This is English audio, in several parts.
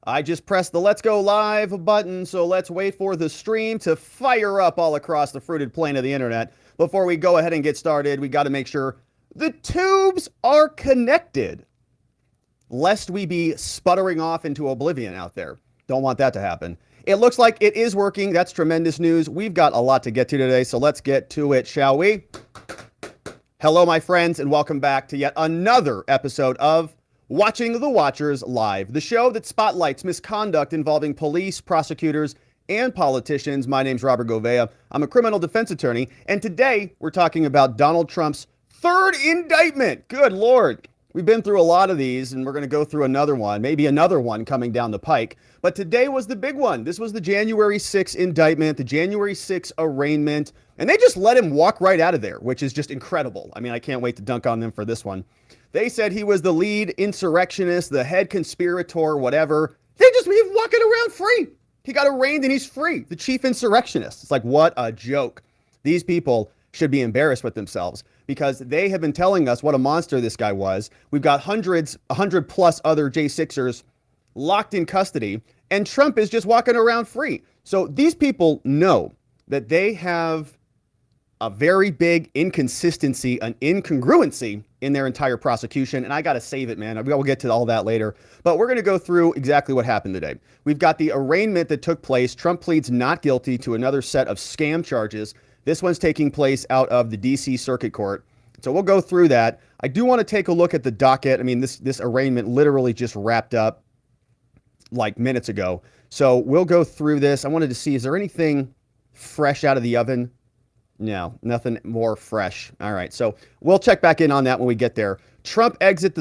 I just pressed the let's go live button, so let's wait for the stream to fire up all across the fruited plain of the internet. Before we go ahead and get started, we got to make sure the tubes are connected, lest we be sputtering off into oblivion out there. Don't want that to happen. It looks like it is working. That's tremendous news. We've got a lot to get to today, so let's get to it, shall we? Hello, my friends, and welcome back to yet another episode of Watching the Watchers Live, the show that spotlights misconduct involving police, prosecutors, and politicians. My name's Robert Gouveia. I'm a criminal defense attorney, and today we're talking about Donald Trump's third indictment. Good Lord. We've been through a lot of these, and we're going to go through another one, maybe another one coming down the pike. But today was the big one. This was the January 6th indictment, the January 6th arraignment, and they just let him walk right out of there, which is just incredible. I mean, I can't wait to dunk on them for this one. They said he was the lead insurrectionist, the head conspirator, whatever. He's walking around free. He got arraigned and he's free. The chief insurrectionist. It's like, what a joke. These people should be embarrassed with themselves because they have been telling us what a monster this guy was. We've got 100 plus other J6ers locked in custody, and Trump is just walking around free. So these people know that they have a very big inconsistency, an incongruency in their entire prosecution. And I got to save it, man. We'll get to all that later. But we're going to go through exactly what happened today. We've got the arraignment that took place. Trump pleads not guilty to another set of scam charges. This one's taking place out of the D.C. Circuit Court. So we'll go through that. I do want to take a look at the docket. I mean, this arraignment literally just wrapped up like minutes ago. So we'll go through this. I wanted to see, is there anything fresh out of the oven? No, nothing more fresh. All right, so we'll check back in on that when we get there. Trump exits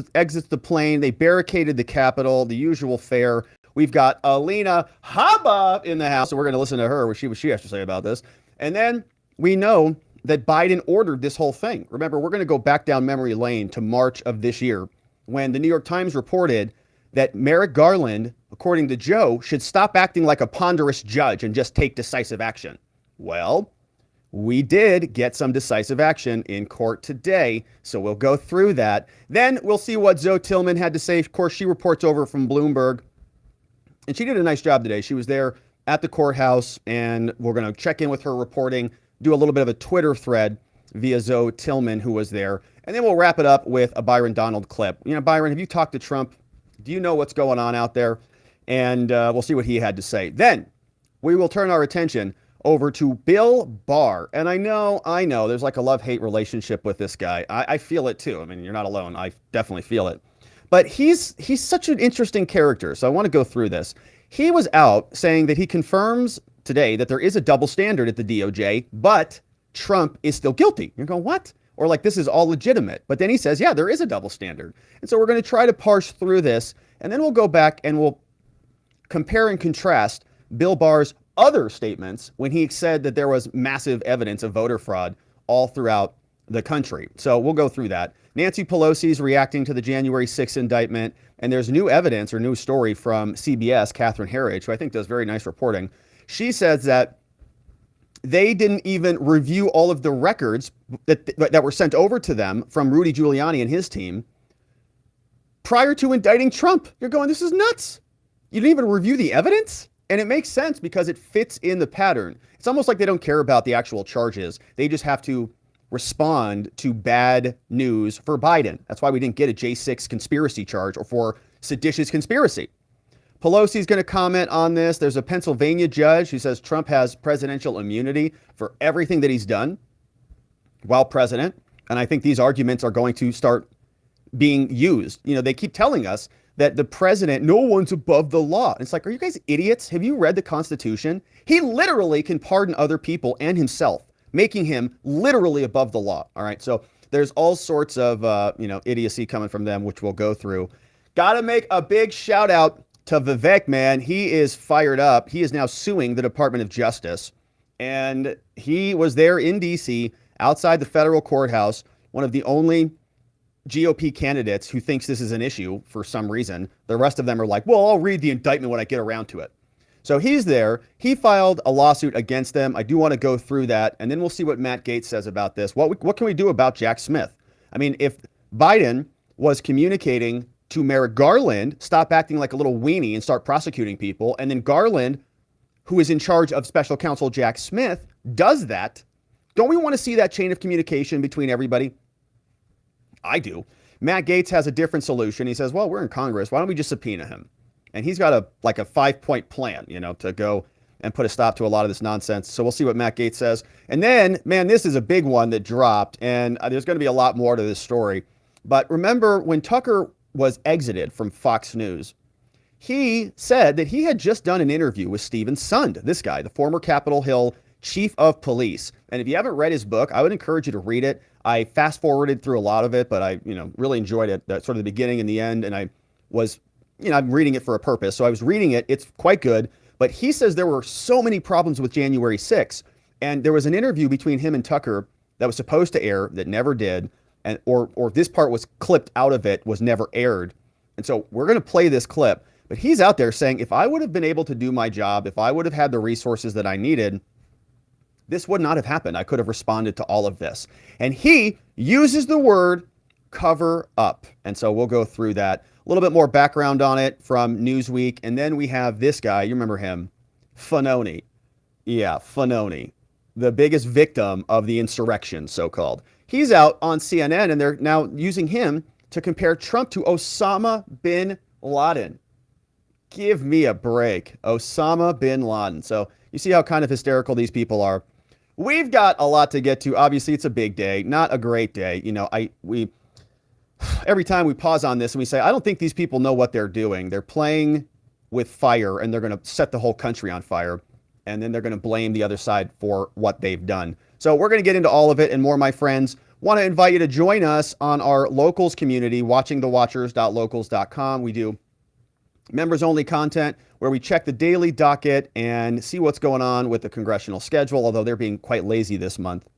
the plane. They barricaded the Capitol, the usual fare. We've got Alina Habba in the house, so we're going to listen to her, what she has to say about this. And then we know that Biden ordered this whole thing. Remember, we're going to go back down memory lane to March of this year when the New York Times reported that Merrick Garland, according to Joe, should stop acting like a ponderous judge and just take decisive action. Well, we did get some decisive action in court today, so we'll go through that. Then we'll see what Zoe Tillman had to say. Of course, she reports over from Bloomberg, and she did a nice job today. She was there at the courthouse, and we're going to check in with her reporting, do a little bit of a Twitter thread via Zoe Tillman, who was there, and then we'll wrap it up with a Byron Donald clip. You know, Byron, have you talked to Trump? Do you know what's going on out there? And we'll see what he had to say. Then we will turn our attention over to Bill Barr. And I know, there's like a love-hate relationship with this guy. I feel it too. I mean, you're not alone. I definitely feel it. But he's such an interesting character. So I want to go through this. He was out saying that he confirms today that there is a double standard at the DOJ, but Trump is still guilty. You're going, what? Or like, this is all legitimate. But then he says, yeah, there is a double standard. And so we're going to try to parse through this. And then we'll go back and we'll compare and contrast Bill Barr's other statements when he said that there was massive evidence of voter fraud all throughout the country. So we'll go through that. Nancy Pelosi's reacting to the January 6th indictment, and there's new evidence or new story from CBS, Catherine Herridge, who I think does very nice reporting. She says that they didn't even review all of the records that were sent over to them from Rudy Giuliani and his team prior to indicting Trump. You're going, this is nuts. You didn't even review the evidence? And it makes sense because it fits in the pattern. It's almost like they don't care about the actual charges. They just have to respond to bad news for Biden. That's why we didn't get a J6 conspiracy charge or for seditious conspiracy. Pelosi's going to comment on this. There's a Pennsylvania judge who says Trump has presidential immunity for everything that he's done while president. And I think these arguments are going to start being used. You know, they keep telling us that the president, no one's above the law. It's like, are you guys idiots? Have you read the Constitution? He literally can pardon other people and himself, making him literally above the law. All right. So there's all sorts of, idiocy coming from them, which we'll go through. Got to make a big shout out to Vivek, man. He is fired up. He is now suing the Department of Justice. And he was there in D.C. outside the federal courthouse, one of the only GOP candidates who thinks this is an issue for some reason. The rest of them are like, well, I'll read the indictment when I get around to it. So he's there. He filed a lawsuit against them. I do want to go through that. And then we'll see what Matt Gaetz says about this. What can we do about Jack Smith? I mean, if Biden was communicating to Merrick Garland stop acting like a little weenie and start prosecuting people. And then Garland, who is in charge of Special Counsel Jack Smith, does that. Don't we want to see that chain of communication between everybody? I do. Matt Gaetz has a different solution. He says, well, we're in Congress. Why don't we just subpoena him? And he's got a 5-point plan, to go and put a stop to a lot of this nonsense. So we'll see what Matt Gaetz says. And then, man, this is a big one that dropped, and there's going to be a lot more to this story. But remember when Tucker was exited from Fox News, he said that he had just done an interview with Stephen Sund, this guy, the former Capitol Hill chief of police. And if you haven't read his book, I would encourage you to read it. I fast forwarded through a lot of it, but I, really enjoyed it, sort of the beginning and the end. And I was, I'm reading it for a purpose. So I was reading it. It's quite good. But he says there were so many problems with January 6th. And there was an interview between him and Tucker that was supposed to air that never did. And or this part was clipped out of it, was never aired. And so we're going to play this clip. But he's out there saying, if I would have been able to do my job, if I would have had the resources that I needed, this would not have happened. I could have responded to all of this. And he uses the word cover up. And so we'll go through that. A little bit more background on it from Newsweek. And then we have this guy, you remember him, Fanoni. Yeah, Fanoni, the biggest victim of the insurrection, so-called. He's out on CNN, and they're now using him to compare Trump to Osama bin Laden. Give me a break. Osama bin Laden. So you see how kind of hysterical these people are. We've got a lot to get to. Obviously, it's a big day, not a great day. Every time we pause on this and we say, I don't think these people know what they're doing. They're playing with fire, and they're going to set the whole country on fire. And then they're going to blame the other side for what they've done. So we're going to get into all of it and more, my friends. Want to invite you to join us on our locals community, watchingthewatchers.locals.com. We do members-only content where we check the daily docket and see what's going on with the congressional schedule, although they're being quite lazy this month.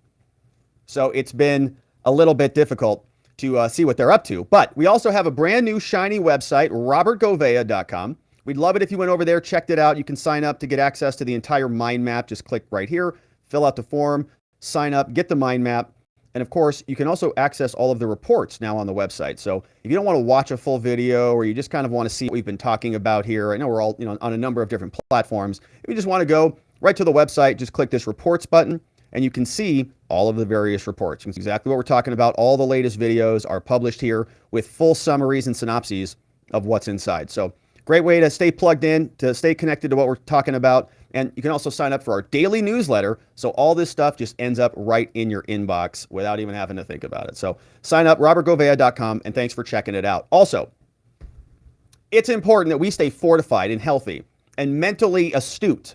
So it's been a little bit difficult to see what they're up to. But we also have a brand new shiny website, robertgovea.com. We'd love it if you went over there, checked it out. You can sign up to get access to the entire mind map. Just click right here, fill out the form, sign up, get the mind map. And of course, you can also access all of the reports now on the website. So if you don't want to watch a full video, or you just kind of want to see what we've been talking about here, I know we're all on a number of different platforms. If you just want to go right to the website, just click this reports button, and you can see all of the various reports. You can see exactly what we're talking about. All the latest videos are published here with full summaries and synopses of what's inside. So great way to stay plugged in, to stay connected to what we're talking about. And you can also sign up for our daily newsletter. So all this stuff just ends up right in your inbox without even having to think about it. So sign up, robertgovea.com, and thanks for checking it out. Also, it's important that we stay fortified and healthy and mentally astute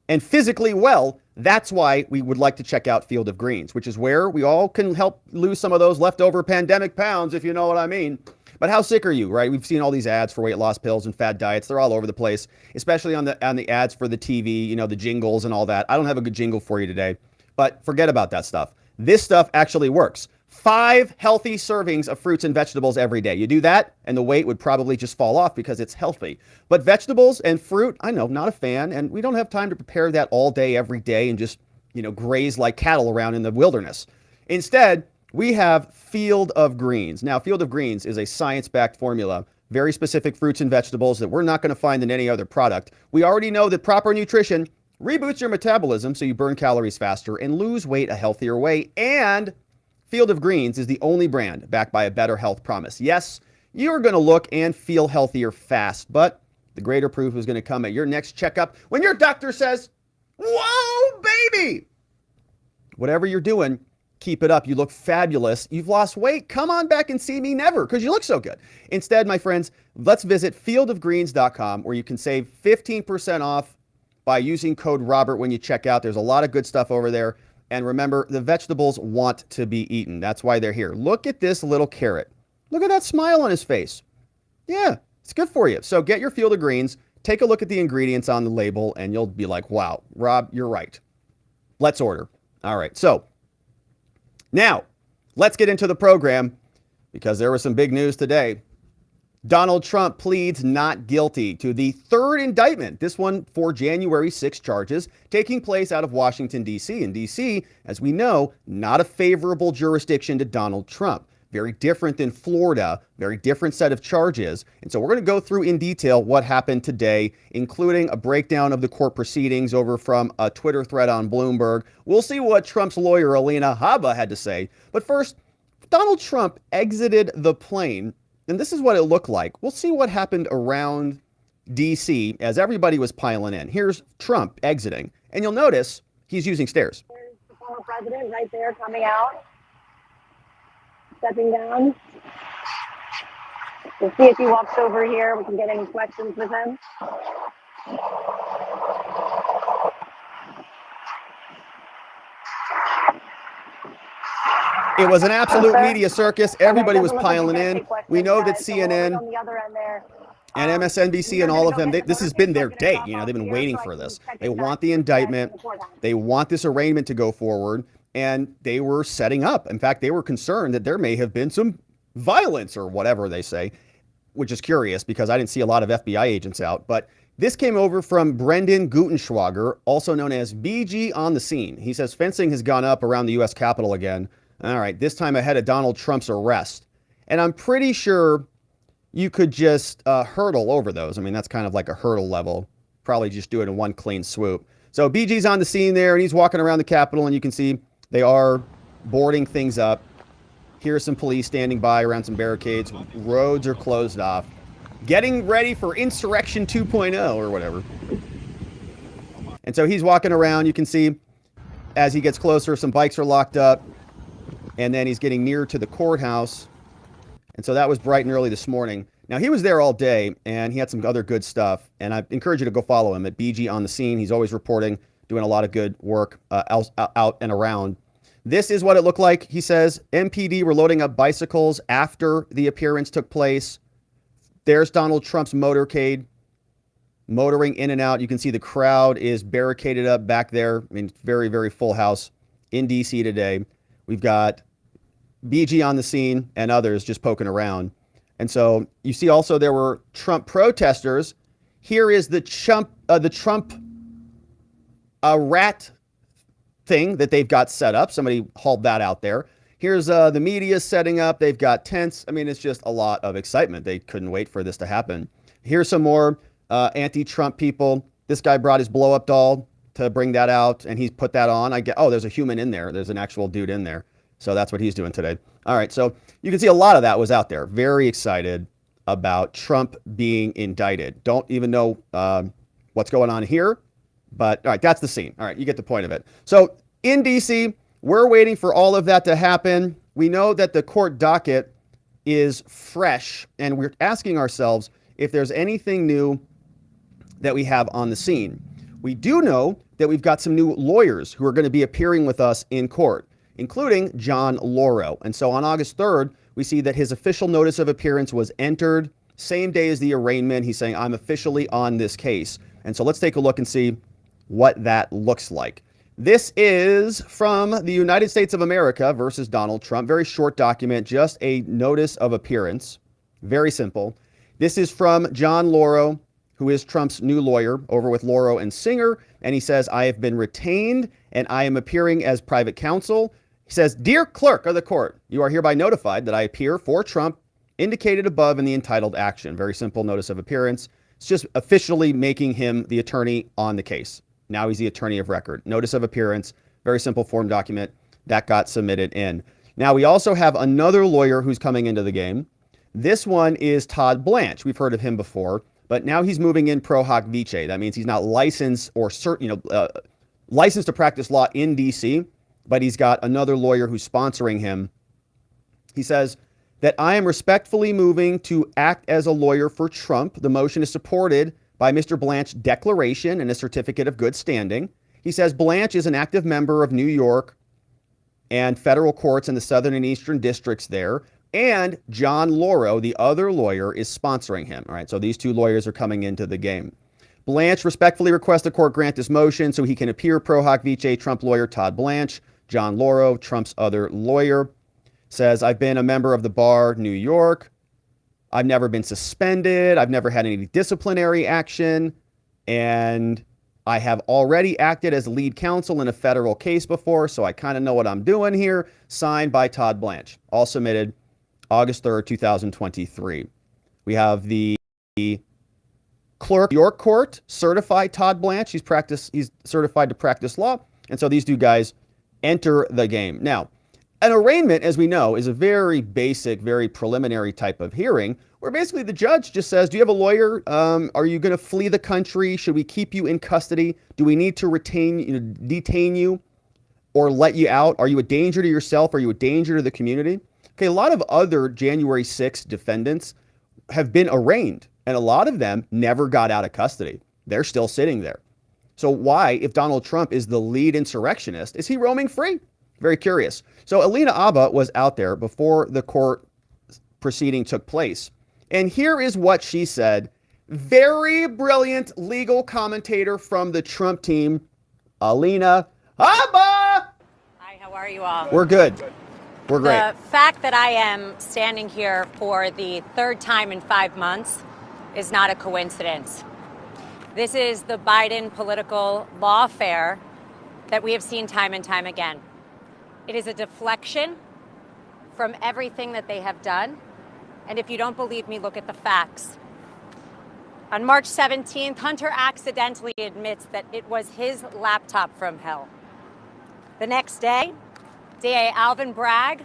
and physically well. That's why we would like to check out Field of Greens, which is where we all can help lose some of those leftover pandemic pounds, if you know what I mean. But how sick are you, right? We've seen all these ads for weight loss pills and fad diets. They're all over the place, especially on the ads for the TV, the jingles and all that. I don't have a good jingle for you today, but forget about that stuff. This stuff actually works. 5 healthy servings of fruits and vegetables every day. You do that, and the weight would probably just fall off because it's healthy. But vegetables and fruit, I know, not a fan, and we don't have time to prepare that all day, every day, and just, graze like cattle around in the wilderness. Instead, we have Field of Greens. Now, Field of Greens is a science-backed formula, very specific fruits and vegetables that we're not going to find in any other product. We already know that proper nutrition reboots your metabolism so you burn calories faster and lose weight a healthier way. And Field of Greens is the only brand backed by a better health promise. Yes, you're going to look and feel healthier fast, but the greater proof is going to come at your next checkup when your doctor says, "Whoa, baby!" Whatever you're doing, keep it up. You look fabulous. You've lost weight. Come on back and see me. Never, because you look so good. Instead, my friends, let's visit fieldofgreens.com, where you can save 15% off by using code Robert when you check out. There's a lot of good stuff over there. And remember, the vegetables want to be eaten. That's why they're here. Look at this little carrot. Look at that smile on his face. Yeah, it's good for you. So get your Field of Greens, take a look at the ingredients on the label, and you'll be like, wow, Rob, you're right. Let's order. All right, so now, let's get into the program, because there was some big news today. Donald Trump pleads not guilty to the 3rd indictment, this one for January 6 charges, taking place out of Washington, D.C. And D.C., as we know, not a favorable jurisdiction to Donald Trump. very different than Florida, very different set of charges. And so we're going to go through in detail what happened today, including a breakdown of the court proceedings over from a Twitter thread on Bloomberg. We'll see what Trump's lawyer, Alina Habba, had to say. But first, Donald Trump exited the plane, and this is what it looked like. We'll see what happened around D.C. as everybody was piling in. Here's Trump exiting, and you'll notice he's using stairs. There's the former president right there coming out, stepping down. We'll see if he walks over here. We can get any questions with him. It was an absolute media circus. Everybody was piling in. We know that CNN and MSNBC and all of them, this has been their day. You know, they've been waiting for this. They want the indictment. They want this arraignment to go forward. And they were setting up. In fact, they were concerned that there may have been some violence or whatever they say, which is curious because I didn't see a lot of FBI agents out. But this came over from Brendan Gutenschwager, also known as BGOnTheScene. He says fencing has gone up around the U.S. Capitol again. All right, this time ahead of Donald Trump's arrest. And I'm pretty sure you could just hurdle over those. I mean, that's kind of like a hurdle level. Probably just do it in one clean swoop. So BG's on the scene there, and he's walking around the Capitol, and you can see they are boarding things up. Here's some police standing by around some barricades. Roads are closed off. Getting ready for Insurrection 2.0 or whatever. And so he's walking around. You can see as he gets closer, some bikes are locked up. And then he's getting near to the courthouse. And so that was bright and early this morning. Now, he was there all day, and he had some other good stuff. And I encourage you to go follow him at BGOnTheScene. He's always reporting, doing a lot of good work out and around. This is what it looked like. He says, MPD were loading up bicycles after the appearance took place. There's Donald Trump's motorcade motoring in and out. You can see the crowd is barricaded up back there. I mean, very, very full house in D.C. today. We've got BGOnTheScene and others just poking around. And so you see also there were Trump protesters. Here is the Trump rat thing that they've got set up. Somebody hauled that out there. Here's the media setting up. They've got tents. I mean, it's just a lot of excitement. They couldn't wait for this to happen. Here's some more anti-Trump people. This guy brought his blow-up doll to bring that out, and he's put that on. There's a human in there. There's an actual dude in there. So that's what he's doing today. All right, so you can see a lot of that was out there. Very excited about Trump being indicted. Don't even know what's going on here, but all right, that's the scene. All right, you get the point of it. So in D.C., we're waiting for all of that to happen. We know that the court docket is fresh, and we're asking ourselves if there's anything new that we have on the scene. We do know that we've got some new lawyers who are going to be appearing with us in court, including John Lauro. And so on August 3rd, we see that his official notice of appearance was entered same day as the arraignment. He's saying, I'm officially on this case. And so let's take a look and see what that looks like. This is from the United States of America versus Donald Trump. Very short document, just a notice of appearance. Very simple. This is from John Lauro, who is Trump's new lawyer over with Lauro and Singer. And he says, I have been retained and I am appearing as private counsel. He says, Dear clerk of the court, you are hereby notified that I appear for Trump indicated above in the entitled action. Very simple notice of appearance. It's just officially making him the attorney on the case. Now he's the attorney of record. Notice of appearance, very simple form document that got submitted in. Now we also have another lawyer who's coming into the game. This one is Todd Blanche. We've heard of him before. But now he's moving in pro hoc vice. That means he's not licensed or licensed to practice law in D.C., but he's got another lawyer who's sponsoring him. He says that I am respectfully moving to act as a lawyer for Trump. The motion is supported by Mr. Blanche's declaration and a certificate of good standing. He says Blanche is an active member of New York and federal courts in the southern and eastern districts there. And John Lauro, the other lawyer, is sponsoring him. All right, so these two lawyers are coming into the game. Blanche respectfully requests the court grant this motion so he can appear pro hoc vice. Trump lawyer Todd Blanche. John Lauro, Trump's other lawyer, says, I've been a member of the bar, New York. I've never been suspended. I've never had any disciplinary action. And I have already acted as lead counsel in a federal case before, so I kind of know what I'm doing here. Signed by Todd Blanche. All submitted August 3rd, 2023. We have the clerk, York Court, certified Todd Blanche. He's certified to practice law. And so these two guys enter the game. Now, an arraignment, as we know, is a very basic, very preliminary type of hearing where basically the judge just says, do you have a lawyer? Are you going to flee the country? Should we keep you in custody? Do we need to detain you or let you out? Are you a danger to yourself? Are you a danger to the community? Okay, a lot of other January 6th defendants have been arraigned, and a lot of them never got out of custody. They're still sitting there. So why, if Donald Trump is the lead insurrectionist, is he roaming free? Very curious. So Alina Habba was out there before the court proceeding took place. And here is what she said. Very brilliant legal commentator from the Trump team, Alina Habba. Hi, how are you all? We're good. We're great. The fact that I am standing here for the third time in 5 months is not a coincidence. This is the Biden political lawfare that we have seen time and time again. It is a deflection from everything that they have done. And if you don't believe me, look at the facts. On March 17th, Hunter accidentally admits that it was his laptop from hell. The next day, DA Alvin Bragg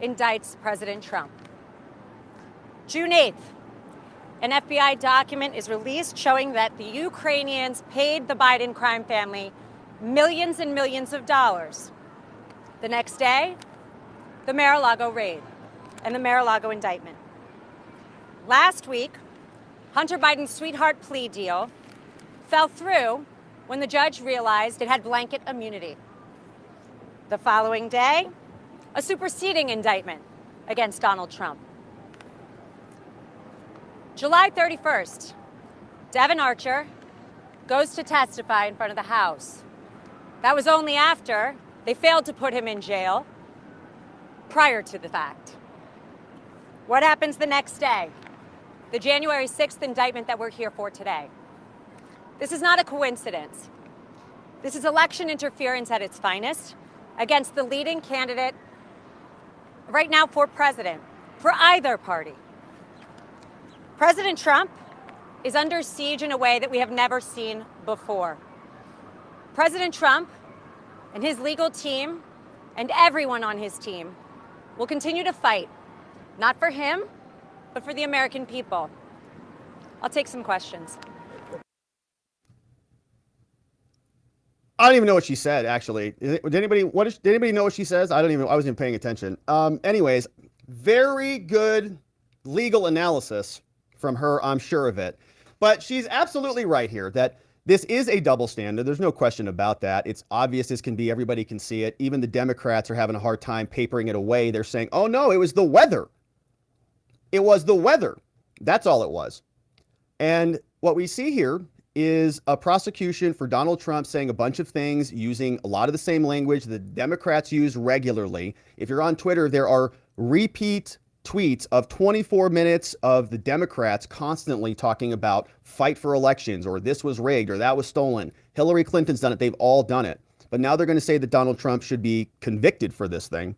indicts President Trump. June 8th, an FBI document is released showing that the Ukrainians paid the Biden crime family millions and millions of dollars. The next day, the Mar-a-Lago raid and the Mar-a-Lago indictment. Last week, Hunter Biden's sweetheart plea deal fell through when the judge realized it had blanket immunity. The following day, a superseding indictment against Donald Trump. July 31st, Devin Archer goes to testify in front of the House. That was only after they failed to put him in jail prior to the fact. What happens the next day? The January 6th indictment that we're here for today. This is not a coincidence. This is election interference at its finest against the leading candidate right now for president, for either party. President Trump is under siege in a way that we have never seen before. President Trump and his legal team and everyone on his team will continue to fight, not for him, but for the American people. I'll take some questions. I don't even know what she said, actually. Did anybody know what she says? I wasn't even paying attention. Anyways, very good legal analysis from her, I'm sure of it. But she's absolutely right here that this is a double standard. There's no question about that. It's obvious as can be. Everybody can see it. Even the Democrats are having a hard time papering it away. They're saying, oh no, it was the weather. It was the weather. That's all it was. And what we see here is a prosecution for Donald Trump saying a bunch of things using a lot of the same language the Democrats use regularly. If you're on Twitter, there are repeat tweets of 24 minutes of the Democrats constantly talking about fight for elections, or this was rigged, or that was stolen. Hillary Clinton's done it. They've all done it. But now they're going to say that Donald Trump should be convicted for this thing.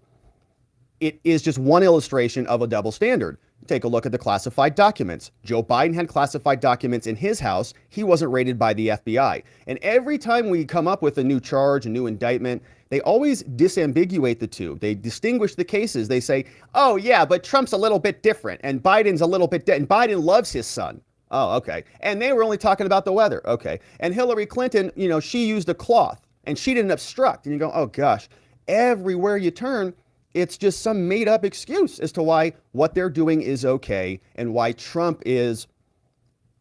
It is just one illustration of a double standard. Take a look at the classified documents. Joe Biden had classified documents in his house. He wasn't raided by the FBI. And every time we come up with a new charge, a new indictment, they always disambiguate the two. They distinguish the cases. They say, oh yeah, but Trump's a little bit different and Biden's a little bit and Biden loves his son. Oh, okay. And they were only talking about the weather. Okay. And Hillary Clinton, she used a cloth and she didn't obstruct. And you go, oh gosh, everywhere you turn, it's just some made up excuse as to why what they're doing is okay and why Trump is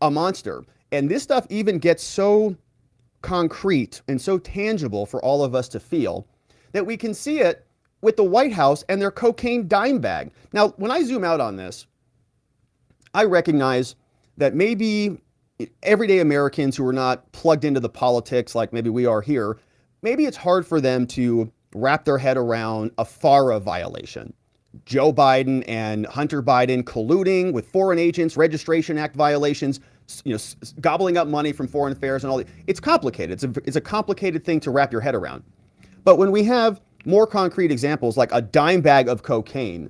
a monster. And this stuff even gets so concrete and so tangible for all of us to feel that we can see it with the White House and their cocaine dime bag. Now, when I zoom out on this, I recognize that maybe everyday Americans who are not plugged into the politics like maybe we are here, maybe it's hard for them to wrap their head around a FARA violation. Joe Biden and Hunter Biden colluding with foreign agents, Registration Act violations, gobbling up money from foreign affairs and all that. It's complicated. It's a complicated thing to wrap your head around. But when we have more concrete examples like a dime bag of cocaine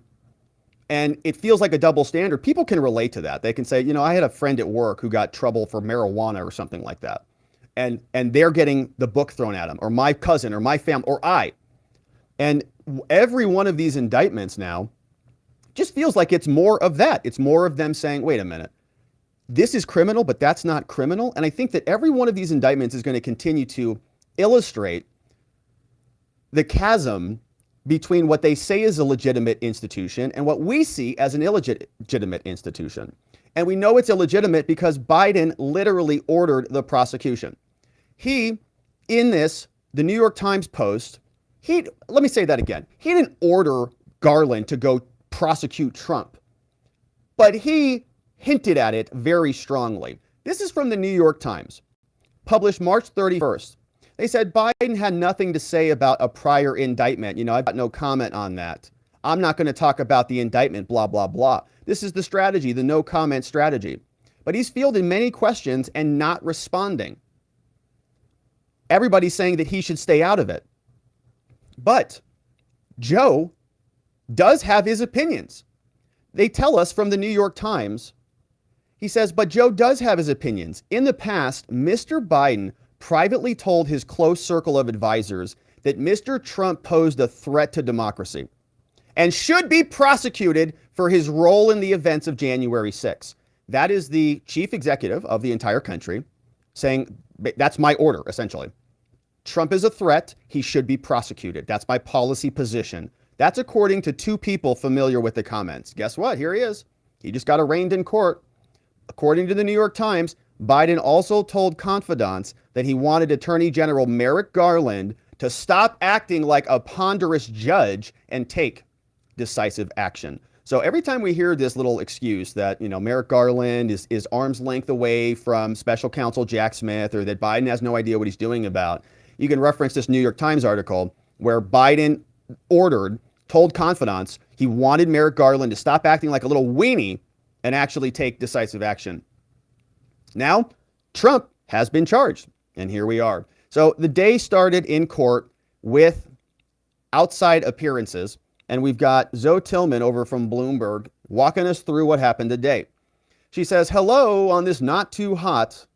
And it feels like a double standard. People can relate to that. They can say, I had a friend at work who got trouble for marijuana or something like that. And they're getting the book thrown at them, or my cousin, or my family, or I. And every one of these indictments now just feels like it's more of that. It's more of them saying, wait a minute, this is criminal, but that's not criminal. And I think that every one of these indictments is going to continue to illustrate the chasm between what they say is a legitimate institution and what we see as an illegitimate institution. And we know it's illegitimate because Biden literally ordered the prosecution. He, in this, the New York Times post, let me say that again. He didn't order Garland to go prosecute Trump, but he hinted at it very strongly. This is from the New York Times, published March 31st. They said Biden had nothing to say about a prior indictment. I've got no comment on that. I'm not going to talk about the indictment, blah, blah, blah. This is the strategy, the no comment strategy. But he's fielded many questions and not responding. Everybody's saying that he should stay out of it. But Joe does have his opinions. They tell us from the New York Times. He says, but Joe does have his opinions. In the past, Mr. Biden privately told his close circle of advisors that Mr. Trump posed a threat to democracy and should be prosecuted for his role in the events of January 6th. That is the chief executive of the entire country saying, that's my order, essentially. Trump is a threat. He should be prosecuted. That's my policy position. That's according to two people familiar with the comments. Guess what? Here he is. He just got arraigned in court. According to the New York Times, Biden also told confidants that he wanted Attorney General Merrick Garland to stop acting like a ponderous judge and take decisive action. So every time we hear this little excuse that, Merrick Garland is arm's length away from Special Counsel Jack Smith, or that Biden has no idea what he's doing about, you can reference this New York Times article where Biden told confidants he wanted Merrick Garland to stop acting like a little weenie and actually take decisive action. Now, Trump has been charged, and here we are. So the day started in court with outside appearances, and we've got Zoe Tillman over from Bloomberg walking us through what happened today. She says, hello on this not too hot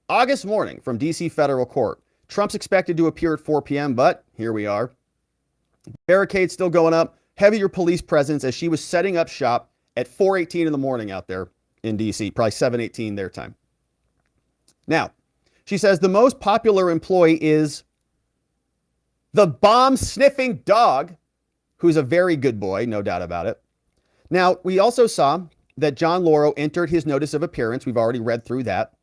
August morning from D.C. federal court. Trump's expected to appear at 4 p.m., but here we are. Barricades still going up, heavier police presence as she was setting up shop at 4:18 in the morning out there in D.C., probably 7:18 their time. Now, she says the most popular employee is the bomb-sniffing dog, who's a very good boy, no doubt about it. Now, we also saw that John Lauro entered his notice of appearance. We've already read through that.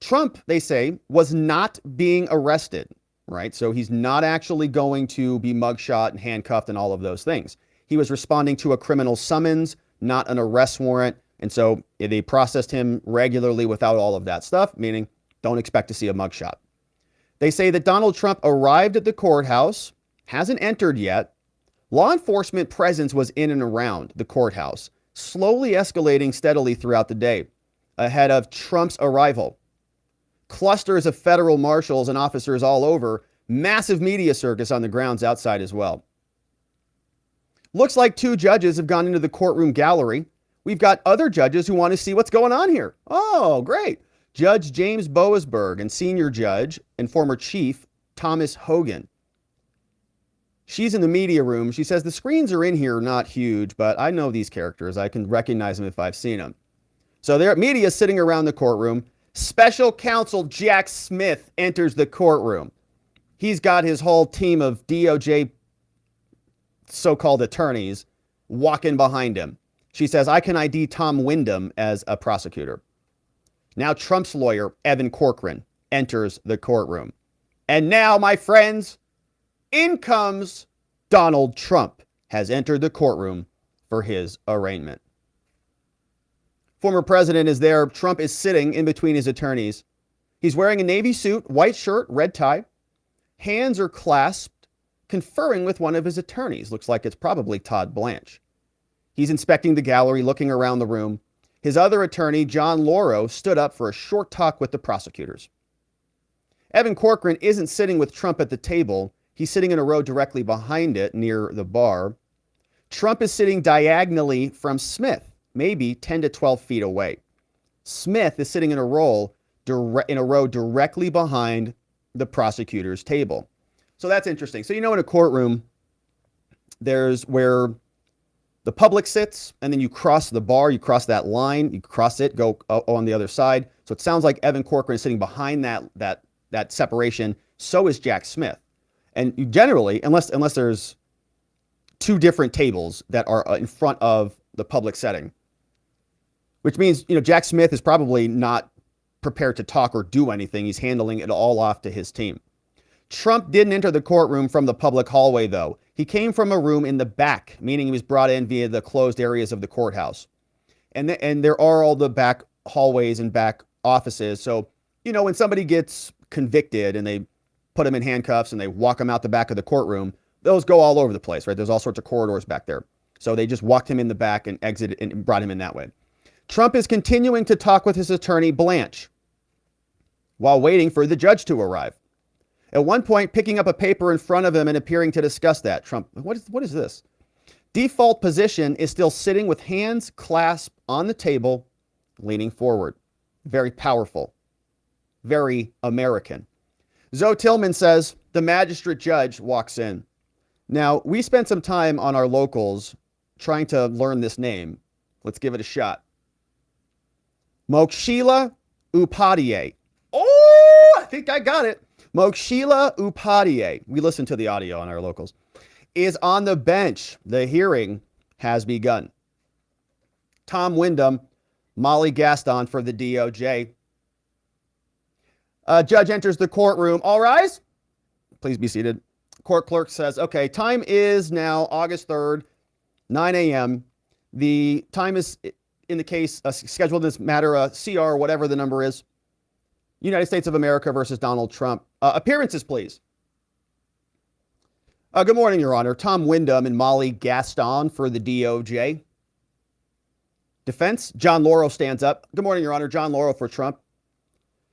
Trump, they say, was not being arrested, right? So he's not actually going to be mugshot and handcuffed and all of those things. He was responding to a criminal summons, not an arrest warrant. And so they processed him regularly without all of that stuff, meaning don't expect to see a mugshot. They say that Donald Trump arrived at the courthouse, hasn't entered yet. Law enforcement presence was in and around the courthouse, slowly escalating steadily throughout the day ahead of Trump's arrival. Clusters of federal marshals and officers all over, massive media circus on the grounds outside as well. Looks like two judges have gone into the courtroom gallery. We've got other judges who want to see what's going on here. Oh, great. Judge James Boasberg and senior judge and former chief Thomas Hogan. She's in the media room. She says the screens are in here, not huge, but I know these characters. I can recognize them if I've seen them. So there, media sitting around the courtroom. Special Counsel Jack Smith enters the courtroom. He's got his whole team of DOJ so-called attorneys walking behind him. She says, I can ID Tom Windham as a prosecutor. Now Trump's lawyer, Evan Corcoran, enters the courtroom. And now, my friends, in comes Donald Trump, has entered the courtroom for his arraignment. Former president is there. Trump is sitting in between his attorneys. He's wearing a navy suit, white shirt, red tie. Hands are clasped, conferring with one of his attorneys. Looks like it's probably Todd Blanche. He's inspecting the gallery, looking around the room. His other attorney, John Lauro, stood up for a short talk with the prosecutors. Evan Corcoran isn't sitting with Trump at the table. He's sitting in a row directly behind it near the bar. Trump is sitting diagonally from Smith, maybe 10 to 12 feet away. Smith is sitting in a row directly behind the prosecutor's table. So that's interesting. So, in a courtroom, there's where the public sits, and then you cross the bar, you cross that line, you cross it, go on the other side. So it sounds like Evan Corcoran is sitting behind that separation. So is Jack Smith. And you generally, unless there's two different tables that are in front of the public setting, which means, Jack Smith is probably not prepared to talk or do anything. He's handling it all off to his team. Trump didn't enter the courtroom from the public hallway, though. He came from a room in the back, meaning he was brought in via the closed areas of the courthouse. And there are all the back hallways and back offices. So, when somebody gets convicted and they put him in handcuffs and they walk him out the back of the courtroom, those go all over the place, right? There's all sorts of corridors back there. So they just walked him in the back and exited and brought him in that way. Trump is continuing to talk with his attorney, Blanche, while waiting for the judge to arrive. At one point, picking up a paper in front of him and appearing to discuss that. Trump, what is this? Default position is still sitting with hands clasped on the table, leaning forward. Very powerful. Very American. Zoe Tillman says the magistrate judge walks in. Now, we spent some time on our locals trying to learn this name. Let's give it a shot. Mokshila Upadhyay. Oh, I think I got it. Mokshila Upadhyay, we listened to the audio on our locals, is on the bench. The hearing has begun. Tom Windham, Molly Gaston for the DOJ. Judge enters the courtroom. All rise. Please be seated. Court clerk says, okay, time is now August 3rd, 9 a.m. The time is in the case scheduled in this matter, CR, whatever the number is. United States of America versus Donald Trump. Appearances, please. Good morning, Your Honor. Tom Windham and Molly Gaston for the DOJ. Defense, John Lauro stands up. Good morning, Your Honor. John Lauro for Trump.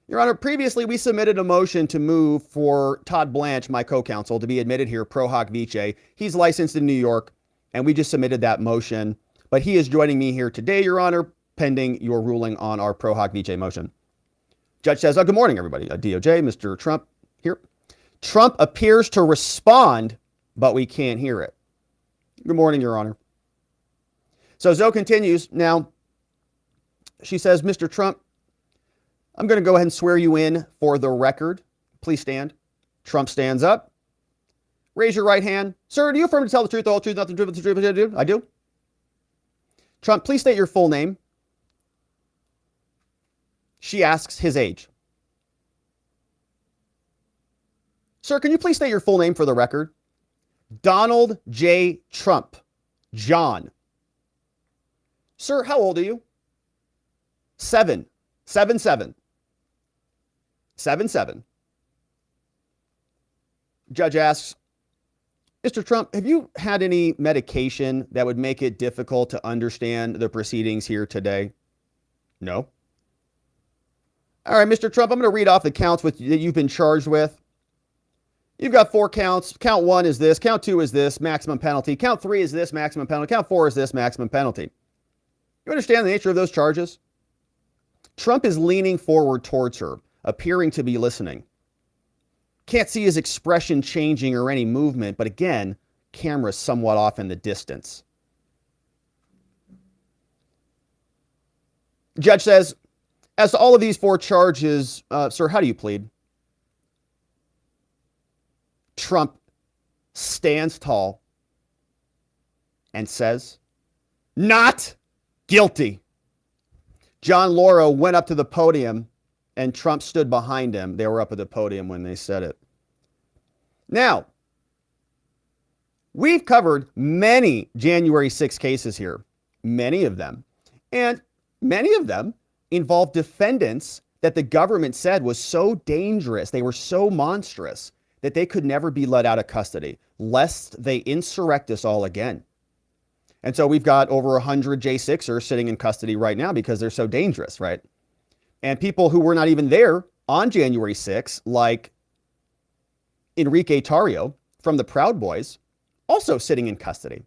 Your Honor, previously we submitted a motion to move for Todd Blanche, my co-counsel, to be admitted here pro hoc vice. He's licensed in New York, and we just submitted that motion. But he is joining me here today, Your Honor, pending your ruling on our pro hoc vice motion. Judge says, good morning, everybody. DOJ, Mr. Trump here. Trump appears to respond, but we can't hear it. Good morning, Your Honor. So Zoe continues. Now, she says, Mr. Trump, I'm going to go ahead and swear you in for the record. Please stand. Trump stands up. Raise your right hand. Sir, do you affirm to tell the truth, the whole truth, nothing but the truth, but the truth? I do. Trump, please state your full name. She asks his age. Sir, can you please state your full name for the record? Donald J. Trump. John. Sir, how old are you? 7. 7. Judge asks, Mr. Trump, have you had any medication that would make it difficult to understand the proceedings here today? No. All right, Mr. Trump, I'm going to read off the counts that you've been charged with. You've got 4 counts. Count 1 is this. Count 2 is this, maximum penalty. Count 3 is this, maximum penalty. Count 4 is this, maximum penalty. You understand the nature of those charges? Trump is leaning forward towards her, appearing to be listening. Can't see his expression changing or any movement, but again, camera's somewhat off in the distance. Judge says, as to all of these 4 charges, sir, how do you plead? Trump stands tall and says, not guilty. John Lauro went up to the podium and Trump stood behind him. They were up at the podium when they said it. Now, we've covered many January 6 cases here, many of them. And many of them involve defendants that the government said was so dangerous, they were so monstrous, that they could never be let out of custody, lest they insurrect us all again. And so we've got over 100 J6ers sitting in custody right now because they're so dangerous, right? And people who were not even there on January 6, like Enrique Tarrio from the Proud Boys, also sitting in custody.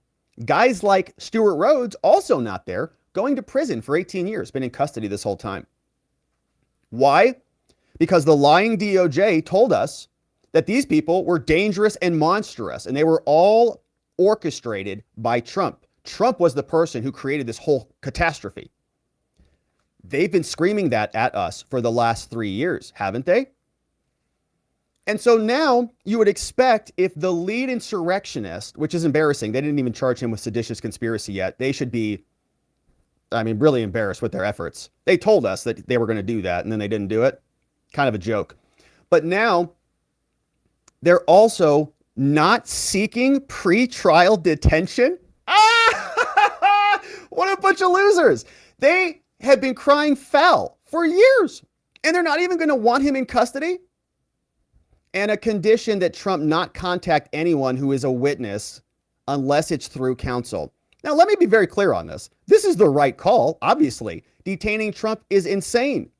Guys like Stuart Rhodes, also not there, going to prison for 18 years, been in custody this whole time. Why? Because the lying DOJ told us that these people were dangerous and monstrous, and they were all orchestrated by Trump. Trump was the person who created this whole catastrophe. They've been screaming that at us for the last 3 years, haven't they? And so now you would expect if the lead insurrectionist, which is embarrassing, they didn't even charge him with seditious conspiracy yet. They should be, really embarrassed with their efforts. They told us that they were going to do that, and then they didn't do it. Kind of a joke. But now they're also not seeking pre-trial detention. What a bunch of losers. They have been crying foul for years, and they're not even going to want him in custody. And a condition that Trump not contact anyone who is a witness unless it's through counsel. Now, let me be very clear on this. This is the right call, obviously. Detaining Trump is insane.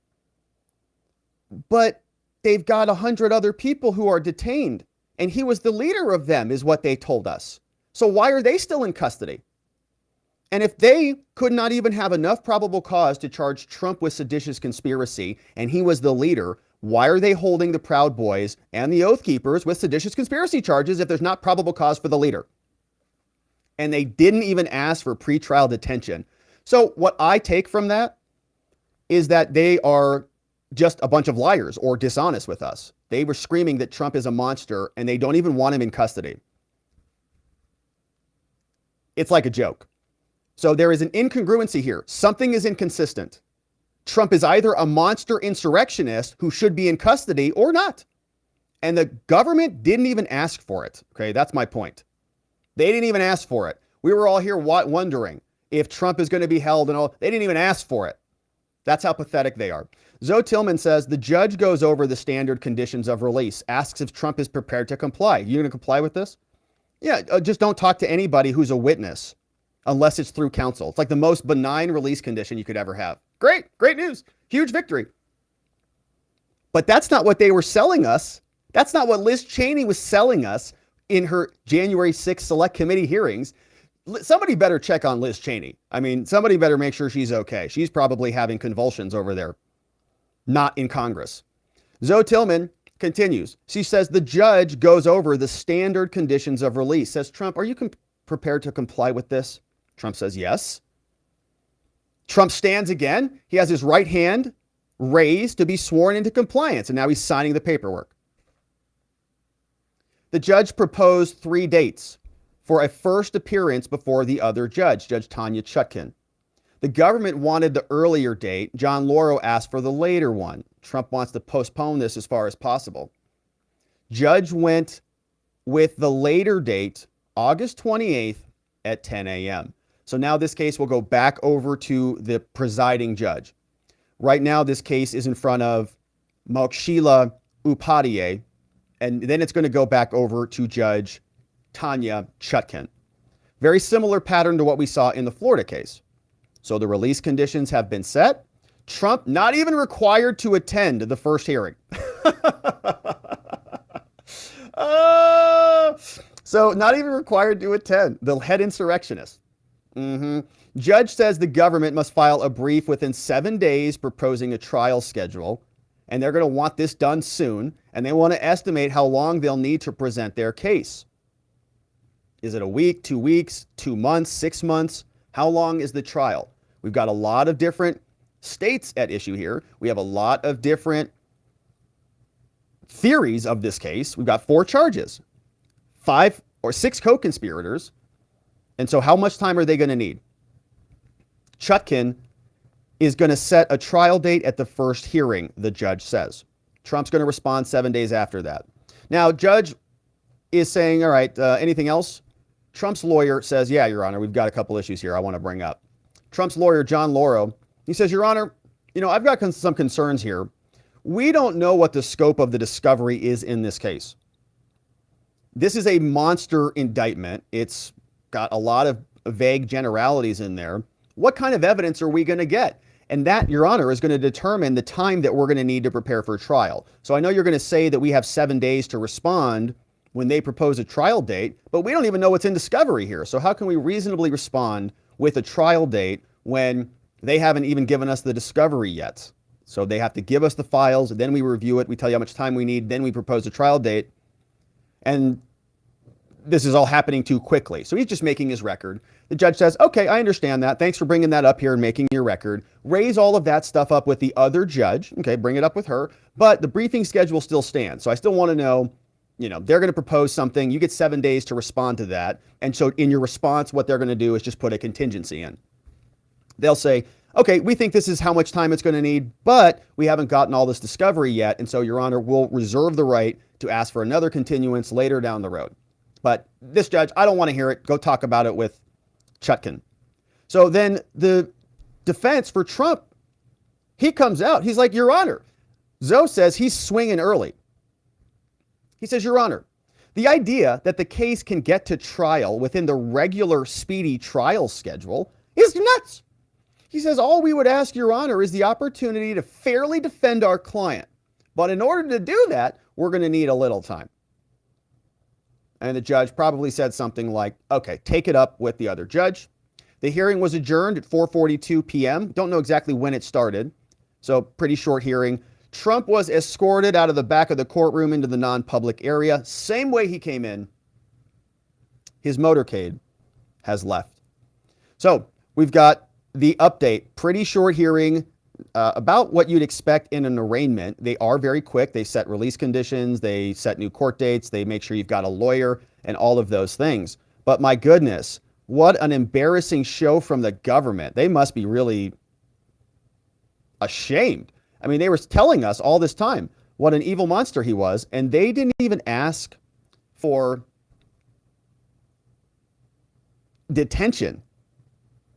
But they've got 100 other people who are detained, and he was the leader of them, is what they told us. So why are they still in custody? And if they could not even have enough probable cause to charge Trump with seditious conspiracy, and he was the leader, why are they holding the Proud Boys and the Oath Keepers with seditious conspiracy charges if there's not probable cause for the leader? And they didn't even ask for pretrial detention. So what I take from that is that they are just a bunch of liars or dishonest with us. They were screaming that Trump is a monster, and they don't even want him in custody. It's like a joke. So there is an incongruency here. Something is inconsistent. Trump is either a monster insurrectionist who should be in custody or not. And the government didn't even ask for it. Okay, that's my point. They didn't even ask for it. We were all here wondering if Trump is going to be held and all. They didn't even ask for it. That's how pathetic they are. Zoe Tillman says the judge goes over the standard conditions of release, asks if Trump is prepared to comply. You going to comply with this? Yeah, just don't talk to anybody who's a witness unless it's through counsel. It's like the most benign release condition you could ever have. Great news. Huge victory. But that's not what they were selling us. That's not what Liz Cheney was selling us in her January 6th Select Committee hearings. Somebody better check on Liz Cheney. Somebody better make sure she's okay. She's probably having convulsions over there, not in Congress. Zoe Tillman continues. She says the judge goes over the standard conditions of release. Says Trump, are you prepared to comply with this? Trump says yes. Trump stands again. He has his right hand raised to be sworn into compliance, and now he's signing the paperwork. The judge proposed 3 dates for a first appearance before the other judge, Judge Tanya Chutkan. The government wanted the earlier date. John Lauro asked for the later one. Trump wants to postpone this as far as possible. Judge went with the later date, August 28th at 10 a.m. So now this case will go back over to the presiding judge. Right now, this case is in front of Mokshila Upadhyay, and then it's going to go back over to Judge Tanya Chutkan. Very similar pattern to what we saw in the Florida case. So the release conditions have been set. Trump not even required to attend the first hearing. So not even required to attend. The head insurrectionist. Judge says the government must file a brief within 7 days proposing a trial schedule, and they're going to want this done soon, and they want to estimate how long they'll need to present their case. Is it a week, 2 weeks, 2 months, 6 months? How long is the trial? We've got a lot of different states at issue here. We have a lot of different theories of this case. We've got 4 charges, 5 or 6 co-conspirators. And so how much time are they going to need? Chutkan is going to set a trial date at the first hearing, the judge says. Trump's going to respond 7 days after that. Now, judge is saying, all right, anything else? Trump's lawyer says, yeah, Your Honor, we've got a couple issues here I want to bring up. Trump's lawyer, John Lauro, he says, Your Honor, I've got some concerns here. We don't know what the scope of the discovery is in this case. This is a monster indictment. It's got a lot of vague generalities in there. What kind of evidence are we going to get? And that, Your Honor, is going to determine the time that we're going to need to prepare for trial. So I know you're going to say that we have 7 days to respond, when they propose a trial date, but we don't even know what's in discovery here. So how can we reasonably respond with a trial date when they haven't even given us the discovery yet? So they have to give us the files, and then we review it. We tell you how much time we need. Then we propose a trial date. And this is all happening too quickly. So he's just making his record. The judge says, okay, I understand that. Thanks for bringing that up here and making your record. Raise all of that stuff up with the other judge. Okay, bring it up with her. But the briefing schedule still stands. So I still want to know, they're going to propose something. You get 7 days to respond to that. And so in your response, what they're going to do is just put a contingency in. They'll say, okay, we think this is how much time it's going to need, but we haven't gotten all this discovery yet. And so, Your Honor, we'll reserve the right to ask for another continuance later down the road. But this judge, I don't want to hear it. Go talk about it with Chutkan. So then the defense for Trump, he comes out. He's like, Your Honor, Zoe says he's swinging early. He says, Your Honor, the idea that the case can get to trial within the regular speedy trial schedule is nuts. He says, all we would ask, Your Honor, is the opportunity to fairly defend our client. But in order to do that, we're going to need a little time. And the judge probably said something like, okay, take it up with the other judge. The hearing was adjourned at 4:42 p.m. Don't know exactly when it started. So pretty short hearing. Trump was escorted out of the back of the courtroom into the non-public area. Same way he came in. His motorcade has left. So we've got the update. Pretty short hearing. About what you'd expect in an arraignment. They are very quick. They set release conditions. They set new court dates. They make sure you've got a lawyer and all of those things. But my goodness, what an embarrassing show from the government. They must be really ashamed. I mean, they were telling us all this time what an evil monster he was, and they didn't even ask for detention.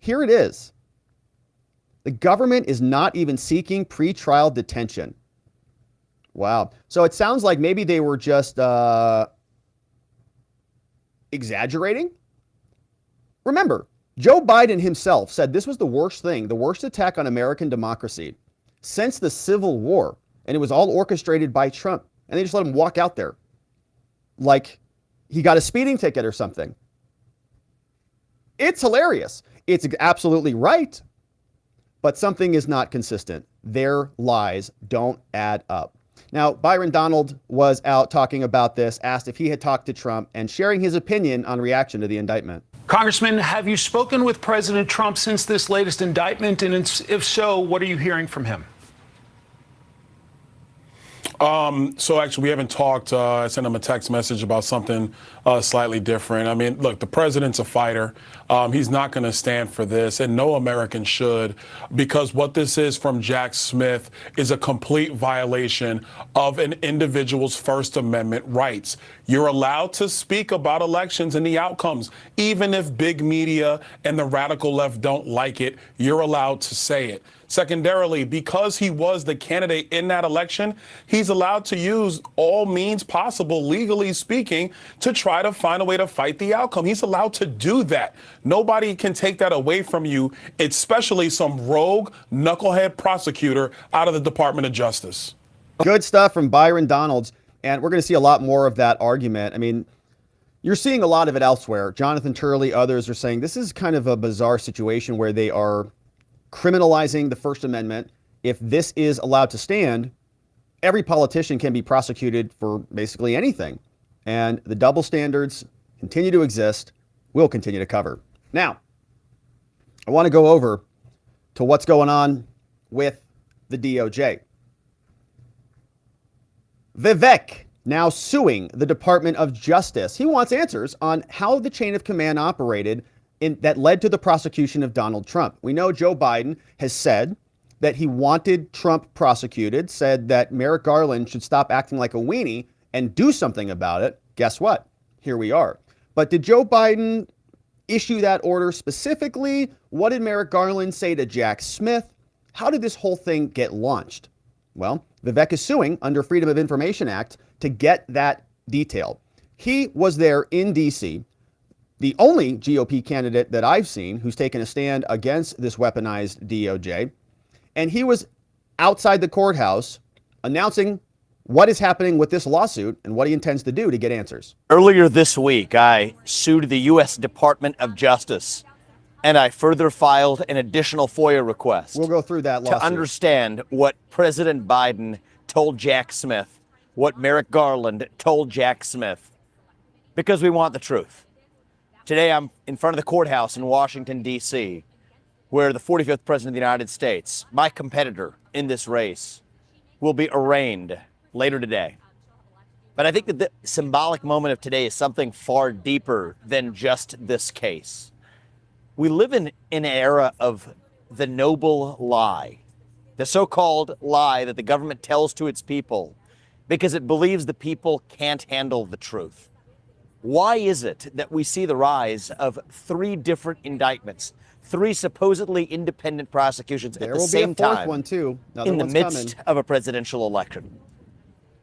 Here it is. The government is not even seeking pretrial detention. Wow. So it sounds like maybe they were just exaggerating. Remember, Joe Biden himself said this was the worst thing, the worst attack on American democracy since the Civil War. And it was all orchestrated by Trump. And they just let him walk out there like he got a speeding ticket or something. It's hilarious. It's absolutely right. But something is not consistent. Their lies don't add up. Now, Byron Donald was out talking about this, asked if he had talked to Trump and sharing his opinion on reaction to the indictment. Congressman, have you spoken with President Trump since this latest indictment? And if so, what are you hearing from him? So actually, we haven't talked. I sent him a text message about something slightly different. I mean, look, the president's a fighter. He's not going to stand for this, and no American should, because what this is from Jack Smith is a complete violation of an individual's First Amendment rights. You're allowed to speak about elections and the outcomes. Even if big media and the radical left don't like it, you're allowed to say it. Secondarily, because he was the candidate in that election, he's allowed to use all means possible, legally speaking, to try to find a way to fight the outcome. He's allowed to do that. Nobody can take that away from you, especially some rogue knucklehead prosecutor out of the Department of Justice. Good stuff from Byron Donalds. And we're going to see a lot more of that argument. I mean, you're seeing a lot of it elsewhere. Jonathan Turley, others are saying this is kind of a bizarre situation where they are criminalizing the First Amendment. If this is allowed to stand, every politician can be prosecuted for basically anything. And the double standards continue to exist. We'll continue to cover. Now, I want to go over to what's going on with the DOJ. Vivek now suing the Department of Justice. He wants answers on how the chain of command operated that led to the prosecution of Donald Trump. We know Joe Biden has said that he wanted Trump prosecuted, said that Merrick Garland should stop acting like a weenie and do something about it. Guess what? Here we are. But did Joe Biden issue that order specifically? What did Merrick Garland say to Jack Smith? How did this whole thing get launched? Well, Vivek is suing under Freedom of Information Act to get that detail. He was there in D.C., the only GOP candidate that I've seen who's taken a stand against this weaponized DOJ. And he was outside the courthouse announcing what is happening with this lawsuit and what he intends to do to get answers. Earlier this week, I sued the U.S. Department of Justice, and I further filed an additional FOIA request. We'll go through that lawsuit. To understand what President Biden told Jack Smith, what Merrick Garland told Jack Smith, because we want the truth. Today, I'm in front of the courthouse in Washington, D.C., where the 45th President of the United States, my competitor in this race, will be arraigned later today. But I think that the symbolic moment of today is something far deeper than just this case. We live in an era of the noble lie, the so-called lie that the government tells to its people because it believes the people can't handle the truth. Why is it that we see the rise of 3 different indictments, 3 supposedly independent prosecutions at the same time? There will be a 4th one too. In the midst of a presidential election?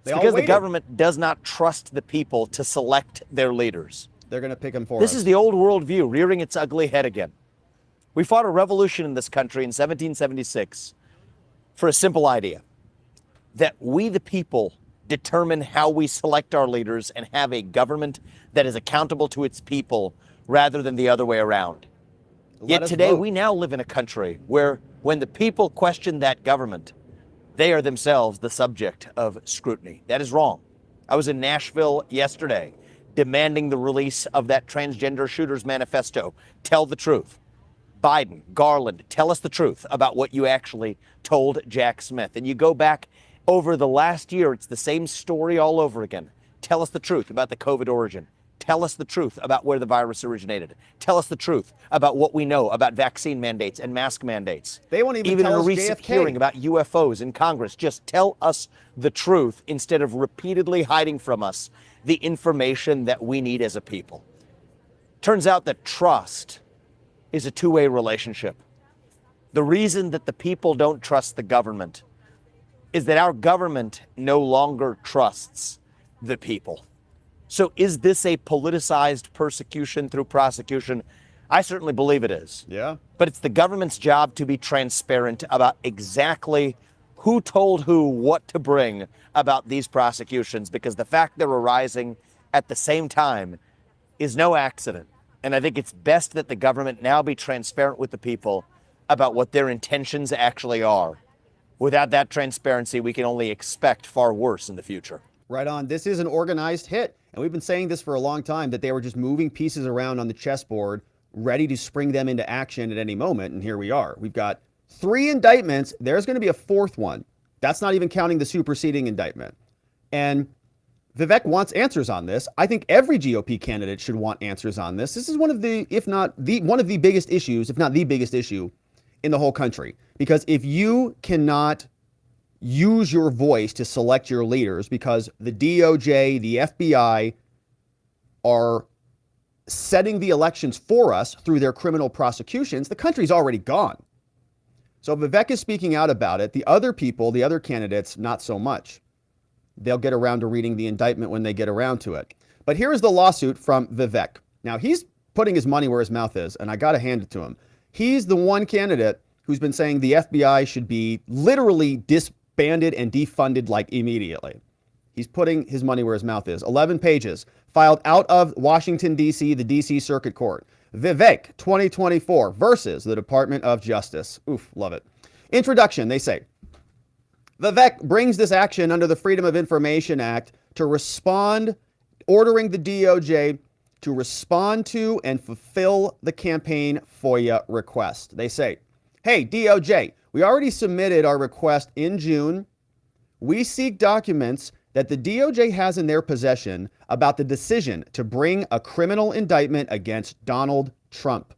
It's They all because the waited. government does not trust the people to select their leaders. They're going to pick them for This us. is the old worldview rearing its ugly head again. We fought a revolution in this country in 1776 for a simple idea, that we the people determine how we select our leaders and have a government that is accountable to its people rather than the other way around. Yet today we now live in a country where when the people question that government, they are themselves the subject of scrutiny. That is wrong. I was in Nashville yesterday demanding the release of that transgender shooters manifesto. Tell the truth. Biden, Garland, tell us the truth about what you actually told Jack Smith. And you go back over the last year, it's the same story all over again. Tell us the truth about the COVID origin. Tell us the truth about where the virus originated. Tell us the truth about what we know about vaccine mandates and mask mandates. They won't even in tell a us recent JFK. hearing about UFOs in Congress. Just tell us the truth instead of repeatedly hiding from us the information that we need as a people. Turns out that trust is a two-way relationship. The reason that the people don't trust the government is that our government no longer trusts the people. So is this a politicized persecution through prosecution? I certainly believe it is. Yeah. But it's the government's job to be transparent about exactly who told who what to bring about these prosecutions, because the fact they're arising at the same time is no accident. And I think it's best that the government now be transparent with the people about what their intentions actually are. Without that transparency, we can only expect far worse in the future. Right on. This is an organized hit. And we've been saying this for a long time, that they were just moving pieces around on the chessboard, ready to spring them into action at any moment. And here we are. We've got 3 indictments. There's going to be a 4th one. That's not even counting the superseding indictment. And Vivek wants answers on this. I think every GOP candidate should want answers on this. This is one of the, if not the, one of the biggest issues, if not the biggest issue in the whole country. Because if you cannot use your voice to select your leaders because the DOJ, the FBI are setting the elections for us through their criminal prosecutions, the country's already gone. So Vivek is speaking out about it. The other people, the other candidates, not so much. They'll get around to reading the indictment when they get around to it. But here is the lawsuit from Vivek. Now, he's putting his money where his mouth is, and I got to hand it to him. He's the one candidate who's been saying the FBI should be literally disbanded and defunded like immediately. He's putting his money where his mouth is. 11 pages, filed out of Washington, D.C., the D.C. Circuit Court. Vivek 2024 versus the Department of Justice. Oof, love it. Introduction, they say. Vivek brings this action under the Freedom of Information Act to respond, ordering the DOJ to respond to and fulfill the campaign FOIA request. They say, hey, DOJ, we already submitted our request in June. We seek documents that the DOJ has in their possession about the decision to bring a criminal indictment against Donald Trump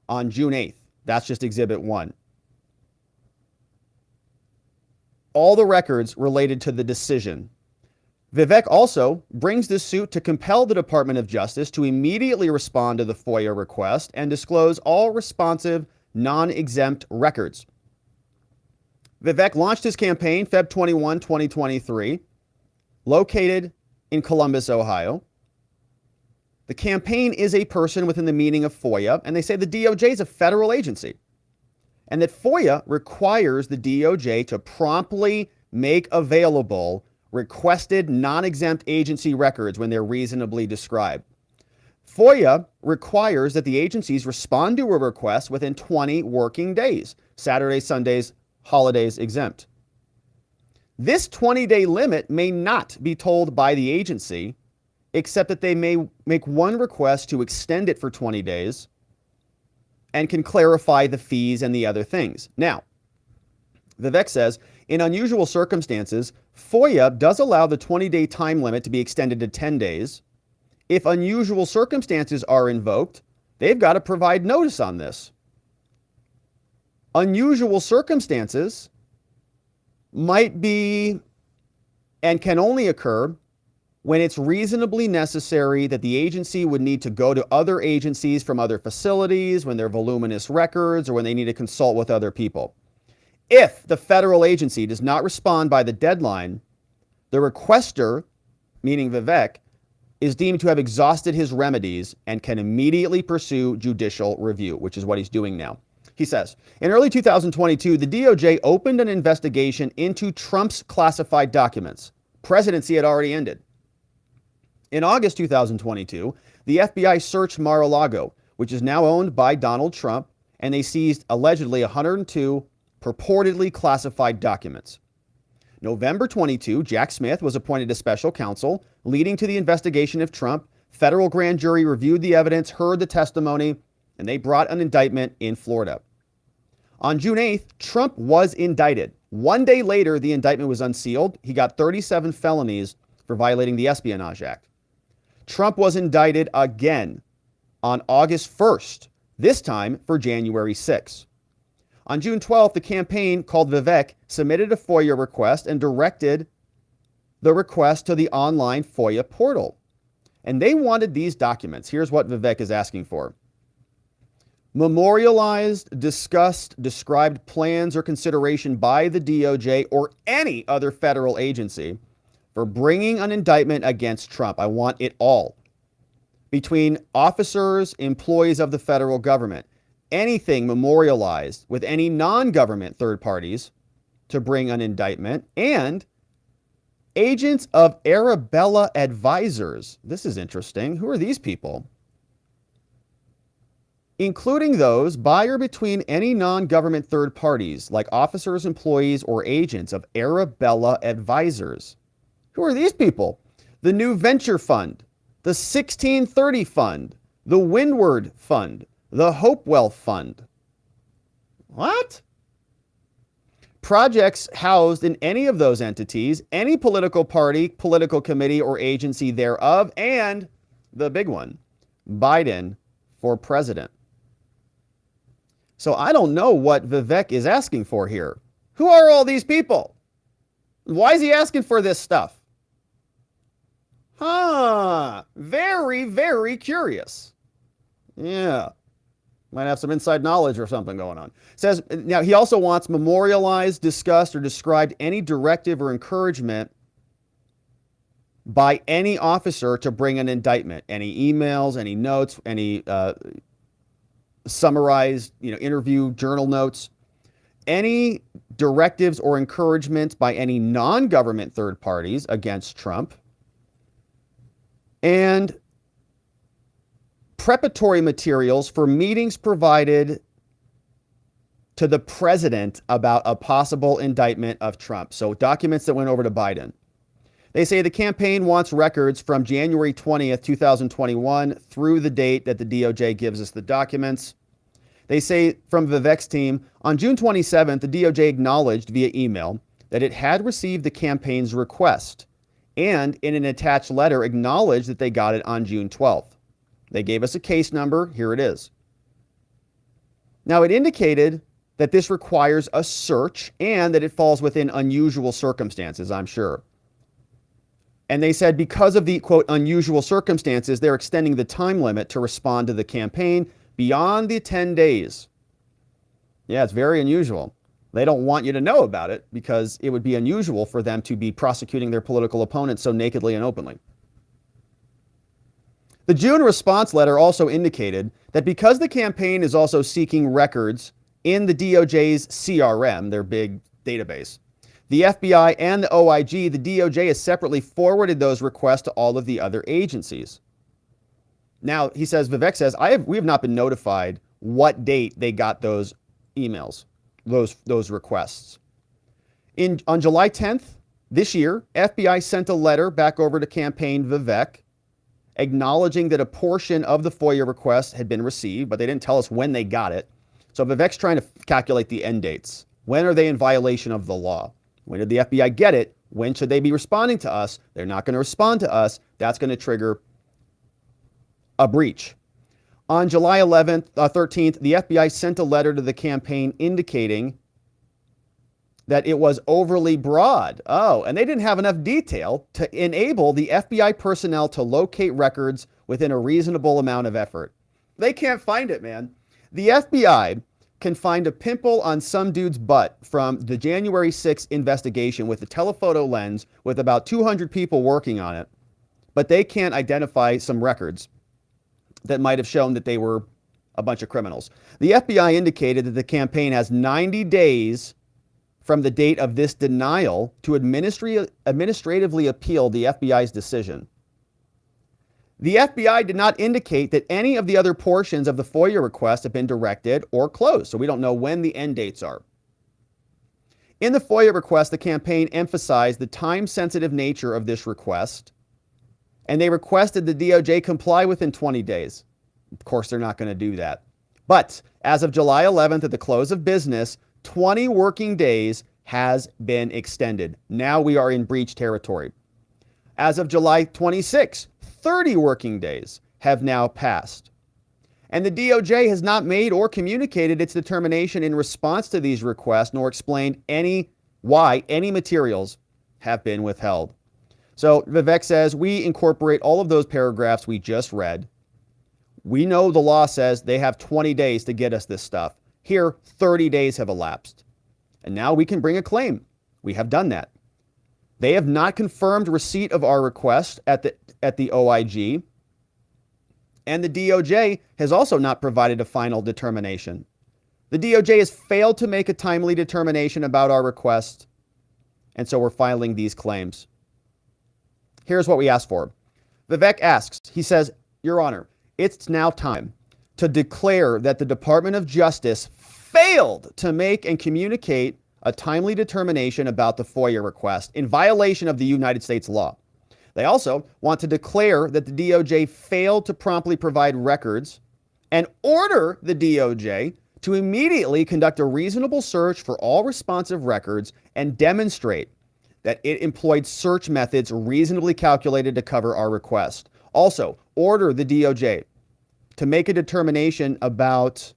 on June 8th. That's just Exhibit 1. All the records related to the decision. Vivek also brings this suit to compel the Department of Justice to immediately respond to the FOIA request and disclose all responsive, non-exempt records. Vivek launched his campaign Feb 21, 2023, located in Columbus, Ohio. The campaign is a person within the meaning of FOIA, and they say the DOJ is a federal agency, and that FOIA requires the DOJ to promptly make available requested non-exempt agency records when they're reasonably described. FOIA requires that the agencies respond to a request within 20 working days, Saturdays, Sundays, holidays exempt. This 20-day limit may not be told by the agency, except that they may make one request to extend it for 20 days and can clarify the fees and the other things. Now, Vivek says, in unusual circumstances, FOIA does allow the 20-day time limit to be extended to 10 days. If unusual circumstances are invoked, they've got to provide notice on this. Unusual circumstances might be and can only occur when it's reasonably necessary that the agency would need to go to other agencies from other facilities, when there are voluminous records, or when they need to consult with other people. If the federal agency does not respond by the deadline, the requester, meaning Vivek, is deemed to have exhausted his remedies and can immediately pursue judicial review, which is what he's doing now. He says, in early 2022, the DOJ opened an investigation into Trump's classified documents. Presidency had already ended. In August 2022, the FBI searched Mar-a-Lago, which is now owned by Donald Trump, and they seized allegedly 102 purportedly classified documents. November 22, Jack Smith was appointed as special counsel, leading to the investigation of Trump. Federal grand jury reviewed the evidence, heard the testimony, and they brought an indictment in Florida. On June 8th, Trump was indicted. One day later, the indictment was unsealed. He got 37 felonies for violating the Espionage Act. Trump was indicted again on August 1st, this time for January 6th. On June 12th, the campaign called Vivek submitted a FOIA request and directed the request to the online FOIA portal. And they wanted these documents. Here's what Vivek is asking for. Memorialized, discussed, described plans or consideration by the DOJ or any other federal agency for bringing an indictment against Trump. I want it all. Between officers, employees of the federal government, anything memorialized with any non-government third parties to bring an indictment, and agents of Arabella advisors. This is interesting. Who are these people? Including those by or between any non-government third parties, like officers, employees, or agents of Arabella advisors. Who are these people? The New Venture Fund, the 1630 Fund, the Windward Fund, the Hopewell Fund. What? Projects housed in any of those entities, any political party, political committee, or agency thereof, and the big one, Biden for president. So I don't know what Vivek is asking for here. Who are all these people? Why is he asking for this stuff? Very, very curious. Yeah. Might have some inside knowledge or something going on. Says, now he also wants memorialized, discussed, or described any directive or encouragement by any officer to bring an indictment. Any emails, any notes, any summarized, interview journal notes, any directives or encouragements by any non-government third parties against Trump, and preparatory materials for meetings provided to the president about a possible indictment of Trump. So documents that went over to Biden. They say the campaign wants records from January 20th, 2021 through the date that the DOJ gives us the documents. They say from Vivek's team, on June 27th, the DOJ acknowledged via email that it had received the campaign's request and in an attached letter acknowledged that they got it on June 12th. They gave us a case number. Here it is. Now, it indicated that this requires a search and that it falls within unusual circumstances, I'm sure. And they said because of the, quote, unusual circumstances, they're extending the time limit to respond to the campaign beyond the 10 days. Yeah, it's very unusual. They don't want you to know about it because it would be unusual for them to be prosecuting their political opponents so nakedly and openly. The June response letter also indicated that because the campaign is also seeking records in the DOJ's CRM, their big database, The FBI and the OIG, the DOJ has separately forwarded those requests to all of the other agencies. Now, he says, Vivek says, we have not been notified what date they got those emails, those requests. On July 10th this year, FBI sent a letter back over to campaign Vivek acknowledging that a portion of the FOIA request had been received, but they didn't tell us when they got it. So Vivek's trying to calculate the end dates. When are they in violation of the law? When did the FBI get it? When should they be responding to us? They're not going to respond to us. That's going to trigger a breach. On July 13th, the FBI sent a letter to the campaign indicating that it was overly broad. Oh, and they didn't have enough detail to enable the FBI personnel to locate records within a reasonable amount of effort. They can't find it, man. The FBI can find a pimple on some dude's butt from the January 6th investigation with a telephoto lens with about 200 people working on it, but they can't identify some records that might have shown that they were a bunch of criminals. The FBI indicated that the campaign has 90 days from the date of this denial to administratively appeal the FBI's decision. The FBI did not indicate that any of the other portions of the FOIA request have been directed or closed, so we don't know when the end dates are. In the FOIA request, the campaign emphasized the time-sensitive nature of this request, and they requested the DOJ comply within 20 days. Of course, they're not going to do that. But as of July 11th, at the close of business, 20 working days has been extended. Now we are in breach territory. As of July 26th, 30 working days have now passed. And the DOJ has not made or communicated its determination in response to these requests, nor explained why any materials have been withheld. So Vivek says, we incorporate all of those paragraphs we just read. We know the law says they have 20 days to get us this stuff. Here, 30 days have elapsed. And now we can bring a claim. We have done that. They have not confirmed receipt of our request at the OIG. And the DOJ has also not provided a final determination. The DOJ has failed to make a timely determination about our request. And so we're filing these claims. Here's what we asked for. Vivek asks, he says, Your Honor, it's now time to declare that the Department of Justice failed to make and communicate a timely determination about the FOIA request in violation of the United States law. They also want to declare that the DOJ failed to promptly provide records and order the DOJ to immediately conduct a reasonable search for all responsive records and demonstrate that it employed search methods reasonably calculated to cover our request. Also, order the DOJ to make a determination about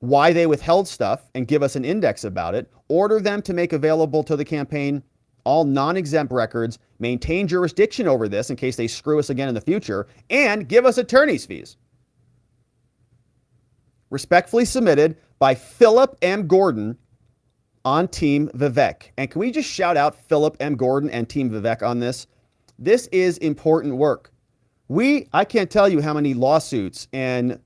why they withheld stuff and give us an index about it. Order them to make available to the campaign all non-exempt records, maintain jurisdiction over this in case they screw us again in the future, and give us attorney's fees. Respectfully submitted by Philip M. Gordon on Team Vivek. And can we just shout out Philip M. Gordon and Team Vivek on this? This is important work. I can't tell you how many lawsuits and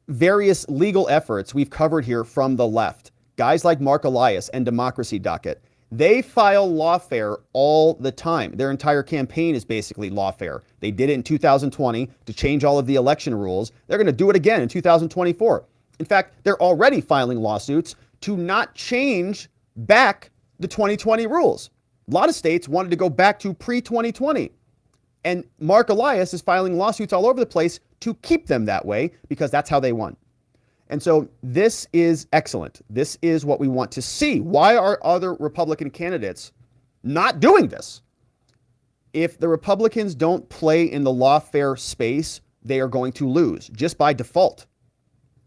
various legal efforts we've covered here from the left. Guys like Mark Elias and Democracy Docket. They file lawfare all the time. Their entire campaign is basically lawfare. They did it in 2020 to change all of the election rules. They're going to do it again in 2024. In fact, they're already filing lawsuits to not change back the 2020 rules. A lot of states wanted to go back to pre-2020. And Mark Elias is filing lawsuits all over the place to keep them that way because that's how they won. And so this is excellent. This is what we want to see. Why are other Republican candidates not doing this? If the Republicans don't play in the lawfare space, they are going to lose just by default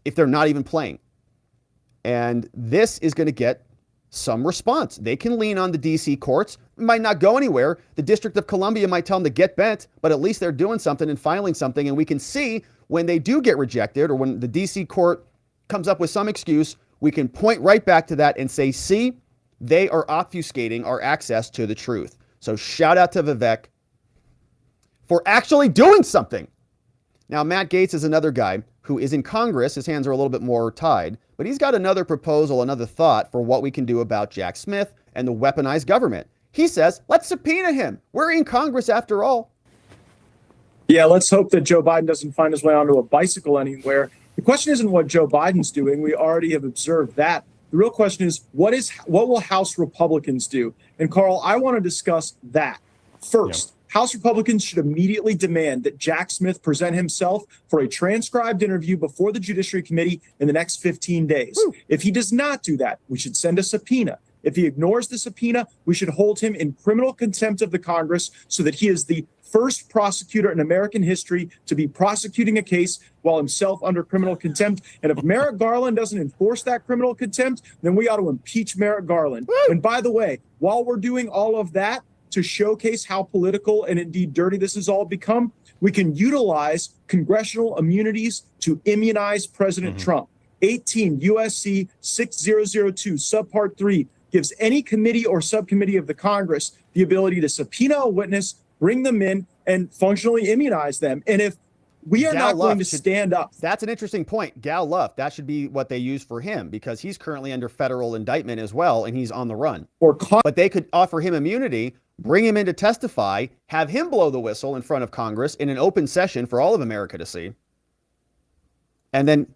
if they're not even playing. And this is going to get some response. They can lean on the DC courts. It might not go anywhere. The District of Columbia might tell them to get bent, but at least they're doing something and filing something. And we can see when they do get rejected or when the DC court comes up with some excuse, we can point right back to that and say, see, they are obfuscating our access to the truth. So shout out to Vivek for actually doing something. Now, Matt Gaetz is another guy who is in Congress. His hands are a little bit more tied, but he's got another proposal, another thought for what we can do about Jack Smith and the weaponized government. He says, let's subpoena him. We're in Congress after all. Yeah, let's hope that Joe Biden doesn't find his way onto a bicycle anywhere. The question isn't what Joe Biden's doing. We already have observed that. The real question is, what will House Republicans do? And Carl, I want to discuss that. First, House Republicans should immediately demand that Jack Smith present himself for a transcribed interview before the Judiciary Committee in the next 15 days. Woo. If he does not do that, we should send a subpoena. If he ignores the subpoena, we should hold him in criminal contempt of the Congress so that he is the first prosecutor in American history to be prosecuting a case while himself under criminal contempt. And if Merrick Garland doesn't enforce that criminal contempt, then we ought to impeach Merrick Garland. Woo! And by the way, while we're doing all of that to showcase how political and indeed dirty this has all become, we can utilize congressional immunities to immunize President Trump. 18 USC 6002 subpart 3 gives any committee or subcommittee of the Congress the ability to subpoena a witness, bring them in, and functionally immunize them. And if we are not going to stand up. That's an interesting point. Gal Luft, that should be what they use for him because he's currently under federal indictment as well, and he's on the run. But they could offer him immunity, bring him in to testify, have him blow the whistle in front of Congress in an open session for all of America to see, and then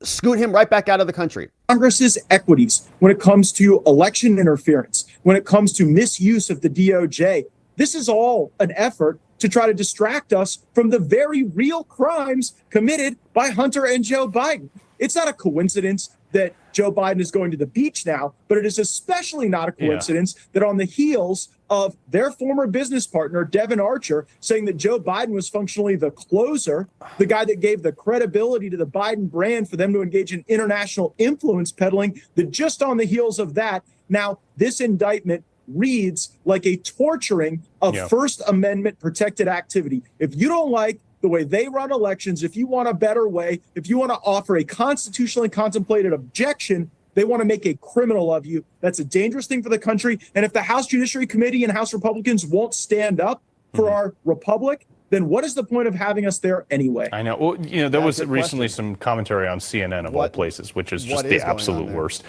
scoot him right back out of the country. Congress's equities when it comes to election interference, when it comes to misuse of the DOJ, this is all an effort to try to distract us from the very real crimes committed by Hunter and Joe Biden. It's not a coincidence that Joe Biden is going to the beach now, but it is especially not a coincidence that on the heels of their former business partner, Devin Archer, saying that Joe Biden was functionally the closer, the guy that gave the credibility to the Biden brand for them to engage in international influence peddling, that just on the heels of that, now this indictment reads like a torturing of First Amendment protected activity. If you don't like the way they run elections, if you want a better way, if you want to offer a constitutionally contemplated objection, they want to make a criminal of you. That's a dangerous thing for the country. And if the House Judiciary Committee and House Republicans won't stand up for our republic, then what is the point of having us there anyway? I know. Well, you know, there was recently some commentary on CNN of all places, which is just the absolute worst.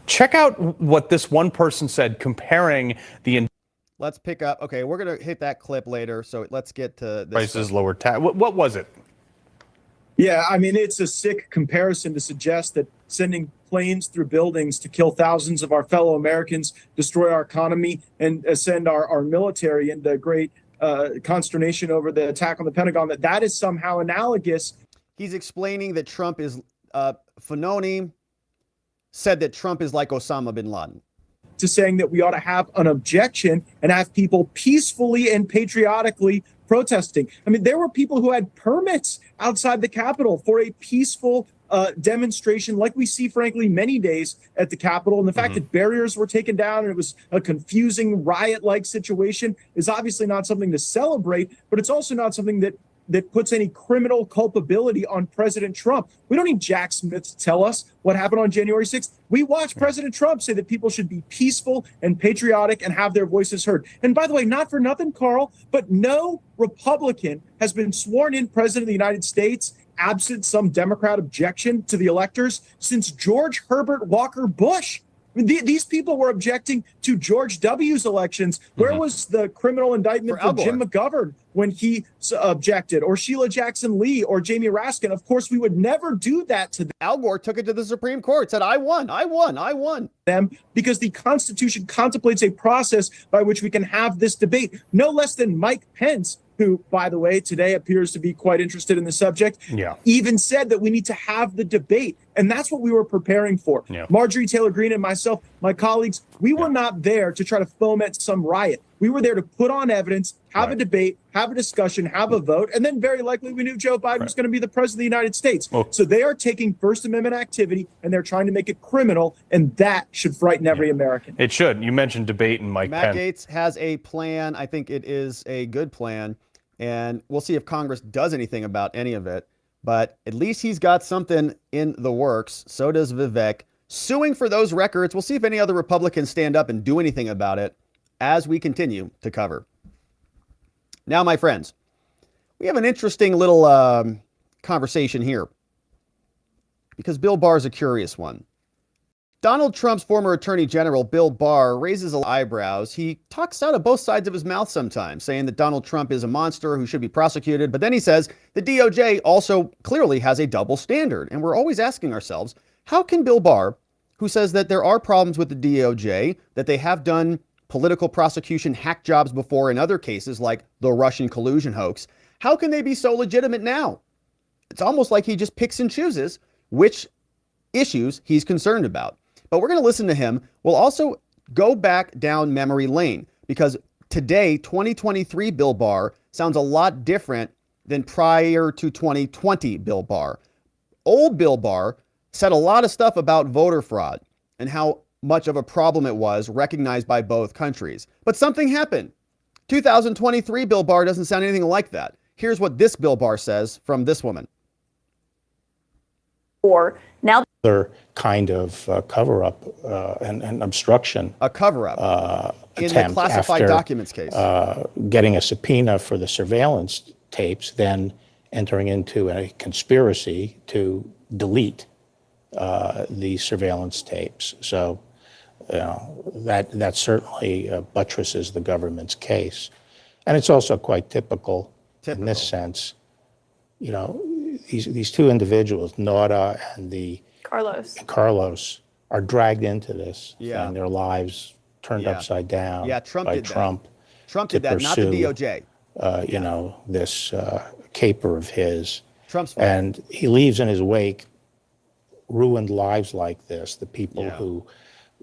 Check out what this one person said comparing the... Let's pick up. Okay, we're going to hit that clip later. So let's get to this. Prices, lower tax. What was it? Yeah, I mean, it's a sick comparison to suggest that sending planes through buildings to kill thousands of our fellow Americans, destroy our economy, and send our military into great consternation over the attack on the Pentagon, that is somehow analogous. He's explaining that Trump is, Fanoni said that Trump is like Osama Bin Laden. To saying that we ought to have an objection and have people peacefully and patriotically protesting. I mean, there were people who had permits outside the Capitol for a peaceful demonstration like we see, frankly, many days at the Capitol. And the fact that barriers were taken down and it was a confusing riot-like situation is obviously not something to celebrate, but it's also not something that puts any criminal culpability on President Trump. We don't need Jack Smith to tell us what happened on January 6th. We watched President Trump say that people should be peaceful and patriotic and have their voices heard. And by the way, not for nothing, Carl, but no Republican has been sworn in president of the United States absent some Democrat objection to the electors since George Herbert Walker Bush. I mean, these people were objecting to George W.'s elections. Where was the criminal indictment for Jim McGovern when he objected, or Sheila Jackson Lee, or Jamie Raskin? Of course, we would never do that to them. Al Gore took it to the Supreme Court, said, I won. Them because the Constitution contemplates a process by which we can have this debate. No less than Mike Pence, who, by the way, today appears to be quite interested in the subject, even said that we need to have the debate. And that's what we were preparing for. Marjorie Taylor Greene and myself, my colleagues, we were not there to try to foment some riot. We were there to put on evidence, have a debate, have a discussion, have a vote, and then very likely we knew Joe Biden was going to be the president of the United States. So they are taking First Amendment activity and they're trying to make it criminal, and that should frighten every American. It should. You mentioned debate and Mike Pence. Matt Gaetz has a plan. I think it is a good plan, and we'll see if Congress does anything about any of it. But at least he's got something in the works. So does Vivek. Suing for those records. We'll see if any other Republicans stand up and do anything about it as we continue to cover. Now, my friends, we have an interesting little conversation here, because Bill Barr is a curious one. Donald Trump's former Attorney General Bill Barr raises eyebrows. He talks out of both sides of his mouth sometimes, saying that Donald Trump is a monster who should be prosecuted. But then he says the DOJ also clearly has a double standard. And we're always asking ourselves, how can Bill Barr, who says that there are problems with the DOJ, that they have done political prosecution hack jobs before in other cases like the Russian collusion hoax, how can they be so legitimate now? It's almost like he just picks and chooses which issues he's concerned about. But we're going to listen to him. We'll also go back down memory lane, because today, 2023 Bill Barr sounds a lot different than prior to 2020 Bill Barr. Old Bill Barr said a lot of stuff about voter fraud and how much of a problem it was, recognized by both countries. But something happened. 2023 Bill Barr doesn't sound anything like that. Here's what this Bill Barr says from this woman. Or now other kind of cover-up and obstruction. A cover-up in the classified after, documents case. Getting a subpoena for the surveillance tapes, then entering into a conspiracy to delete the surveillance tapes. So that certainly buttresses the government's case. And it's also quite typical. In this sense. You know, these two individuals, Nauta and Carlos, are dragged into this and their lives turned upside down by Trump. Trump did that, not the DOJ. You know, this caper of his. Trump's fault. And he leaves in his wake ruined lives like this, the people who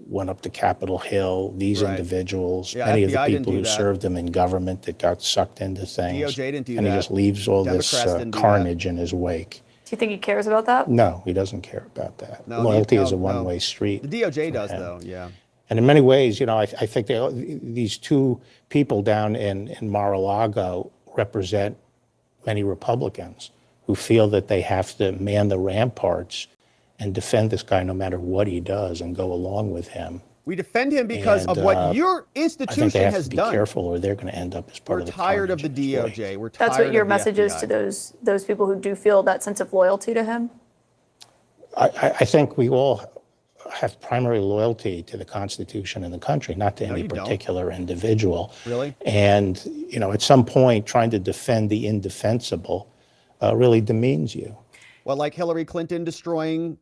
went up to Capitol Hill, these individuals, many of the people who served him in government that got sucked into things. DOJ didn't do and that. he just leaves all this carnage in his wake. do you think he cares about that? No, he doesn't care about that. No, Loyalty is a one-way street. The DOJ does, though, yeah. And in many ways, you know, I think these two people down in Mar-a-Lago represent many Republicans who feel that they have to man the ramparts and defend this guy no matter what he does and go along with him. We defend him because of what your institution has done. I think they have to be careful or they're going to end up as part of the carnage. We're tired of the DOJ. We're tired of the FBI. That's what your message is to those people who do feel that sense of loyalty to him? I think we all have primary loyalty to the Constitution and the country, not to any particular individual. Really? And, you know, at some point, trying to defend the indefensible really demeans you. Well, like Hillary Clinton destroying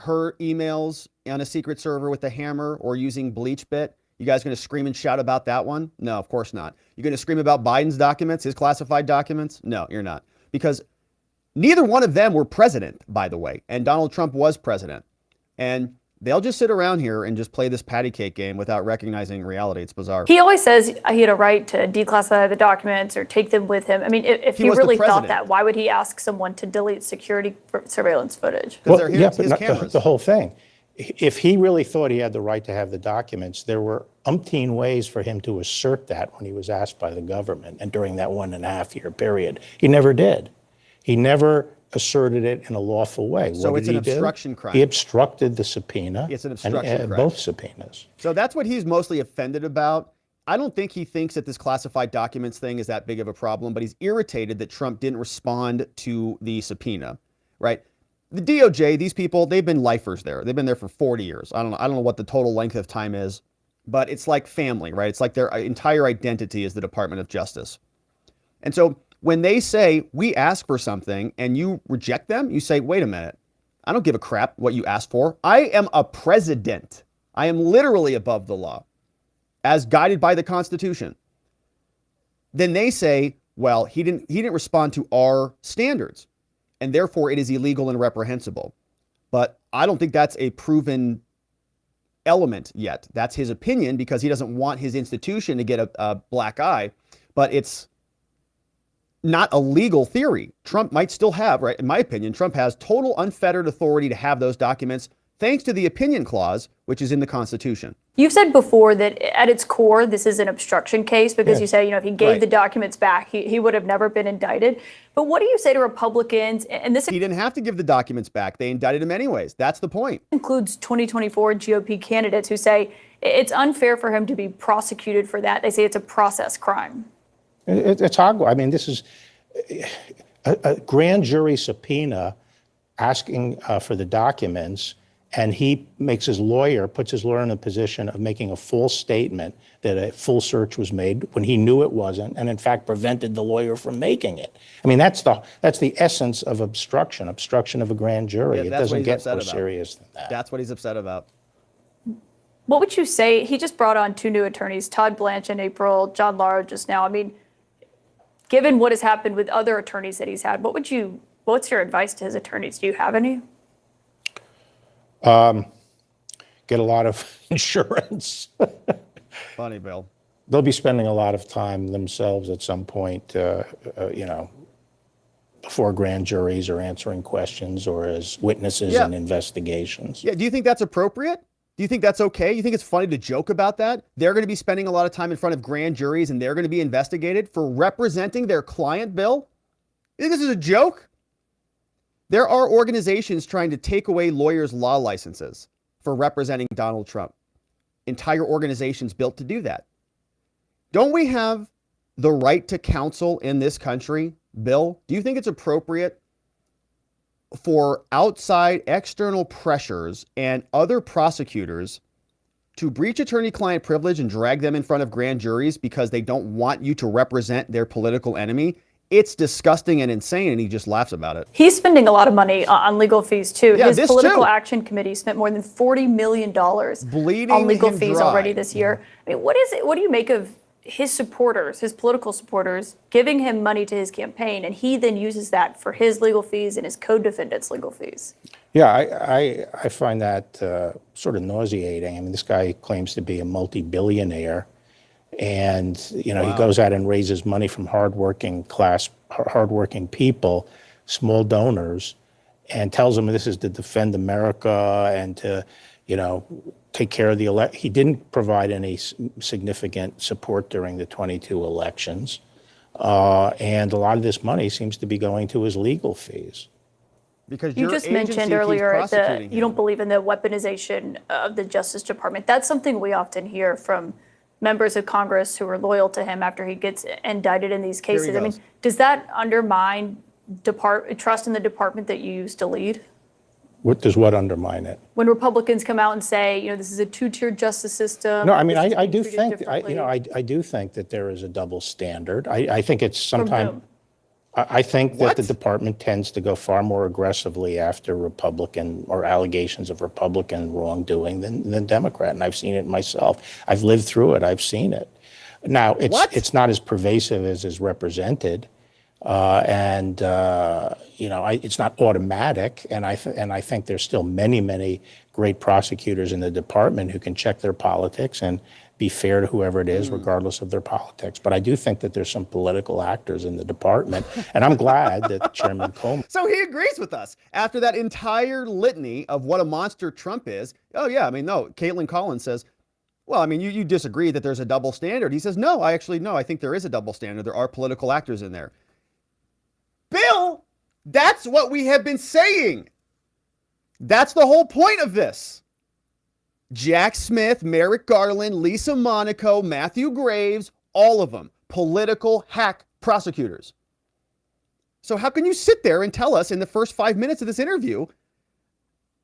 her emails on a secret server with a hammer or using bleach bit. You guys going to scream and shout about that one? No, of course not. You're going to scream about Biden's documents, his classified documents? No, you're not. Because neither one of them were president, by the way. And Donald Trump was president. And they'll just sit around here and just play this patty cake game without recognizing reality. It's bizarre. He always says he had a right to declassify the documents or take them with him. I mean, if he really thought that, why would he ask someone to delete security surveillance footage? Well, they're his cameras. The whole thing. If he really thought he had the right to have the documents, there were umpteen ways for him to assert that when he was asked by the government and during that 1.5-year period. He never did. He never asserted it in a lawful way. So it's an obstruction crime. He obstructed the subpoena. It's an obstruction crime. Both subpoenas. So that's what he's mostly offended about. I don't think he thinks that this classified documents thing is that big of a problem, but he's irritated that Trump didn't respond to the subpoena, right? The DOJ, these people, they've been lifers there. They've been there for 40 years. I don't know what the total length of time is, but it's like family, right? It's like their entire identity is the Department of Justice. And so when they say, we ask for something and you reject them, you say, wait a minute, I don't give a crap what you asked for. I am a president. I am literally above the law as guided by the Constitution. Then they say, well, he didn't respond to our standards and therefore it is illegal and reprehensible. But I don't think that's a proven element yet. That's his opinion because he doesn't want his institution to get a black eye, but it's not a legal theory. Trump might still have, right? In my opinion, Trump has total unfettered authority to have those documents thanks to the opinion clause, which is in the Constitution. You've said before that at its core, this is an obstruction case because you say, you know, if he gave the documents back, he would have never been indicted. But what do you say to Republicans? And this he didn't have to give the documents back. They indicted him anyways. That's the point. Includes 2024 GOP candidates who say it's unfair for him to be prosecuted for that. They say it's a process crime. It's hogwash. I mean, this is, A grand jury subpoena asking for the documents, and he puts his lawyer in a position of making a false statement that a full search was made when he knew it wasn't, and in fact prevented the lawyer from making it. I mean, that's the essence of obstruction of a grand jury. Yeah, it that's what doesn't he's get upset more about. serious than that. That's what he's upset about. What would you say? He just brought on 2 new attorneys, Todd Blanche in April, John Lara just now. I mean, given what has happened with other attorneys that he's had, what's your advice to his attorneys? Do you have any? Get a lot of insurance. Funny, Bill. They'll be spending a lot of time themselves at some point, before grand juries or answering questions or as witnesses in investigations. Yeah, do you think that's appropriate? Do you think that's okay? You think it's funny to joke about that? They're going to be spending a lot of time in front of grand juries and they're going to be investigated for representing their client, Bill? You think this is a joke? There are organizations trying to take away lawyers' law licenses for representing Donald Trump. Entire organizations built to do that. Don't we have the right to counsel in this country, Bill? Do you think it's appropriate for outside external pressures and other prosecutors to breach attorney-client privilege and drag them in front of grand juries because they don't want you to represent their political enemy? It's disgusting and insane, and he just laughs about it. He's spending a lot of money on legal fees, too. Yeah, His political action committee spent more than $40 million on legal fees already this year. I mean, what do you make of his supporters, his political supporters, giving him money to his campaign, and he then uses that for his legal fees and his co-defendants' legal fees? Yeah, I find that sort of nauseating. I mean, this guy claims to be a multi-billionaire, and he goes out and raises money from hardworking people, small donors, and tells them this is to defend America and to, take care of the election. He didn't provide any significant support during the 22 elections, and a lot of this money seems to be going to his legal fees. Because you just mentioned earlier that you don't believe in the weaponization of the Justice Department. That's something we often hear from members of Congress who are loyal to him after he gets indicted in these cases. I mean, does that undermine trust in the department that you used to lead? What does what undermine it? When Republicans come out and say, this is a 2-tiered justice system. No, I mean, I do think I do think that there is a double standard. I think it's sometimes. I think that the department tends to go far more aggressively after Republican or allegations of Republican wrongdoing than Democrat, and I've seen it myself. I've lived through it. I've seen it. Now, it's not as pervasive as is represented, and it's not automatic. And I think there's still many great prosecutors in the department who can check their politics and be fair to whoever it is, regardless of their politics. But I do think that there's some political actors in the department, and I'm glad that Chairman Coleman. So he agrees with us after that entire litany of what a monster Trump is. Oh, yeah, I mean, no, Caitlin Collins says, well, I mean, you disagree that there's a double standard. He says, no, I think there is a double standard. There are political actors in there. Bill, that's what we have been saying. That's the whole point of this. Jack Smith, Merrick Garland, Lisa Monaco, Matthew Graves, all of them, political hack prosecutors. So how can you sit there and tell us in the first 5 minutes of this interview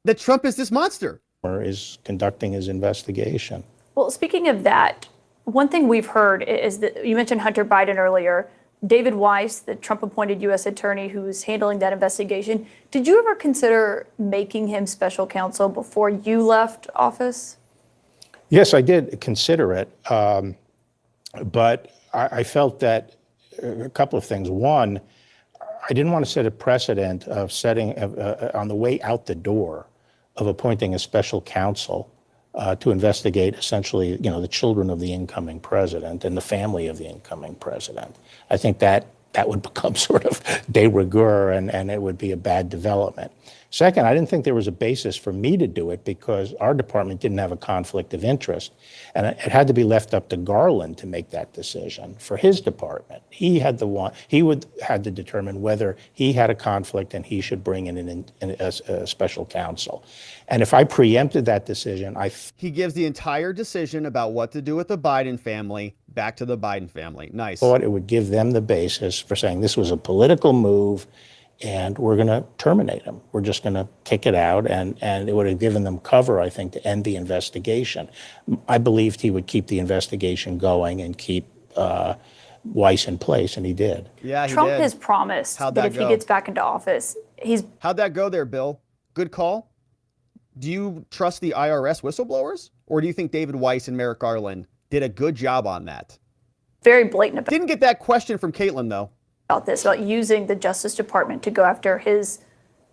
that Trump is this monster? Or is conducting his investigation. Well, speaking of that, one thing we've heard is that you mentioned Hunter Biden earlier. David Weiss, the Trump-appointed U.S. attorney who's handling that investigation, did you ever consider making him special counsel before you left office? Yes, I did consider it, but I felt that a couple of things. One, I didn't want to set a precedent of setting on the way out the door of appointing a special counsel to investigate essentially, the children of the incoming president and the family of the incoming president. I think that would become sort of de rigueur and it would be a bad development. Second, I didn't think there was a basis for me to do it because our department didn't have a conflict of interest. And it had to be left up to Garland to make that decision for his department. He had to determine whether he had a conflict and he should bring in a special counsel. And if I preempted that decision, he gives the entire decision about what to do with the Biden family back to the Biden family. Nice. Thought it would give them the basis for saying this was a political move and we're going to terminate him. We're just going to kick it out. And it would have given them cover, I think, to end the investigation. I believed he would keep the investigation going and keep Weiss in place, and he did. Yeah, Trump has promised that if he gets back into office, How'd that go there, Bill? Good call? Do you trust the IRS whistleblowers? Or do you think David Weiss and Merrick Garland did a good job on that? Very blatant about Didn't get that question from Caitlin, though. About using the Justice Department to go after his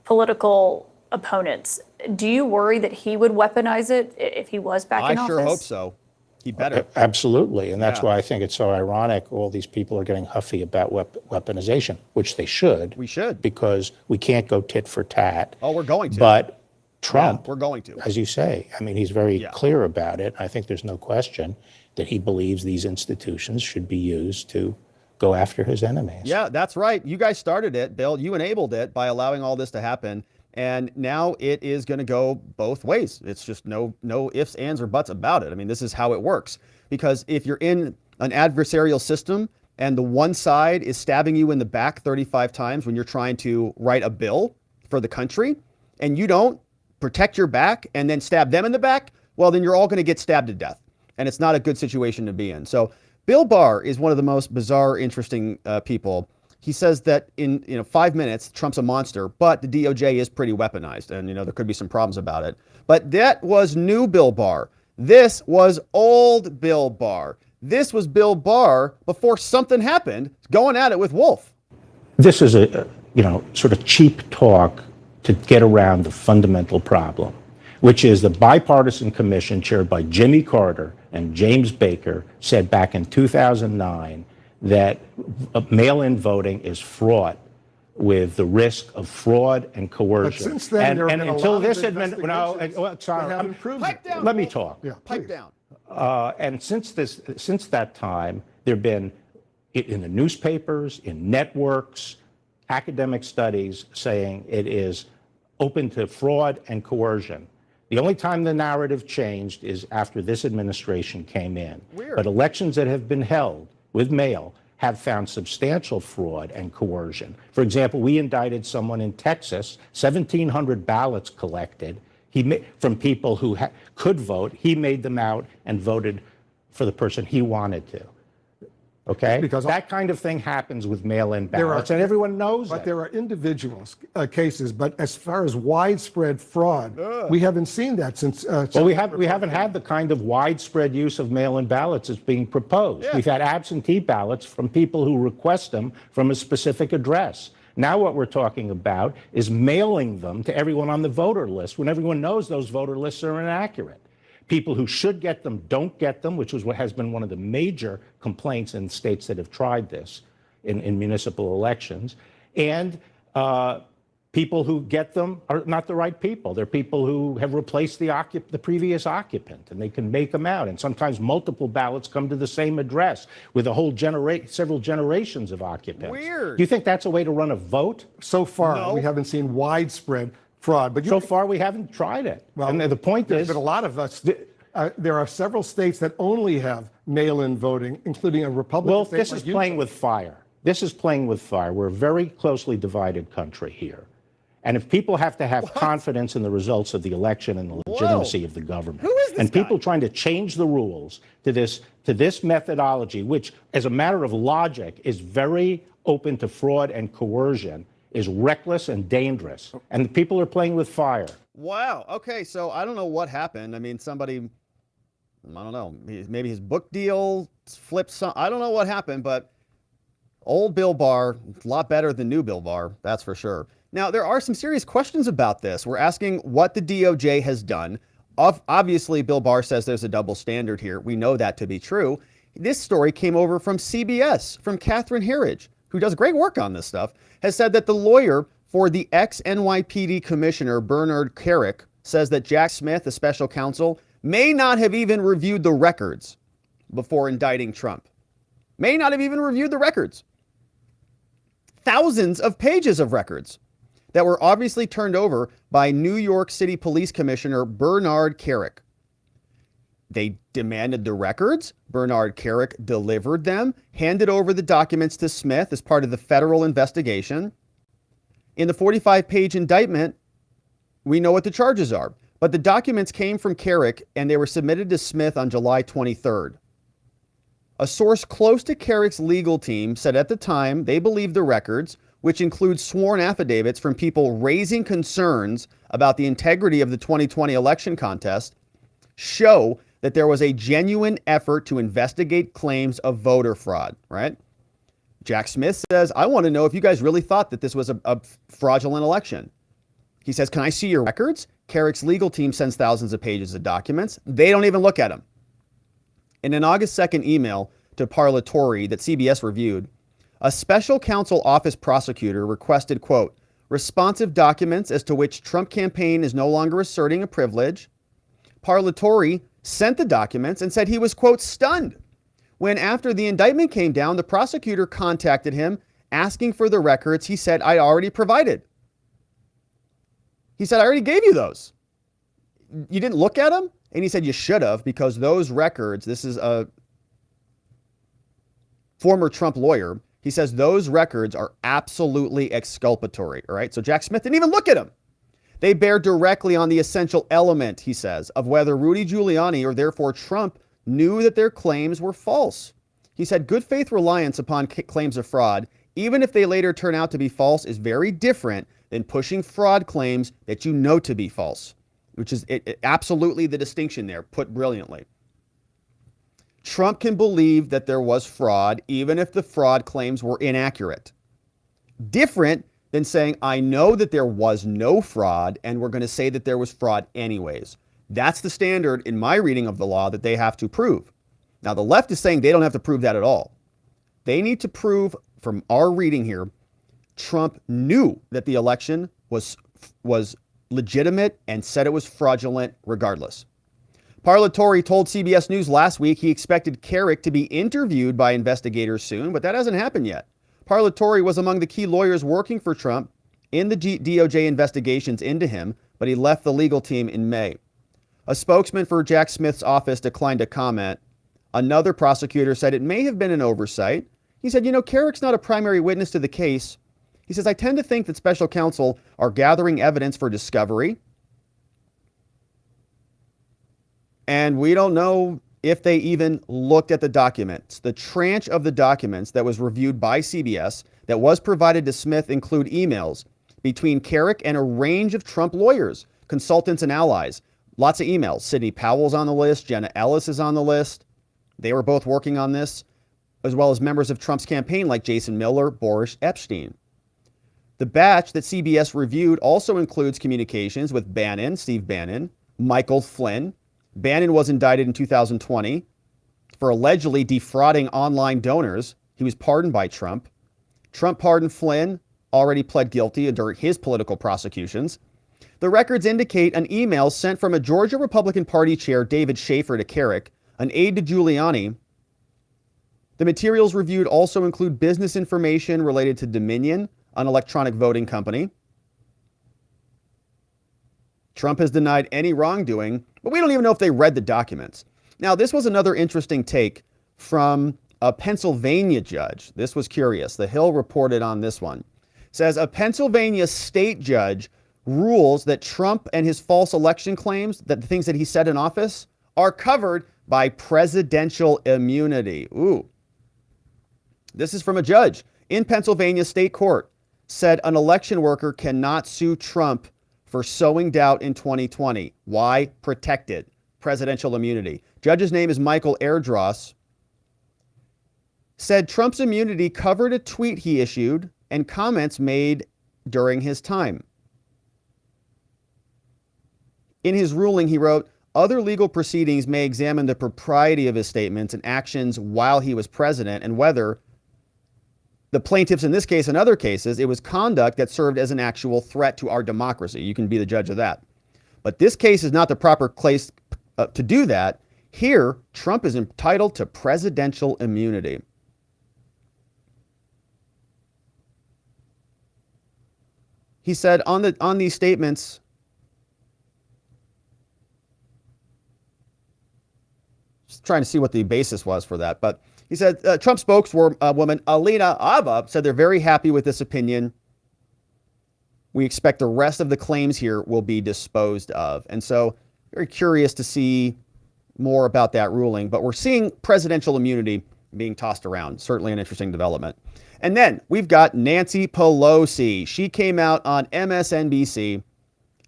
political opponents. Do you worry that he would weaponize it if he was back in office? I sure hope so. He better. Absolutely. And that's why I think it's so ironic all these people are getting huffy about weaponization, which they should. We should. Because we can't go tit for tat. Oh, we're going to. But Trump, we're going to. As you say, I mean, he's very clear about it. I think there's no question that he believes these institutions should be used to go after his enemies. Yeah, that's right. You guys started it, Bill. You enabled it by allowing all this to happen. And now it is going to go both ways. It's just no ifs, ands, or buts about it. I mean, this is how it works. Because if you're in an adversarial system and the one side is stabbing you in the back 35 times when you're trying to write a bill for the country, and you don't protect your back and then stab them in the back, well, then you're all going to get stabbed to death. And it's not a good situation to be in. So Bill Barr is one of the most bizarre, interesting people. He says that in 5 minutes, Trump's a monster, but the DOJ is pretty weaponized, and there could be some problems about it. But that was new Bill Barr. This was old Bill Barr. This was Bill Barr before something happened, going at it with Wolf. This is a sort of cheap talk to get around the fundamental problem, which is the bipartisan commission chaired by Jimmy Carter and James Baker said back in 2009 that mail-in voting is fraught with the risk of fraud and coercion. But since then, there have been until a lot this of administration, Pipe down. let me talk. Yeah, Pipe down. And since that time, there have been in the newspapers, in networks, academic studies saying it is open to fraud and coercion. The only time the narrative changed is after this administration came in. Weird. But elections that have been held with mail have found substantial fraud and coercion. For example, we indicted someone in Texas, 1,700 ballots collected from people who could vote. He made them out and voted for the person he wanted to. Okay? Because that kind of thing happens with mail-in ballots, and everyone knows But it. there are individual cases. But as far as widespread fraud, we haven't seen that since. Well, we haven't had the kind of widespread use of mail-in ballots that's being proposed. Yeah. We've had absentee ballots from people who request them from a specific address. Now what we're talking about is mailing them to everyone on the voter list when everyone knows those voter lists are inaccurate. People who should get them don't get them, which is what has been one of the major complaints in states that have tried this in municipal elections. And people who get them are not the right people. They're people who have replaced the previous occupant, and they can make them out. And sometimes multiple ballots come to the same address with a whole several generations of occupants. Weird. Do you think that's a way to run a vote? So far, No. we haven't seen widespread fraud. But So far, we haven't tried it. Well, and the point there's is, been a lot of us. There are several states that only have mail-in voting, including a Republican well, state this like is Utah. playing with fire. This is playing with fire. We're a very closely divided country here. And if people have to have confidence in the results of the election and the legitimacy of the government, Who is this and people guy? trying to change the rules to this methodology, which, as a matter of logic, is very open to fraud and coercion, is reckless and dangerous. And the people are playing with fire. Wow. Okay, so I don't know what happened. I mean, somebody, I don't know, maybe his book deal flipped some. I don't know what happened, but old Bill Barr, a lot better than new Bill Barr, that's for sure. Now, there are some serious questions about this. We're asking what the DOJ has done. Obviously, Bill Barr says there's a double standard here. We know that to be true. This story came over from CBS, from Catherine Herridge, who does great work on this stuff, has said that the lawyer for the ex-NYPD commissioner, Bernard Kerik, says that Jack Smith, the special counsel, may not have even reviewed the records before indicting Trump. May not have even reviewed the records. Thousands of pages of records that were obviously turned over by New York City Police Commissioner Bernard Kerik. They demanded the records. Bernard Kerik delivered them, handed over the documents to Smith as part of the federal investigation. In the 45-page indictment, we know what the charges are. But the documents came from Kerik and they were submitted to Smith on July 23rd. A source close to Kerik's legal team said at the time they believed the records, which include sworn affidavits from people raising concerns about the integrity of the 2020 election contest, show that there was a genuine effort to investigate claims of voter fraud, right? Jack Smith says, I want to know if you guys really thought that this was a fraudulent election. He says, can I see your records? Kerik's legal team sends thousands of pages of documents. They don't even look at them. In an August 2nd email to Parlitori that CBS reviewed, a special counsel office prosecutor requested, quote, responsive documents as to which Trump campaign is no longer asserting a privilege. Parlitori sent the documents and said he was, quote, stunned when after the indictment came down, the prosecutor contacted him asking for the records he said I already provided. He said, I already gave you those. You didn't look at them? And he said, you should have, because those records, this is a former Trump lawyer. He says those records are absolutely exculpatory. All right. So Jack Smith didn't even look at them. They bear directly on the essential element, he says, of whether Rudy Giuliani or therefore Trump knew that their claims were false. He said good faith reliance upon claims of fraud, even if they later turn out to be false, is very different than pushing fraud claims that you know to be false, which is absolutely the distinction there, put brilliantly. Trump can believe that there was fraud, even if the fraud claims were inaccurate. Different than saying, I know that there was no fraud, and we're going to say that there was fraud anyways. That's the standard in my reading of the law that they have to prove. Now, the left is saying they don't have to prove that at all. They need to prove, from our reading here, Trump knew that the election was legitimate and said it was fraudulent regardless. Parlitori told CBS News last week he expected Kerik to be interviewed by investigators soon, but that hasn't happened yet. Parlitori was among the key lawyers working for Trump in the DOJ investigations into him, but he left the legal team in May. A spokesman for Jack Smith's office declined to comment. Another prosecutor said it may have been an oversight. He said, Kerik's not a primary witness to the case. He says, I tend to think that special counsel are gathering evidence for discovery. And we don't know if they even looked at the documents. The tranche of the documents that was reviewed by CBS that was provided to Smith include emails between Kerik and a range of Trump lawyers, consultants, and allies. Lots of emails. Sidney Powell's on the list. Jenna Ellis is on the list. They were both working on this, as well as members of Trump's campaign like Jason Miller, Boris Epshteyn. The batch that CBS reviewed also includes communications with Bannon, Steve Bannon, Michael Flynn. Bannon was indicted in 2020 for allegedly defrauding online donors. He was pardoned by Trump. Trump pardoned Flynn, already pled guilty during his political prosecutions. The records indicate an email sent from a Georgia Republican Party chair, David Schaefer, to Kerik, an aide to Giuliani. The materials reviewed also include business information related to Dominion, an electronic voting company. Trump has denied any wrongdoing, but we don't even know if they read the documents. Now, this was another interesting take from a Pennsylvania judge. This was curious. The Hill reported on this one. It says a Pennsylvania state judge rules that Trump and his false election claims, that the things that he said in office, are covered by presidential immunity. Ooh. This is from a judge in Pennsylvania state court. Said an election worker cannot sue Trump for sowing doubt in 2020. Why? Protected. Presidential immunity. Judge's name is Michael Airdross. Said Trump's immunity covered a tweet he issued and comments made during his time. In his ruling, he wrote, other legal proceedings may examine the propriety of his statements and actions while he was president and whether the plaintiffs in this case and other cases, it was conduct that served as an actual threat to our democracy. You can be the judge of that. But this case is not the proper place to do that. Here, Trump is entitled to presidential immunity. He said on these statements, trying to see what the basis was for that. But he said Trump spokeswoman Alina Habba said they're very happy with this opinion. We expect the rest of the claims here will be disposed of. And so very curious to see more about that ruling. But we're seeing presidential immunity being tossed around. Certainly an interesting development. And then we've got Nancy Pelosi. She came out on MSNBC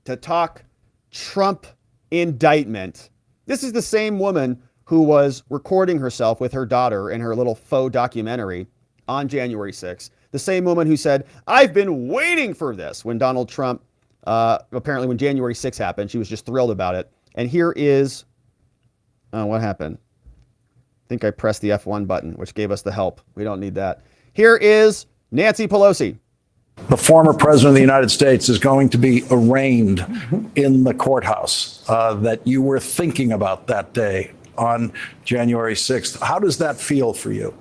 to talk Trump indictment. This is the same woman who was recording herself with her daughter in her little faux documentary on January 6th. The same woman who said, I've been waiting for this when Donald Trump, apparently when January 6th happened, she was just thrilled about it. And here is, what happened? I think I pressed the F1 button, which gave us the help. We don't need that. Here is Nancy Pelosi. The former president of the United States is going to be arraigned in the courthouse that you were thinking about that day on January 6th. How does that feel for you?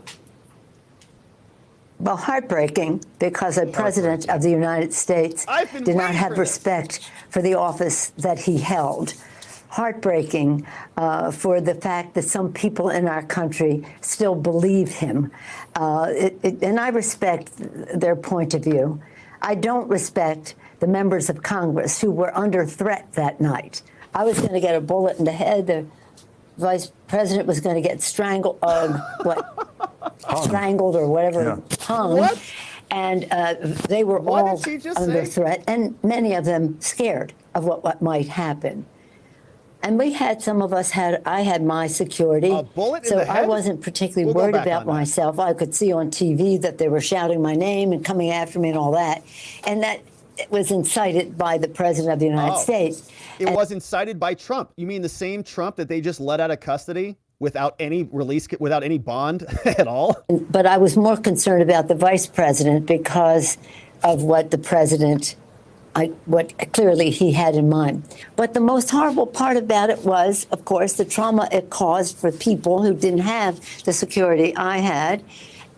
Well, heartbreaking, because a president of the United States did not have respect for the office that he held. Heartbreaking for the fact that some people in our country still believe him. And I respect their point of view. I don't respect the members of Congress who were under threat that night. I was going to get a bullet in the head. The vice president was going to get strangled, strangled or whatever, hung. What? And they were all under threat, and many of them scared of what might happen. And we had, some of us had, I had my security, so I wasn't particularly worried about myself. I could see on TV that they were shouting my name and coming after me and all that. And that was incited by the president of the United States. It was incited by Trump. You mean the same Trump that they just let out of custody without any release, without any bond at all? But I was more concerned about the vice president because of what the president what clearly he had in mind. But the most horrible part about it was, of course, the trauma it caused for people who didn't have the security I had.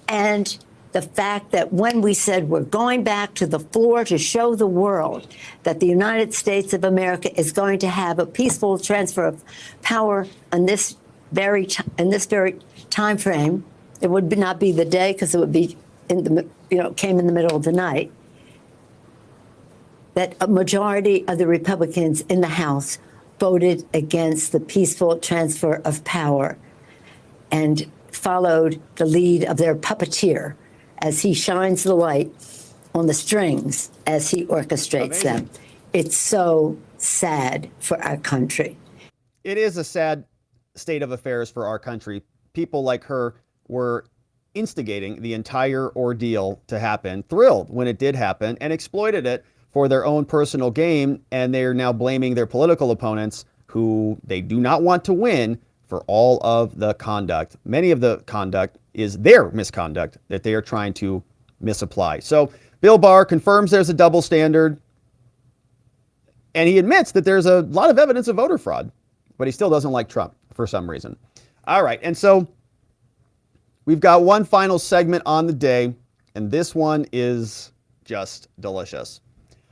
And the fact that when we said we're going back to the floor to show the world that the United States of America is going to have a peaceful transfer of power in this very time frame, it would not be the day because it would be came in the middle of the night, that a majority of the Republicans in the House voted against the peaceful transfer of power and followed the lead of their puppeteer as he shines the light on the strings as he orchestrates them. It's so sad for our country. It is a sad state of affairs for our country. People like her were instigating the entire ordeal to happen, thrilled when it did happen, and exploited it for their own personal gain, and they're now blaming their political opponents, who they do not want to win, for all of the conduct. Many of the conduct is their misconduct that they are trying to misapply. So Bill Barr confirms there's a double standard, and he admits that there's a lot of evidence of voter fraud, but he still doesn't like Trump for some reason. All right, and so we've got one final segment on the day, and this one is just delicious.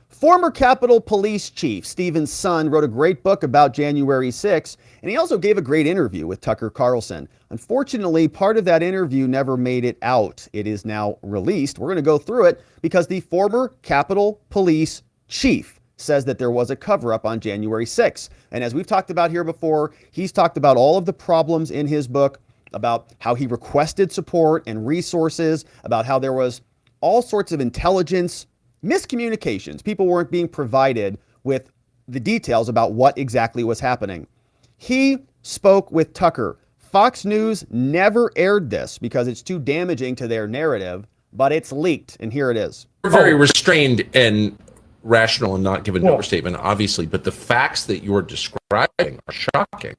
Former Capitol Police Chief Stephen Sund wrote a great book about January 6th, and he also gave a great interview with Tucker Carlson. Unfortunately, part of that interview never made it out. It is now released. We're going to go through it because the former Capitol Police Chief says that there was a cover-up on January 6th. And as we've talked about here before, he's talked about all of the problems in his book, about how he requested support and resources, about how there was all sorts of intelligence miscommunications. People weren't being provided with the details about what exactly was happening. He spoke with Tucker. Fox News never aired this because it's too damaging to their narrative, but it's leaked, and here it is. We're very restrained and rational and not giving an overstatement, obviously, but the facts that you're describing are shocking.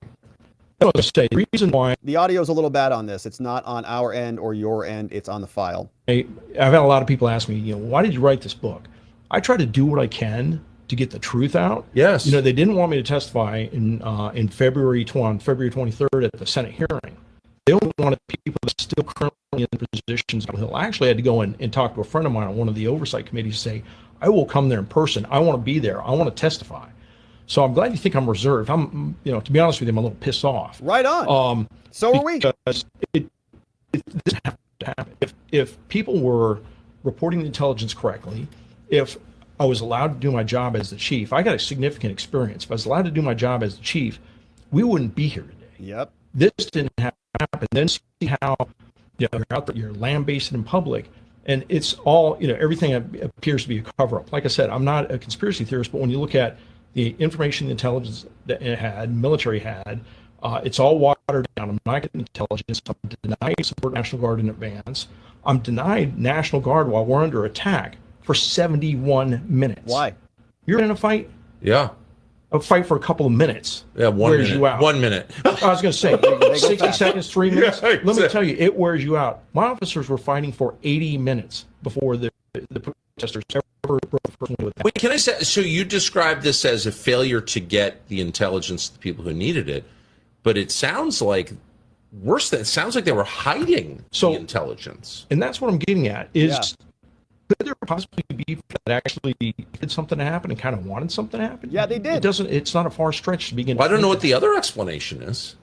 I was say the reason why the audio is a little bad on this. It's not on our end or your end. It's on the file. I've had a lot of people ask me, why did you write this book? I try to do what I can to get the truth out. Yes. They didn't want me to testify in February 23rd at the Senate hearing. They only wanted people that are still currently in positions on the Hill. I actually had to go in and talk to a friend of mine on one of the oversight committees and say, I will come there in person. I want to be there. I want to testify. So I'm glad you think I'm reserved. I'm, to be honest with you, I'm a little pissed off. Right on. So are we. Because it doesn't have to happen. If people were reporting the intelligence correctly, if I was allowed to do my job as the chief, I got a significant experience. If I was allowed to do my job as the chief, we wouldn't be here today. Yep. This didn't happen. Then see how you're out there, you're lambasted in public, and it's all, everything appears to be a cover-up. Like I said, I'm not a conspiracy theorist, but when you look at the information the intelligence that it had, military had, it's all watered down. I'm not getting intelligence. I'm denied support National Guard in advance. I'm denied National Guard while we're under attack for 71 minutes. Why? You're in a fight? Yeah. A fight for a couple of minutes. Yeah, wears you out. 1 minute. I was going to say, 60 seconds, 3 minutes. Yeah, Let me tell you, it wears you out. My officers were fighting for 80 minutes before the protesters ever broke with that. Wait, can I say, so you described this as a failure to get the intelligence to the people who needed it, but it sounds like worse than, it sounds like they were hiding the intelligence. And that's what I'm getting at, is could there possibly be people that actually did something to happen and kind of wanted something to happen? Yeah, they did. It's not a far stretch to begin. Well, I don't know what the other explanation is.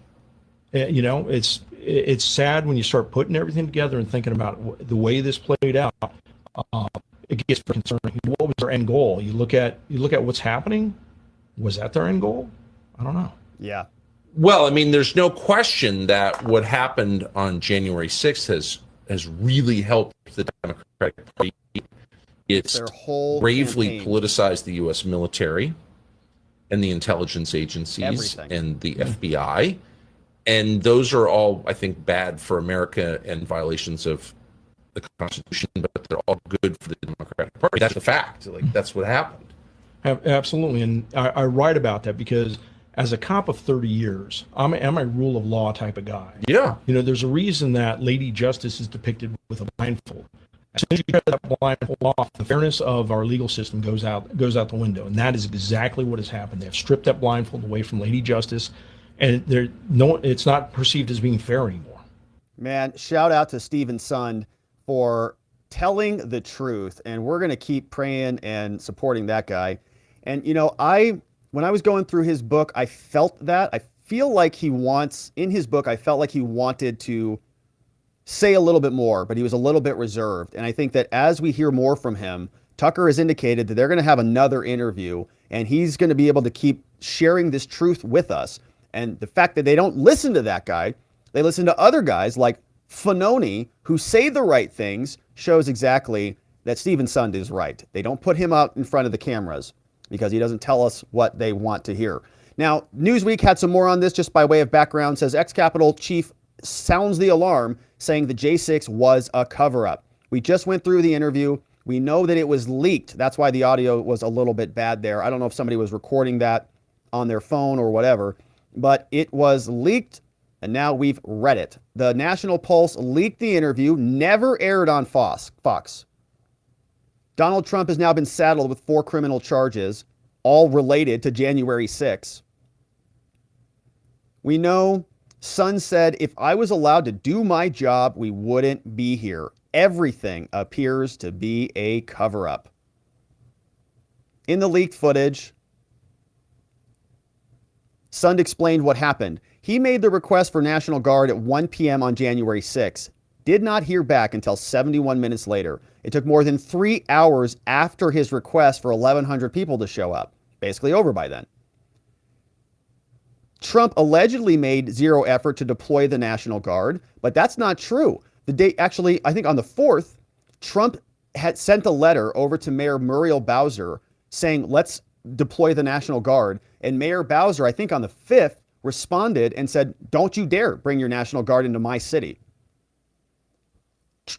It's sad when you start putting everything together and thinking about the way this played out. It gets concerning. What was their end goal? You look at what's happening. Was that their end goal? I don't know. Yeah. Well, I mean, there's no question that what happened on January 6th has really helped the Democratic Party. It's their whole bravely campaign. politicized the U.S. military and the intelligence agencies and the FBI. And those are all, I think, bad for America and violations of the Constitution, but they're all good for the Democratic Party. That's the fact. Like, that's what happened. Absolutely. And I write about that because as a cop of 30 years, I'm a rule of law type of guy. Yeah. There's a reason that Lady Justice is depicted with a blindfold. As soon as you cut that blindfold off, the fairness of our legal system goes out the window. And that is exactly what has happened. They've stripped that blindfold away from Lady Justice, and it's not perceived as being fair anymore. Man, shout out to Stephen Sund for telling the truth. And we're going to keep praying and supporting that guy. And, when I was going through his book, I felt that. I feel like in his book, I felt like he wanted to say a little bit more, but he was a little bit reserved. And I think that as we hear more from him, Tucker has indicated that they're going to have another interview and he's going to be able to keep sharing this truth with us. And the fact that they don't listen to that guy, they listen to other guys like Fanoni who say the right things, shows exactly that Stephen Sund is right. They don't put him out in front of the cameras because he doesn't tell us what they want to hear. Now, Newsweek had some more on this just by way of background, says ex-Capitol chief sounds the alarm saying the J6 was a cover-up. We just went through the interview. We know that it was leaked. That's why the audio was a little bit bad there. I don't know if somebody was recording that on their phone or whatever, but it was leaked, and now we've read it. The National Pulse leaked the interview, never aired on Fox. Donald Trump has now been saddled with 4 criminal charges, all related to January 6. We know Sund said, if I was allowed to do my job, we wouldn't be here. Everything appears to be a cover-up. In the leaked footage, Sund explained what happened. He made the request for National Guard at 1 p.m. on January 6. Did not hear back until 71 minutes later. It took more than 3 hours after his request for 1,100 people to show up. Basically over by then. Trump allegedly made zero effort to deploy the National Guard, but that's not true. The day, actually, I think on the 4th, Trump had sent a letter over to Mayor Muriel Bowser saying, let's deploy the National Guard. And Mayor Bowser, I think on the 5th, responded and said, don't you dare bring your National Guard into my city.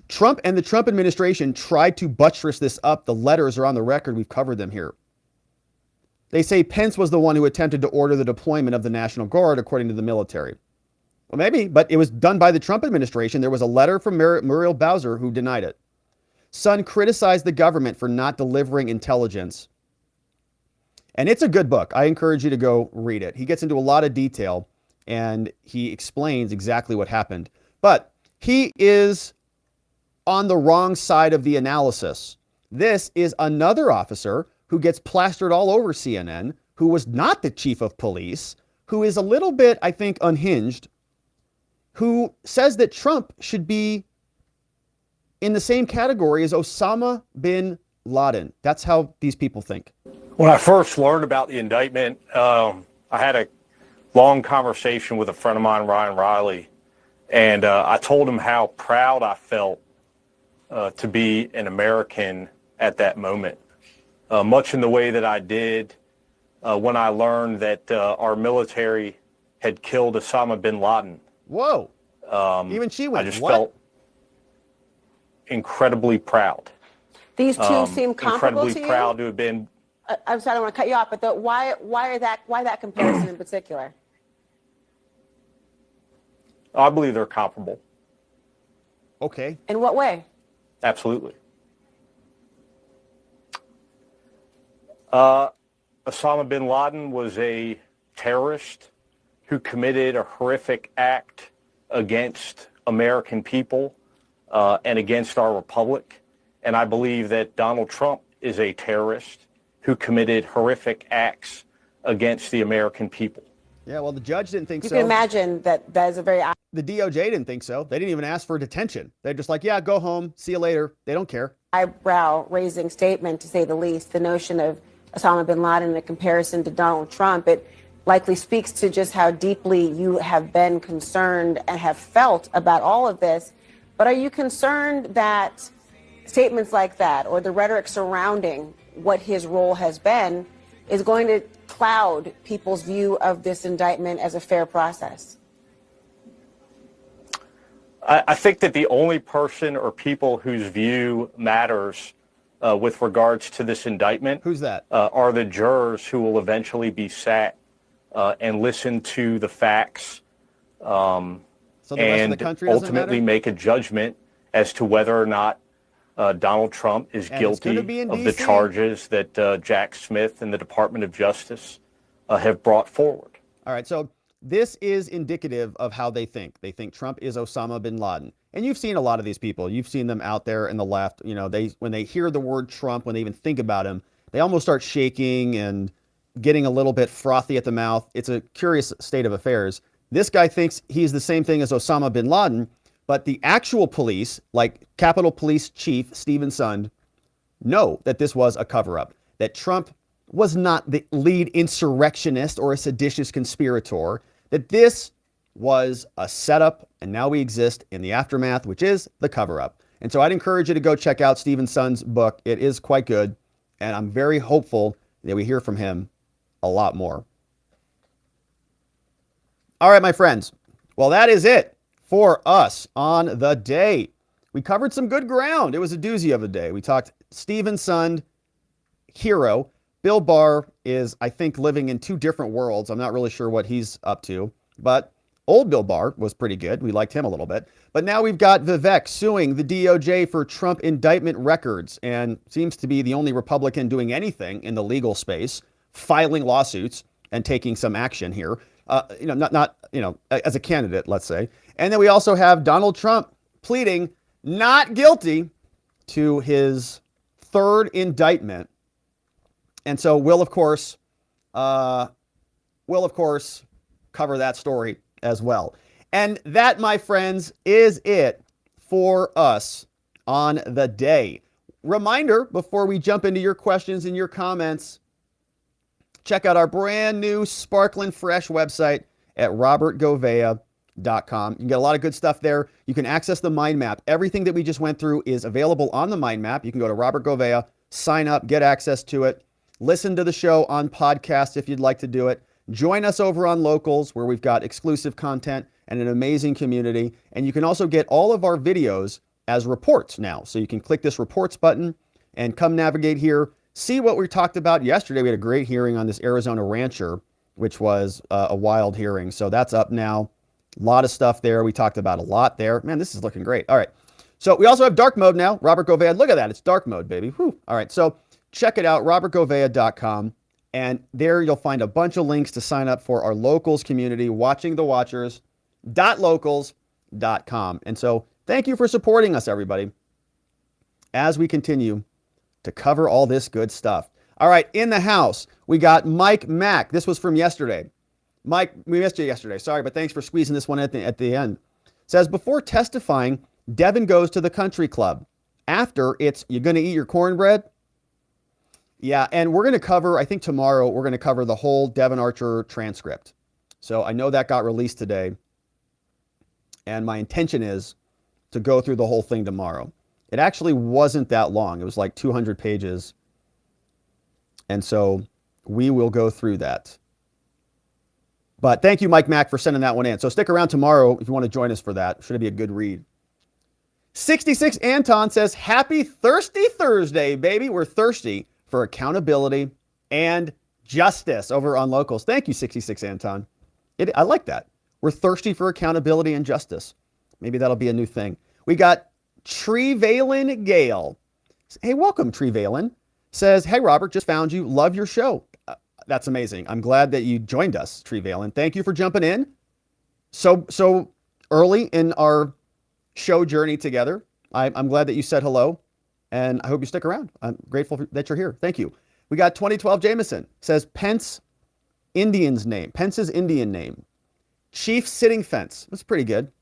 Trump and the Trump administration tried to buttress this up. The letters are on the record. We've covered them here. They say Pence was the one who attempted to order the deployment of the National Guard, according to the military. Well, maybe, but it was done by the Trump administration. There was a letter from Muriel Bowser who denied it. Sund criticized the government for not delivering intelligence. And it's a good book. I encourage you to go read it. He gets into a lot of detail and he explains exactly what happened. But he is on the wrong side of the analysis. This is another officer who gets plastered all over CNN, who was not the chief of police, who is a little bit, I think, unhinged, who says that Trump should be in the same category as Osama bin Laden. That's how these people think. When I first learned about the indictment, I had a long conversation with a friend of mine, Ryan Riley, and I told him how proud I felt to be an American at that moment, much in the way that I did when I learned that our military had killed Osama bin Laden. Whoa. Even she went, I just felt incredibly proud. These two seem comparable incredibly to you? proud to have been. I'm sorry, I don't want to cut you off, but why that comparison in particular? I believe they're comparable. Okay. In what way? Absolutely. Osama bin Laden was a terrorist who committed a horrific act against American people and against our republic. And I believe that Donald Trump is a terrorist who committed horrific acts against the American people. Yeah, well, the judge didn't think so. You can imagine that is a very... The DOJ didn't think so. They didn't even ask for detention. They're just like, yeah, go home, see you later. They don't care. Eyebrow-raising statement, to say the least. The notion of Osama bin Laden in a comparison to Donald Trump, it likely speaks to just how deeply you have been concerned and have felt about all of this. But are you concerned that statements like that, or the rhetoric surrounding what his role has been, is going to cloud people's view of this indictment as a fair process? I think that the only person or people whose view matters with regards to this indictment, who's that? Are the jurors who will eventually be sat and listen to the facts and ultimately make a judgment as to whether or not Donald Trump is guilty of the charges that Jack Smith and the Department of Justice have brought forward. All right, so this is indicative of how they think. They think Trump is Osama bin Laden. And you've seen a lot of these people. You've seen them out there in the left. You know, when they hear the word Trump, when they even think about him, they almost start shaking and getting a little bit frothy at the mouth. It's a curious state of affairs. This guy thinks he's the same thing as Osama bin Laden, but the actual police, like Capitol Police Chief Stephen Sund, know that this was a cover-up, that Trump was not the lead insurrectionist or a seditious conspirator, that this was a setup, and now we exist in the aftermath, which is the cover-up. And so I'd encourage you to go check out Stephen Sund's book. It is quite good, and I'm very hopeful that we hear from him a lot more. All right, my friends. Well, that is it for us on the day. We covered some good ground. It was a doozy of a day. We talked Stephen Sund, hero. Bill Barr is, I think, living in two different worlds. I'm not really sure what he's up to, but old Bill Barr was pretty good. We liked him a little bit. But now we've got Vivek suing the DOJ for Trump indictment records, and seems to be the only Republican doing anything in the legal space, filing lawsuits and taking some action here. Not as a candidate, let's say. And then we also have Donald Trump pleading not guilty to his third indictment. And so we'll of course cover that story as well. And that, my friends, is it for us on the day. Reminder, before we jump into your questions and your comments, check out our brand new sparkling fresh website at robertgovea.com. You can get a lot of good stuff there. You can access the mind map. Everything that we just went through is available on the mind map. You can go to Robert Govea, sign up, get access to it. Listen to the show on podcast if you'd like to do it. Join us over on Locals, where we've got exclusive content and an amazing community. And you can also get all of our videos as reports now. So you can click this reports button and come navigate here. See what we talked about yesterday. We had a great hearing on this Arizona rancher, which was a wild hearing. So that's up now. A lot of stuff there. We talked about a lot there. Man, this is looking great. All right. So we also have dark mode now. Robert Govea. Look at that. It's dark mode, baby. Whew. All right. So check it out, robertgovea.com. And there you'll find a bunch of links to sign up for our Locals community, watchingthewatchers.locals.com. And so thank you for supporting us, everybody, as we continue to cover all this good stuff. All right, in the House, we got Mike Mack. This was from yesterday. Mike, we missed you yesterday. Sorry, but thanks for squeezing this one at the end. Says, before testifying, Devin goes to the country club. After, it's, you going to eat your cornbread? Yeah, and we're going to cover, I think tomorrow, we're going to cover the whole Devin Archer transcript. So I know that got released today. And my intention is to go through the whole thing tomorrow. It actually wasn't that long. It was like 200 pages. And so we will go through that. But thank you, Mike Mack, for sending that one in. So stick around tomorrow if you want to join us for that. Should be a good read. 66 Anton says, happy Thirsty Thursday, baby. We're thirsty for accountability and justice over on Locals. Thank you, 66 Anton. I like that. We're thirsty for accountability and justice. Maybe that'll be a new thing. We got Trevalin Gale. Hey, welcome, Trevalin. Says, hey, Robert, just found you. Love your show. That's amazing. I'm glad that you joined us, Trevalin. Thank you for jumping in so early in our show journey together. I'm glad that you said hello, and I hope you stick around. I'm grateful that you're here. Thank you. We got 2012 Jameson. Says, Pence's Indian name. Chief Sitting Fence. That's pretty good.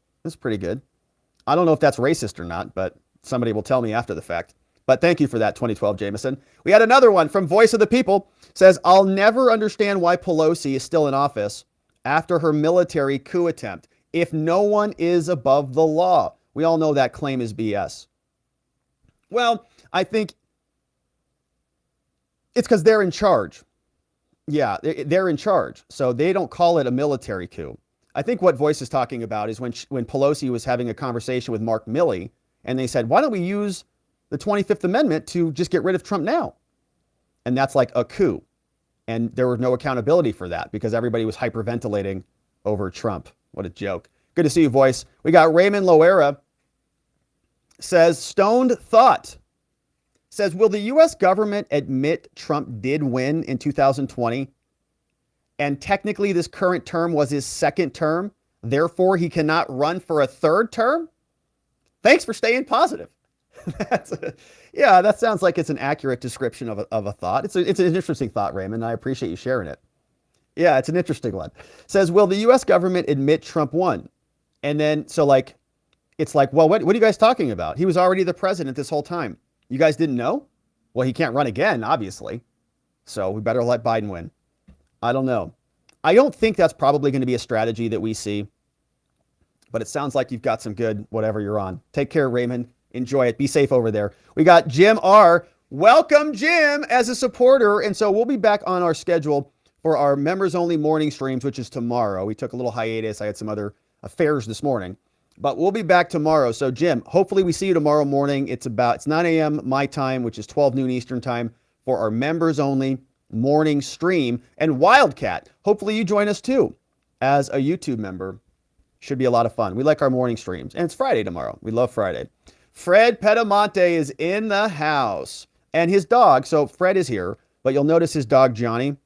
I don't know if that's racist or not, but somebody will tell me after the fact. But thank you for that, 2012 Jameson. We had another one from Voice of the People. Says, I'll never understand why Pelosi is still in office after her military coup attempt if no one is above the law. We all know that claim is BS. Well, I think it's because they're in charge. Yeah, they're in charge. So they don't call it a military coup. I think what Voice is talking about is when Pelosi was having a conversation with Mark Milley, and they said, why don't we use the 25th Amendment to just get rid of Trump now? And that's like a coup. And there was no accountability for that because everybody was hyperventilating over Trump. What a joke. Good to see you, Voice. We got Raymond Loera. Says, stoned thought. Says, will the U.S. government admit Trump did win in 2020? And technically this current term was his second term. Therefore, he cannot run for a third term? Thanks for staying positive. Yeah, that sounds like it's an accurate description of a thought. It's an interesting thought, Raymond. I appreciate you sharing it. Yeah, it's an interesting one. Says, will the U.S. government admit Trump won? And then, it's like, well, what are you guys talking about? He was already the president this whole time. You guys didn't know? Well, he can't run again, obviously. So we better let Biden win. I don't know. I don't think that's probably going to be a strategy that we see. But it sounds like you've got some good whatever you're on. Take care, Raymond. Enjoy it. Be safe over there. We got Jim R. Welcome, Jim, as a supporter. And so we'll be back on our schedule for our members-only morning streams, which is tomorrow. We took a little hiatus. I had some other affairs this morning. But we'll be back tomorrow. So, Jim, hopefully we see you tomorrow morning. It's 9 a.m. my time, which is 12 noon Eastern time, for our members-only morning stream. And Wildcat, hopefully you join us too as a YouTube member. Should be a lot of fun. We like our morning streams. And it's Friday tomorrow. We love Friday. Fred Pedamonte is in the house. And his dog, so Fred is here, but you'll notice his dog Johnny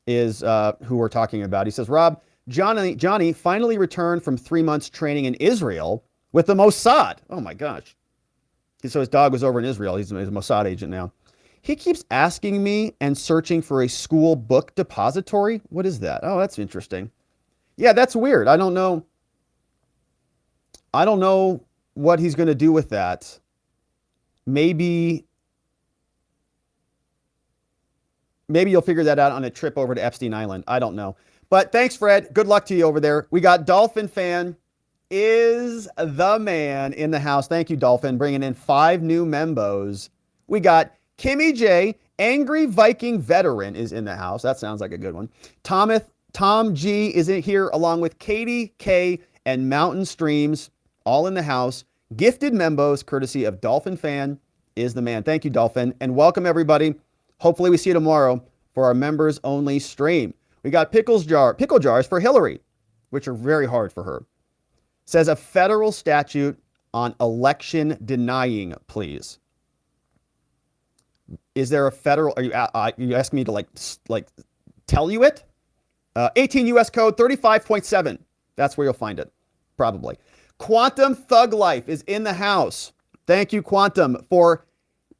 is who we're talking about. He says, Rob, Johnny finally returned from 3 months training in Israel with the Mossad. Oh my gosh. So his dog was over in Israel. He's a Mossad agent now. He keeps asking me and searching for a school book depository. What is that? Oh, that's interesting. Yeah, that's weird. I don't know what he's going to do with that. Maybe you'll figure that out on a trip over to Epstein Island. I don't know. But thanks, Fred. Good luck to you over there. We got Dolphin Fan is the man in the house. Thank you, Dolphin, bringing in 5 new membos. We got Kimmy J, Angry Viking Veteran, is in the house. That sounds like a good one. Tom G is in here along with Katie K and Mountain Streams, all in the house. Gifted membos, courtesy of Dolphin Fan is the man. Thank you, Dolphin. And welcome, everybody. Hopefully we see you tomorrow for our members-only stream. We got pickle jars for Hillary, which are very hard for her. Says a federal statute on election denying, please. Is there a federal? Are you asking me to like tell you it? 18 U.S. Code 35.7. That's where you'll find it, probably. Quantum Thug Life is in the house. Thank you, Quantum, for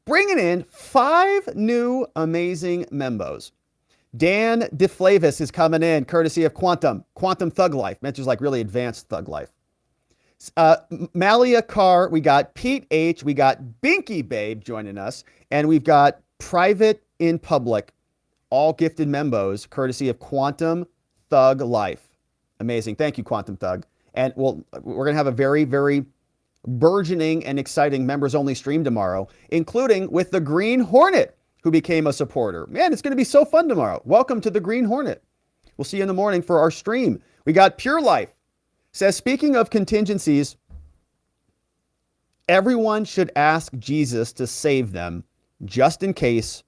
bringing in 5 new amazing membos. Dan DeFlavis is coming in, courtesy of Quantum Thug Life. Mentions like really advanced thug life. Malia Carr, we got Pete H, we got Binky Babe joining us, and we've got Private in Public, all gifted membos, courtesy of Quantum Thug Life. Amazing. Thank you, Quantum Thug. And we're going to have a very, very burgeoning and exciting members-only stream tomorrow, including with the Green Hornet, who became a supporter. Man, it's going to be so fun tomorrow. Welcome to the Green Hornet. We'll see you in the morning for our stream. We got Pure Life. Says, speaking of contingencies, everyone should ask Jesus to save them just in case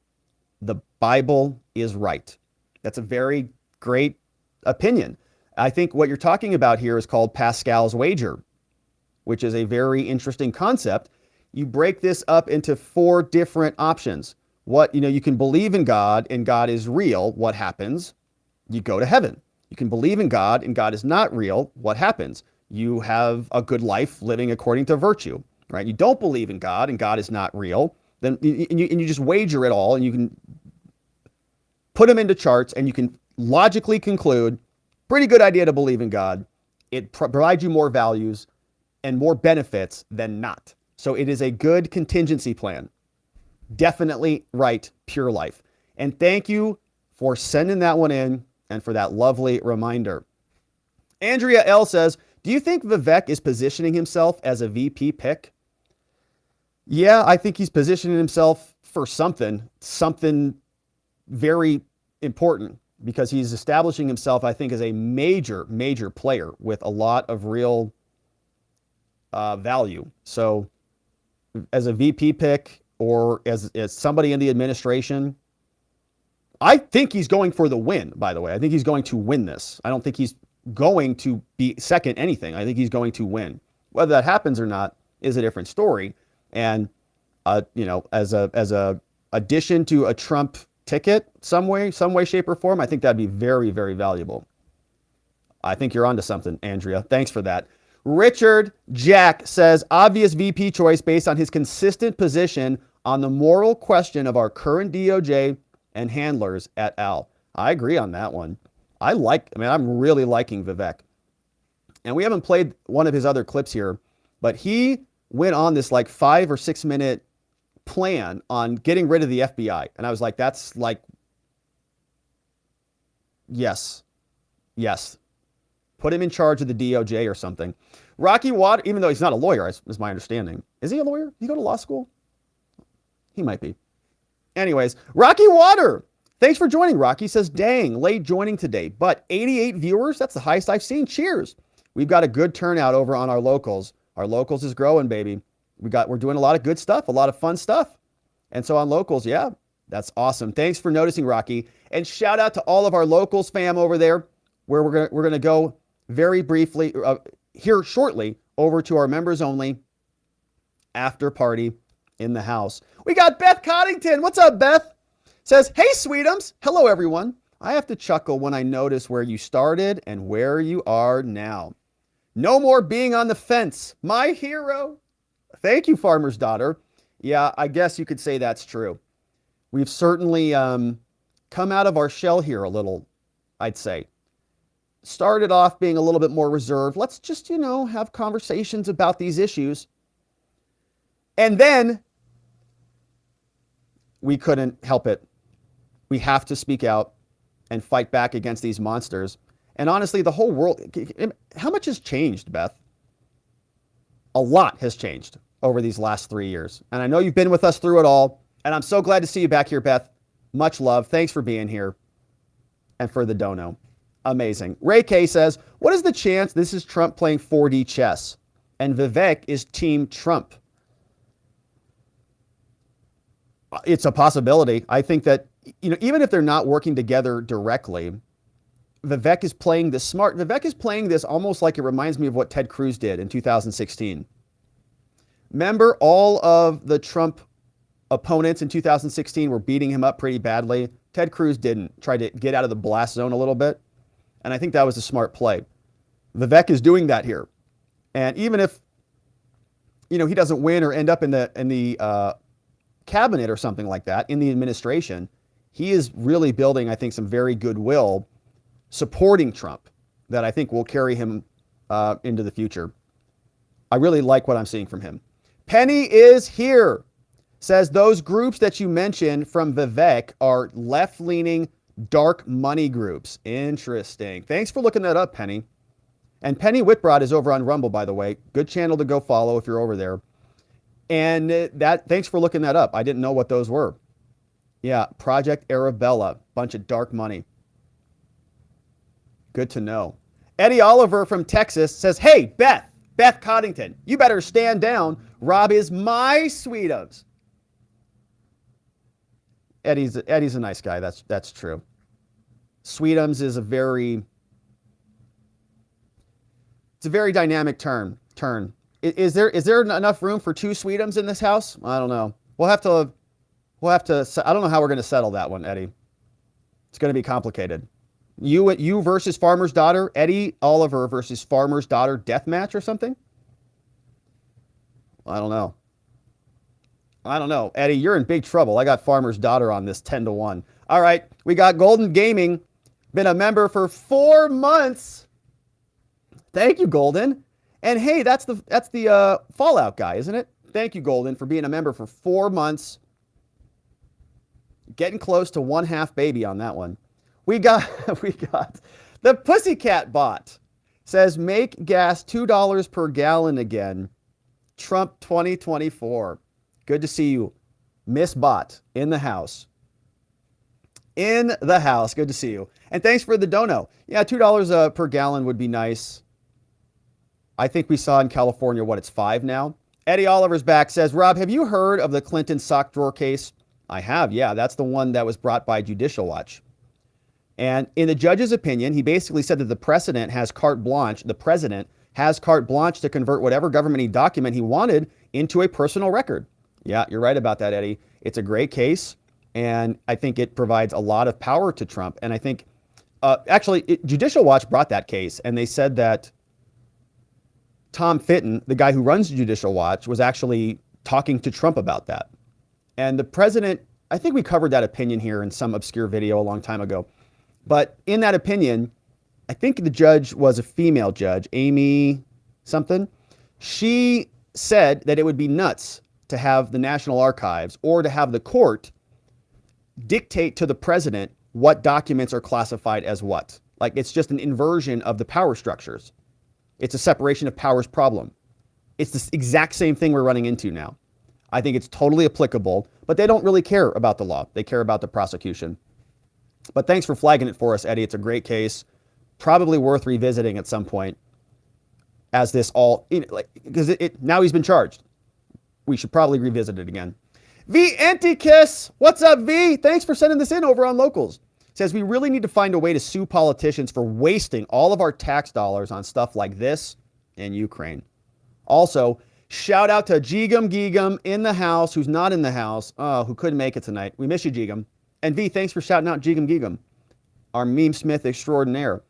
the Bible is right. That's a very great opinion. I think what you're talking about here is called Pascal's wager, which is a very interesting concept. You break this up into 4 different options. You can believe in God and God is real. What happens? You go to heaven. You can believe in God and God is not real. What happens? You have a good life living according to virtue, right? You don't believe in God and God is not real. Then you just wager it all, and you can put them into charts, and you can logically conclude, pretty good idea to believe in God. It provides you more values and more benefits than not. So it is a good contingency plan. Definitely right, Pure Life. And thank you for sending that one in and for that lovely reminder. Andrea L says, do you think Vivek is positioning himself as a VP pick? Yeah, I think he's positioning himself for something very important, because he's establishing himself, I think, as a major, major player with a lot of real value. So as a VP pick or as somebody in the administration, I think he's going for the win, by the way. I think he's going to win this. I don't think he's going to be second anything. I think he's going to win. Whether that happens or not is a different story. And, as a addition to a Trump ticket, some way, shape, or form, I think that'd be very, very valuable. I think you're onto something, Andrea. Thanks for that. Richard Jack says, obvious VP choice based on his consistent position on the moral question of our current DOJ and handlers et al. I agree on that one. I'm really liking Vivek. And we haven't played one of his other clips here, but he went on this 5 or 6 minute plan on getting rid of the FBI. And I was like, that's yes. Put him in charge of the DOJ or something. Rocky Water, even though he's not a lawyer, is my understanding. Is he a lawyer? Did he go to law school? He might be. Anyways, Rocky Water. Thanks for joining, Rocky. Says, dang, late joining today, but 88 viewers, that's the highest I've seen. Cheers. We've got a good turnout over on our locals. Our locals is growing, baby. We're doing a lot of good stuff, a lot of fun stuff. And so on locals, yeah, that's awesome. Thanks for noticing, Rocky. And shout out to all of our locals fam over there, where we're going to go very briefly here shortly over to our members only after party in the house. We got Beth Coddington. What's up, Beth? Says, hey, sweetums. Hello, everyone. I have to chuckle when I notice where you started and where you are now. No more being on the fence. My hero. Thank you, Farmer's Daughter. Yeah, I guess you could say that's true. We've certainly come out of our shell here a little, I'd say. Started off being a little bit more reserved. Let's just, have conversations about these issues. And then we couldn't help it. We have to speak out and fight back against these monsters. And honestly, the whole world, how much has changed, Beth? A lot has changed over these last 3 years. And I know you've been with us through it all. And I'm so glad to see you back here, Beth. Much love. Thanks for being here. And for the dono. Amazing. Ray K says, what is the chance this is Trump playing 4D chess and Vivek is Team Trump? It's a possibility. I think that, even if they're not working together directly, Vivek is playing this smart. Vivek is playing this almost like it reminds me of what Ted Cruz did in 2016. Remember, all of the Trump opponents in 2016 were beating him up pretty badly. Ted Cruz didn't. Tried to get out of the blast zone a little bit. And I think that was a smart play. Vivek is doing that here. And even if, he doesn't win or end up in the cabinet or something like that in the administration, he is really building, I think, some very goodwill supporting Trump that I think will carry him into the future. I really like what I'm seeing from him. Penny is here. Says those groups that you mentioned from Vivek are left-leaning dark money groups. Interesting. Thanks for looking that up, Penny. And Penny Whitbrod is over on Rumble, by the way. Good channel to go follow if you're over there. And thanks for looking that up. I didn't know what those were. Yeah, Project Arabella, bunch of dark money. Good to know. Eddie Oliver from Texas says, hey, Beth Coddington, you better stand down. Rob is my sweetums. Eddie's a nice guy. That's true. Sweetums is a very dynamic turn. Is there enough room for two Sweetums in this house? I don't know. We'll have to. I don't know how we're going to settle that one, Eddie. It's going to be complicated. You versus Farmer's Daughter, Eddie Oliver versus Farmer's Daughter death match or something? I don't know. Eddie, you're in big trouble. I got Farmer's Daughter on this 10-1. All right, we got Golden Gaming, been a member for 4 months. Thank you, Golden. And hey, that's the Fallout guy, isn't it? Thank you, Golden, for being a member for 4 months. Getting close to one half baby on that one. We got the Pussycat Bot. Says make gas $2 per gallon again. Trump 2024. Good to see you, Miss Bot, in the house. In the house. Good to see you. And thanks for the dono. Yeah, $2 per gallon would be nice. I think we saw in California, it's $5 now. Eddie Oliver's back, says, Rob, have you heard of the Clinton sock drawer case? I have, yeah. That's the one that was brought by Judicial Watch. And in the judge's opinion, he basically said that the president has carte blanche to convert whatever government document he wanted into a personal record. Yeah, you're right about that, Eddie. It's a great case, and I think it provides a lot of power to Trump. And I think, Judicial Watch brought that case, and they said that Tom Fitton, the guy who runs Judicial Watch, was actually talking to Trump about that. And the president, I think we covered that opinion here in some obscure video a long time ago. But in that opinion, I think the judge was a female judge, Amy something. She said that it would be nuts to have the National Archives or to have the court dictate to the president what documents are classified as what. Like, it's just an inversion of the power structures. It's a separation of powers problem. It's the exact same thing we're running into now. I think it's totally applicable, but they don't really care about the law. They care about the prosecution. But thanks for flagging it for us, Eddie. It's a great case. Probably worth revisiting at some point as this all, because now he's been charged. We should probably revisit it again. V Antikiss, what's up, V? Thanks for sending this in over on Locals. Says we really need to find a way to sue politicians for wasting all of our tax dollars on stuff like this in Ukraine. Also, shout out to Gigum in the house, who's not in the house, who couldn't make it tonight. We miss you, Gigum. And V, thanks for shouting out Gigum, our meme smith extraordinaire.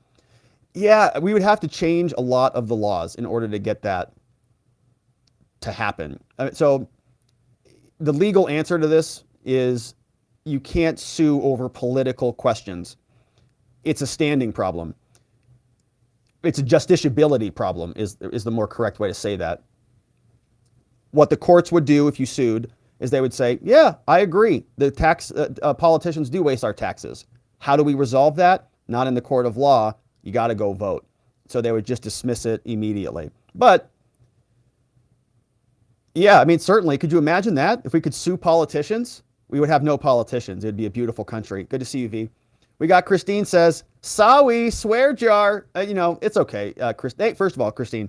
Yeah, we would have to change a lot of the laws in order to get that to happen. So the legal answer to this is you can't sue over political questions. It's a standing problem. It's a justiciability problem is the more correct way to say that. What the courts would do if you sued is they would say, yeah, I agree. The politicians do waste our taxes. How do we resolve that? Not in the court of law. You got to go vote. So they would just dismiss it immediately. But yeah, I mean, certainly. Could you imagine that? If we could sue politicians, we would have no politicians. It'd be a beautiful country. Good to see you, V. We got Christine says, sorry, swear jar. It's okay. Hey, first of all, Christine,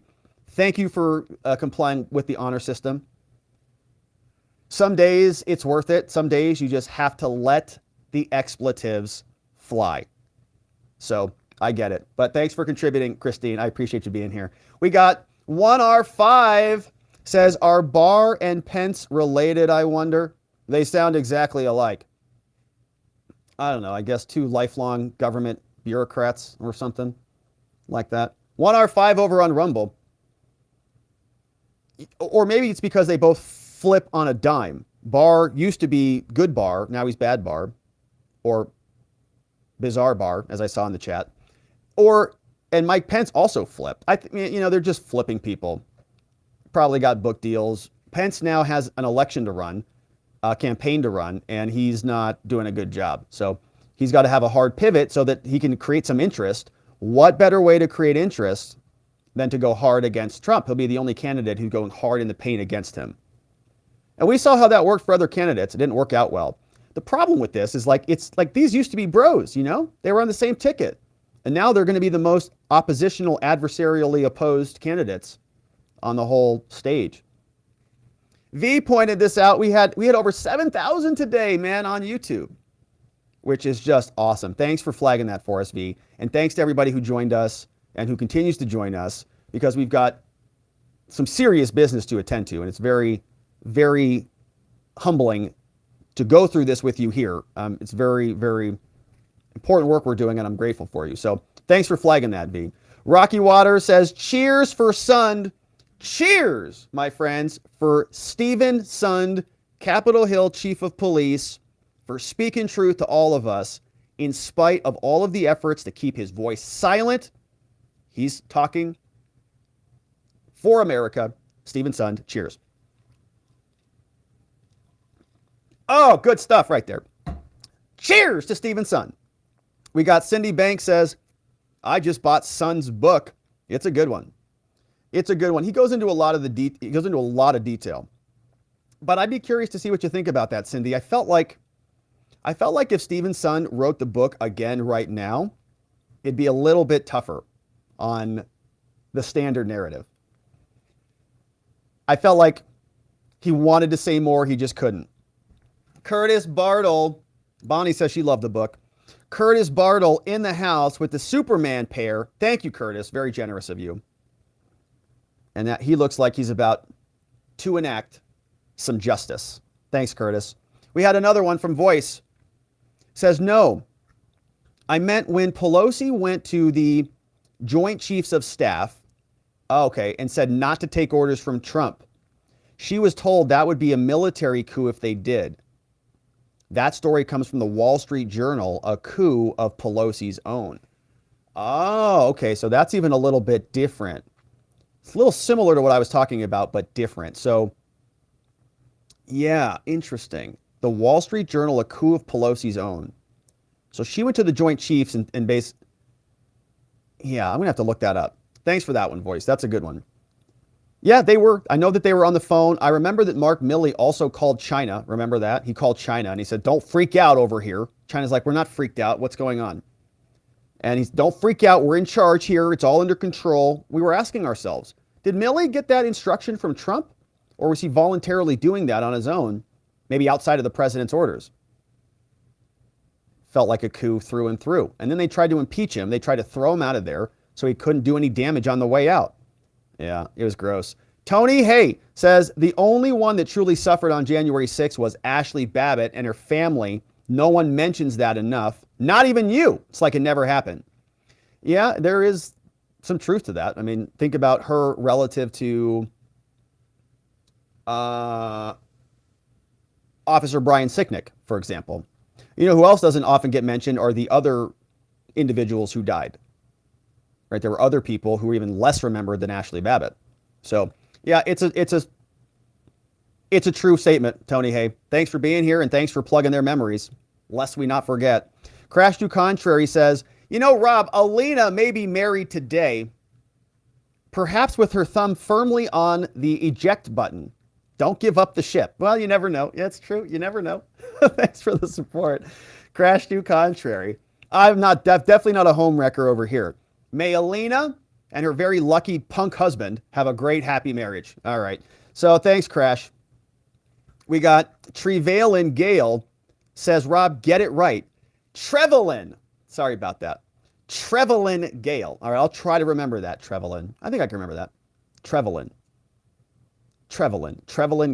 thank you for complying with the honor system. Some days it's worth it. Some days you just have to let the expletives fly. So I get it. But thanks for contributing, Christine. I appreciate you being here. We got 1R5 says, are Barr and Pence related, I wonder? They sound exactly alike. I don't know. I guess two lifelong government bureaucrats or something like that. 1R5 over on Rumble. Or maybe it's because they both flip on a dime. Barr used to be good Barr. Now he's bad Barr, or bizarre Barr, as I saw in the chat. And Mike Pence also flipped. They're just flipping people. Probably got book deals. Pence now has an election to run, a campaign to run, and he's not doing a good job. So he's got to have a hard pivot so that he can create some interest. What better way to create interest than to go hard against Trump? He'll be the only candidate who's going hard in the paint against him. And we saw how that worked for other candidates. It didn't work out well. The problem with this is it's like these used to be bros, They were on the same ticket. And now they're going to be the most oppositional, adversarially opposed candidates on the whole stage. V pointed this out. We had over 7,000 today, man, on YouTube, which is just awesome. Thanks for flagging that for us, V. And thanks to everybody who joined us and who continues to join us, because we've got some serious business to attend to. And it's very, very humbling to go through this with you here. It's very, very important work we're doing, and I'm grateful for you. So thanks for flagging that, V. Rocky Waters says, cheers for Sund. Cheers, my friends, for Stephen Sund, Capitol Hill Chief of Police, for speaking truth to all of us in spite of all of the efforts to keep his voice silent. He's talking for America. Stephen Sund, cheers. Oh, good stuff right there. Cheers to Stephen Sund. We got Cindy Banks says, I just bought Sund's book. It's a good one. It's a good one. He goes into a lot of detail. But I'd be curious to see what you think about that, Cindy. I felt like if Stephen Sund wrote the book again right now, it'd be a little bit tougher on the standard narrative. I felt like he wanted to say more, he just couldn't. Curtis Bartle, Bonnie says she loved the book. Curtis Bartle in the house with the Superman pair. Thank you, Curtis. Very generous of you. And that he looks like he's about to enact some justice. Thanks, Curtis. We had another one from Voice. Says, no, I meant when Pelosi went to the Joint Chiefs of Staff, and said not to take orders from Trump. She was told that would be a military coup if they did. That story comes from the Wall Street Journal, a coup of Pelosi's own. Oh, okay. So that's even a little bit different. It's a little similar to what I was talking about, but different. So, yeah, interesting. The Wall Street Journal, a coup of Pelosi's own. So she went to the Joint Chiefs and I'm going to have to look that up. Thanks for that one, Voice. That's a good one. Yeah, I know that they were on the phone. I remember that Mark Milley also called China. Remember that? He called China and he said, don't freak out over here. China's like, we're not freaked out. What's going on? And he's, don't freak out. We're in charge here. It's all under control. We were asking ourselves, did Milley get that instruction from Trump? Or was he voluntarily doing that on his own, maybe outside of the president's orders? Felt like a coup through and through. And then they tried to impeach him. They tried to throw him out of there so he couldn't do any damage on the way out. Yeah, it was gross. Tony Hay says the only one that truly suffered on January 6th was Ashley Babbitt and her family. No one mentions that enough. Not even you. It's like it never happened. Yeah, there is some truth to that. I mean, think about her relative to Officer Brian Sicknick, for example. You know who else doesn't often get mentioned are the other individuals who died. Right? There were other people who were even less remembered than Ashley Babbitt. So, yeah, it's a true statement, Tony Hay. Thanks for being here and thanks for plugging their memories, lest we not forget. Crash to Contrary says, you know, Rob, Alina may be married today, perhaps with her thumb firmly on the eject button. Don't give up the ship. Well, you never know. Yeah, it's true. You never know. Thanks for the support. Crash to Contrary. I'm not definitely not a home wrecker over here. May Alina and her very lucky punk husband have a great, happy marriage. All right. So thanks, Crash. We got Trevelyan Gale says, Rob, get it right. Trevelyan. Sorry about that. Trevelyan Gale. All right. I'll try to remember that. Trevelyan. I think I can remember that. Trevelyan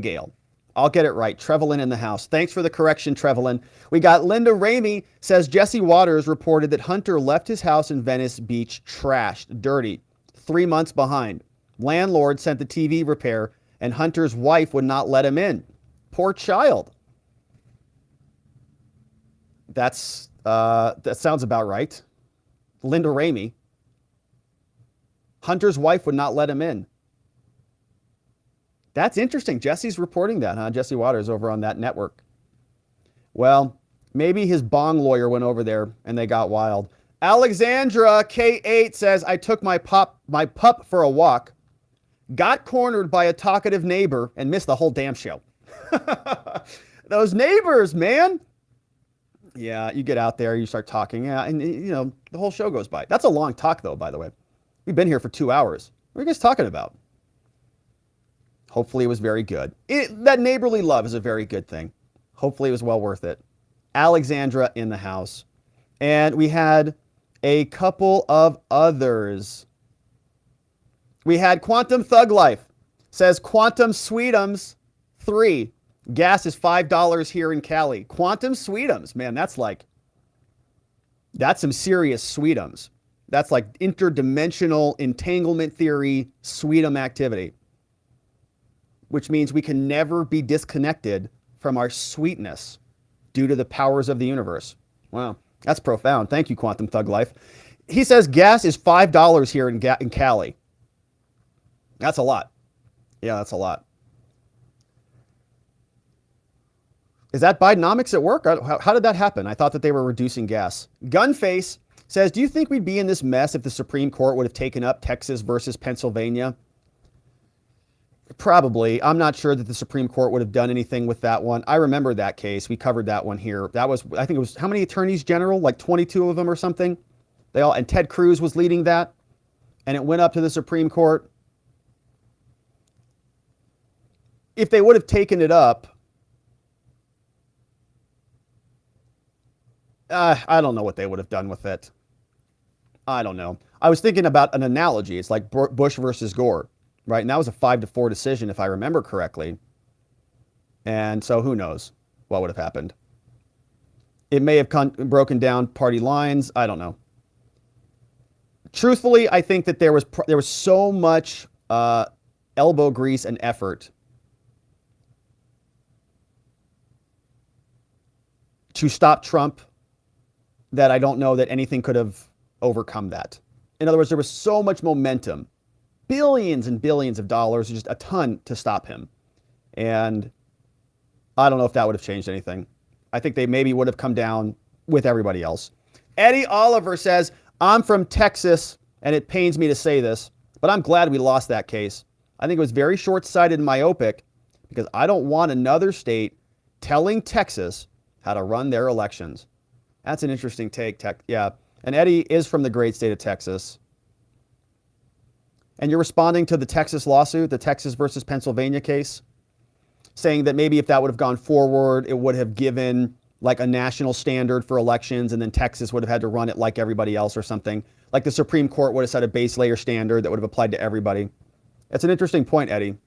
Gale. I'll get it right. Trevelyan in the house. Thanks for the correction, Trevelyan. We got Linda Ramey says Jesse Waters reported that Hunter left his house in Venice Beach trashed, dirty, 3 months behind. Landlord sent the TV repair and Hunter's wife would not let him in. Poor child. That sounds about right. Linda Ramey. Hunter's wife would not let him in. That's interesting. Jesse's reporting that, huh? Jesse Waters over on that network. Well, maybe his bong lawyer went over there and they got wild. Alexandra K8 says, I took my pup for a walk, got cornered by a talkative neighbor, and missed the whole damn show. Those neighbors, man. Yeah, you get out there, you start talking, and the whole show goes by. That's a long talk, though, by the way. We've been here for 2 hours. What are you guys talking about? Hopefully it was very good. That neighborly love is a very good thing. Hopefully it was well worth it. Alexandra in the house. And we had a couple of others. We had Quantum Thug Life. Says Quantum Sweetums 3. Gas is $5 here in Cali. Quantum Sweetums. Man, that's some serious Sweetums. That's like interdimensional entanglement theory Sweetum activity. Which means we can never be disconnected from our sweetness due to the powers of the universe. Wow, that's profound. Thank you, Quantum Thug Life. He says gas is $5 here in Cali. That's a lot. Yeah, that's a lot. Is that Bidenomics at work? How did that happen? I thought that they were reducing gas. Gunface says, do you think we'd be in this mess if the Supreme Court would have taken up Texas versus Pennsylvania? Probably. I'm not sure that the Supreme Court would have done anything with that one. I remember that case. We covered that one here. That was, I think it was, how many attorneys general? Like 22 of them or something? And Ted Cruz was leading that. And it went up to the Supreme Court. If they would have taken it up, I don't know what they would have done with it. I don't know. I was thinking about an analogy. It's like Bush versus Gore, right? And that was a 5-4 decision, if I remember correctly. And so who knows what would have happened. It may have broken down party lines. I don't know. Truthfully, I think that there was so much elbow grease and effort to stop Trump that I don't know that anything could have overcome that. In other words, there was so much momentum, billions and billions of dollars, just a ton to stop him. And I don't know if that would have changed anything. I think they maybe would have come down with everybody else. Eddie Oliver says, I'm from Texas, and it pains me to say this, but I'm glad we lost that case. I think it was very short-sighted and myopic because I don't want another state telling Texas how to run their elections. That's an interesting take. Yeah. And Eddie is from the great state of Texas. And you're responding to the Texas lawsuit, the Texas versus Pennsylvania case, saying that maybe if that would have gone forward, it would have given like a national standard for elections, and then Texas would have had to run it like everybody else or something. Like the Supreme Court would have set a base layer standard that would have applied to everybody. That's an interesting point, Eddie.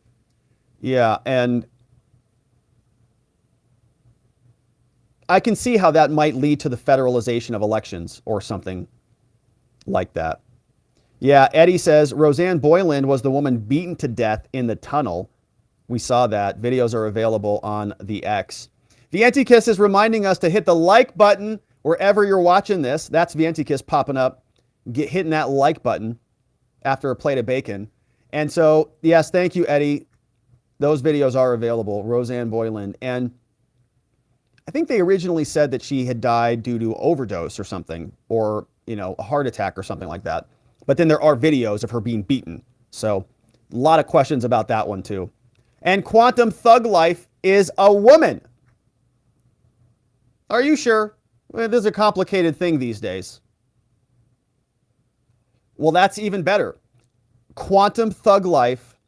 Yeah, and I can see how that might lead to the federalization of elections or something like that. Yeah, Eddie says, Roseanne Boyland was the woman beaten to death in the tunnel. We saw that. Videos are available on the X. Vientikiss is reminding us to hit the like button wherever you're watching this. That's Vientikiss popping up, hitting that like button after a plate of bacon. And so, yes, thank you, Eddie. Those videos are available, Roseanne Boyland. And I think they originally said that she had died due to overdose or something, or, a heart attack or something like that. But then there are videos of her being beaten. So a lot of questions about that one too. And Quantum Thug Life is a woman. Are you sure? Well, this is a complicated thing these days. Well, that's even better. Quantum Thug Life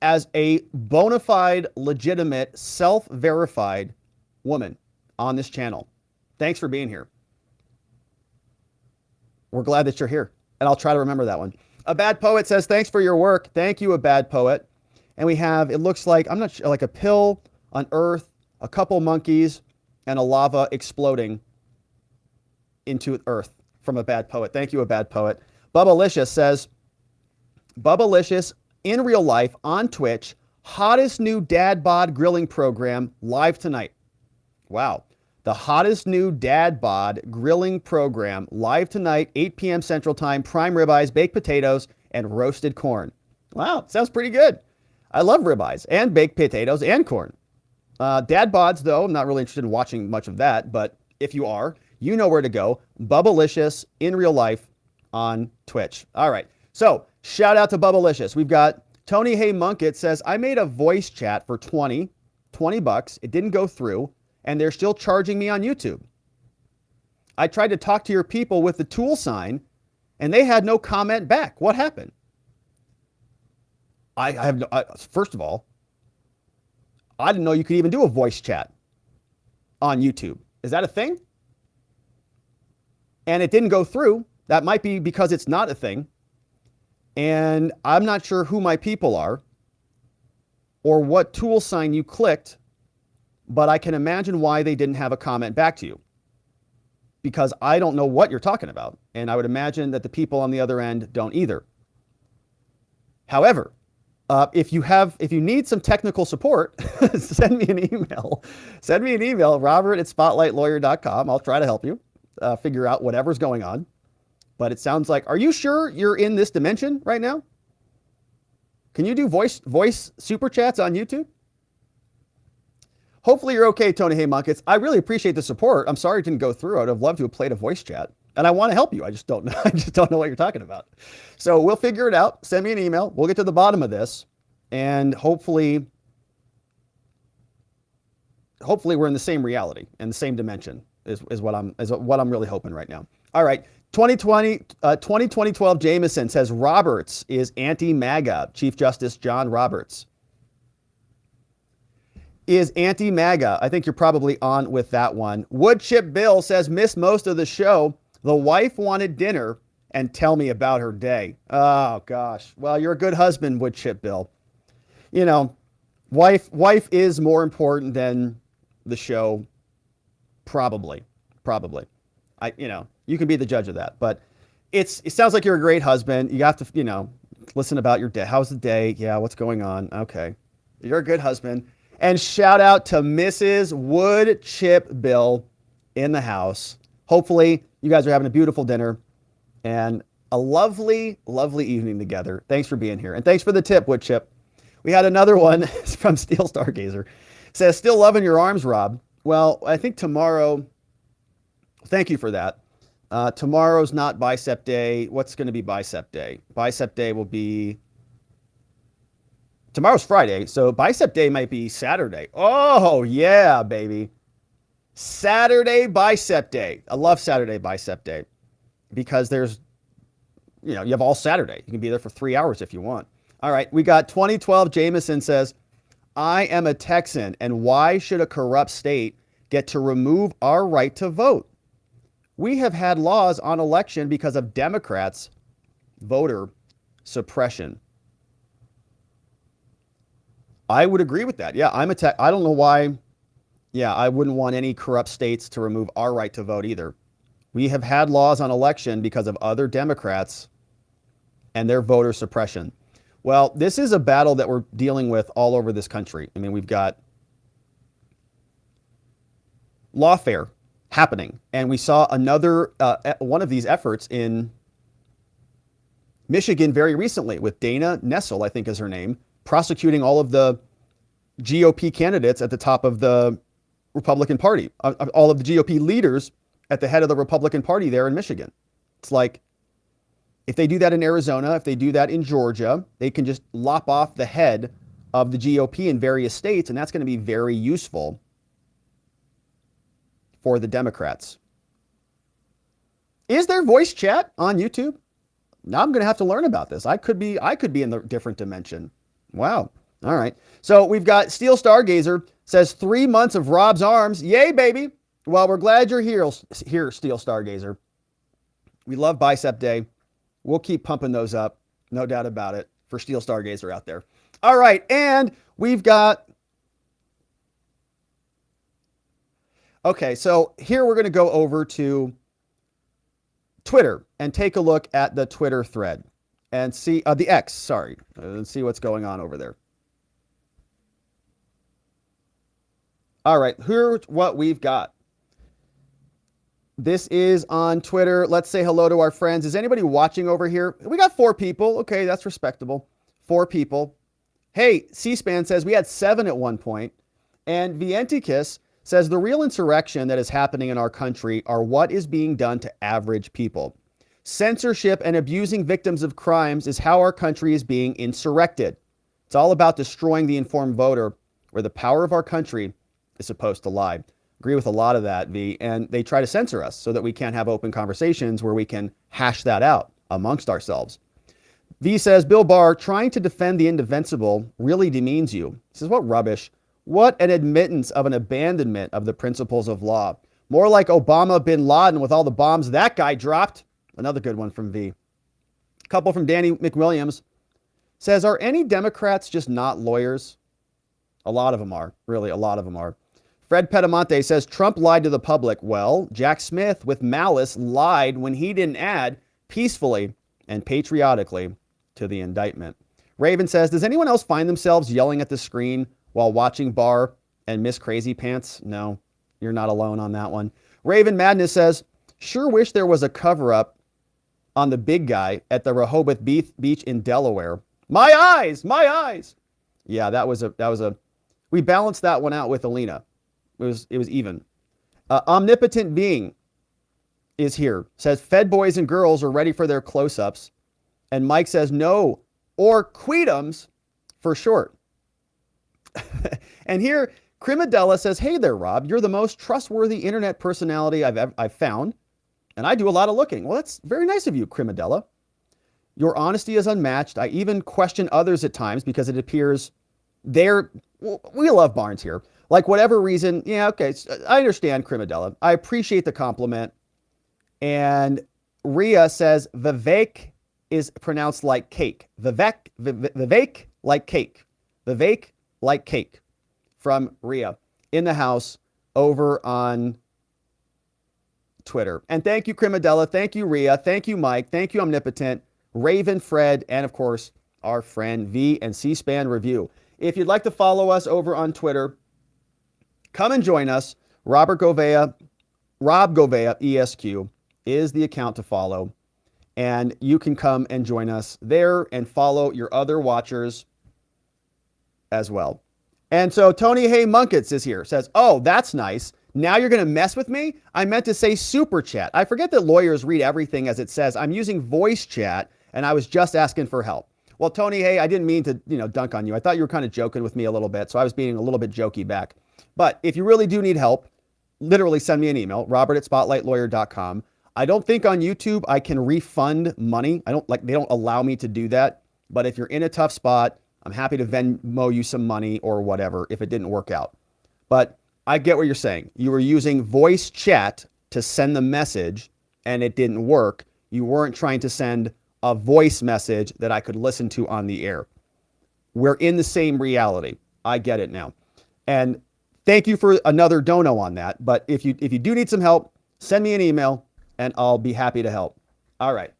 as a bona fide, legitimate, self-verified woman on this channel. Thanks for being here. We're glad that you're here, and I'll try to remember that one. A Bad Poet says, thanks for your work. Thank you, A Bad Poet. And we have, it looks like, I'm not sure, like a pill on Earth, a couple monkeys, and a lava exploding into Earth from A Bad Poet. Thank you, A Bad Poet. Bubba Licious says, Bubba Licious in real life on Twitch, Hottest new dad bod grilling program live tonight. Wow. The hottest new dad bod grilling program live tonight, 8 p.m. Central Time, prime ribeyes, baked potatoes, and roasted corn. Wow, sounds pretty good. I love ribeyes and baked potatoes and corn. Dad bods, though, I'm not really interested in watching much of that, but if you are, you know where to go. Bubblicious in real life on Twitch. All right, so shout out to Bubblicious. We've got Tony Hay Munkett says, I made a voice chat for $20. It didn't go through, and they're still charging me on YouTube. I tried to talk to your people with the tool sign, and they had no comment back. What happened? I have no, first of all, I didn't know you could even do a voice chat on YouTube. Is that a thing? And it didn't go through. That might be because it's not a thing. And I'm not sure who my people are or what tool sign you clicked, but I can imagine why they didn't have a comment back to you, because I don't know what you're talking about. And I would imagine that the people on the other end don't either. However, if you need some technical support, send me an email. Send me an email, robert@spotlightlawyer.com. I'll try to help you figure out whatever's going on. But it sounds like, are you sure you're in this dimension right now? Can you do voice super chats on YouTube? Hopefully you're okay, Tony Hay Munkets. I really appreciate the support. I'm sorry it didn't go through. I'd have loved to have played a voice chat. And I want to help you. I just don't know. I just don't know what you're talking about. So we'll figure it out. Send me an email. We'll get to the bottom of this. And hopefully we're in the same reality and the same dimension is what I'm really hoping right now. All right. 2012 Jameson says Roberts is anti-MAGA. Chief Justice John Roberts is anti-MAGA. I think you're probably on with that one. Woodchip Bill says, missed most of the show. The wife wanted dinner and tell me about her day. Oh, gosh. Well, you're a good husband, Woodchip Bill. You know, wife is more important than the show. Probably. You can be the judge of that. But it sounds like you're a great husband. You have to, listen about your day. How's the day? Yeah, what's going on? Okay. You're a good husband. And shout out to Mrs. Woodchip Bill in the house. Hopefully you guys are having a beautiful dinner and a lovely, lovely evening together. Thanks for being here. And thanks for the tip, Woodchip. We had another one from Steel Stargazer. Says, still loving your arms, Rob. Well, I think tomorrow, thank you for that. Tomorrow's not bicep day. What's going to be bicep day? Bicep day will be, tomorrow's Friday, so bicep day might be Saturday. Oh, yeah, baby. Saturday bicep day. I love Saturday bicep day because there's, you have all Saturday. You can be there for 3 hours if you want. All right, we got 2012 Jameson says, I am a Texan, and why should a corrupt state get to remove our right to vote? We have had laws on election because of Democrats' voter suppression. I would agree with that. Yeah, I don't know why. Yeah, I wouldn't want any corrupt states to remove our right to vote either. We have had laws on election because of other Democrats and their voter suppression. Well, this is a battle that we're dealing with all over this country. I mean, we've got lawfare happening, and we saw another one of these efforts in Michigan very recently with Dana Nessel, I think is her name, prosecuting all of the GOP candidates at the top of the Republican Party, all of the GOP leaders at the head of the Republican Party there in Michigan. It's like, if they do that in Arizona, if they do that in Georgia, they can just lop off the head of the GOP in various states, and that's going to be very useful for the Democrats. Is there voice chat on YouTube? Now I'm going to have to learn about this. I could be in a different dimension. Wow. All right. So we've got Steel Stargazer says 3 months of Rob's arms. Yay, baby. Well, we're glad you're here, Steel Stargazer. We love Bicep Day. We'll keep pumping those up. No doubt about it for Steel Stargazer out there. All right. And we've got, okay, so here we're going to go over to Twitter and take a look at the Twitter thread and see, the X, sorry, and see what's going on over there. All right, here's what we've got. This is on Twitter. Let's say hello to our friends. Is anybody watching over here? We got 4 people. Okay, that's respectable. 4 people. Hey, C-SPAN says we had 7 at one point. And Vientikis says the real insurrection that is happening in our country are what is being done to average people. Censorship and abusing victims of crimes is how our country is being insurrected. It's all about destroying the informed voter, where the power of our country is supposed to lie. Agree with a lot of that, V. And they try to censor us so that we can't have open conversations where we can hash that out amongst ourselves. V says, Bill Barr, trying to defend the indefensible really demeans you. He says, what rubbish. What an admittance of an abandonment of the principles of law. More like Osama Bin Laden with all the bombs that guy dropped. Another good one from V. A couple from Danny McWilliams. Says, are any Democrats just not lawyers? A lot of them are. Really, a lot of them are. Fred Pedamonte says, Trump lied to the public. Well, Jack Smith with malice lied when he didn't add peacefully and patriotically to the indictment. Raven says, does anyone else find themselves yelling at the screen while watching Barr and Miss Crazy Pants? No, you're not alone on that one. Raven Madness says, sure wish there was a cover-up on the big guy at the Rehoboth Beach in Delaware. My eyes, my eyes. Yeah, that was a, we balanced that one out with Alina. It was even. Omnipotent Being is here. Says, Fed boys and girls are ready for their close-ups. And Mike says, no, or Queedums for short. And here, Crimadella says, hey there, Rob. You're the most trustworthy internet personality I've found. And I do a lot of looking. Well, that's very nice of you, Crimadella. Your honesty is unmatched. I even question others at times because it appears we love Barnes here. Like whatever reason, yeah, okay, I understand, Crimadella. I appreciate the compliment. And Ria says, Vivek is pronounced like cake. Vivek like cake. Vivek like cake. From Ria in the house over on Twitter. And thank you, Crimadella. Thank you, Ria. Thank you, Mike. Thank you, Omnipotent, Raven, Fred, and of course, our friend V and C-SPAN Review. If you'd like to follow us over on Twitter, come and join us. Rob Govea ESQ is the account to follow. And you can come and join us there and follow your other watchers as well. And so Tony Hay Munkets is here, says, oh, that's nice. Now you're going to mess with me? I meant to say super chat. I forget that lawyers read everything as it says. I'm using voice chat, and I was just asking for help. Well, Tony Hay, I didn't mean to, dunk on you. I thought you were kind of joking with me a little bit, so I was being a little bit jokey back. But if you really do need help, literally send me an email, robert@spotlightlawyer.com. I don't think on YouTube I can refund money. They don't allow me to do that. But if you're in a tough spot, I'm happy to Venmo you some money or whatever if it didn't work out. But I get what you're saying. You were using voice chat to send the message and it didn't work. You weren't trying to send a voice message that I could listen to on the air. We're in the same reality. I get it now. And thank you for another dono on that. But if you do need some help, send me an email and I'll be happy to help. All right.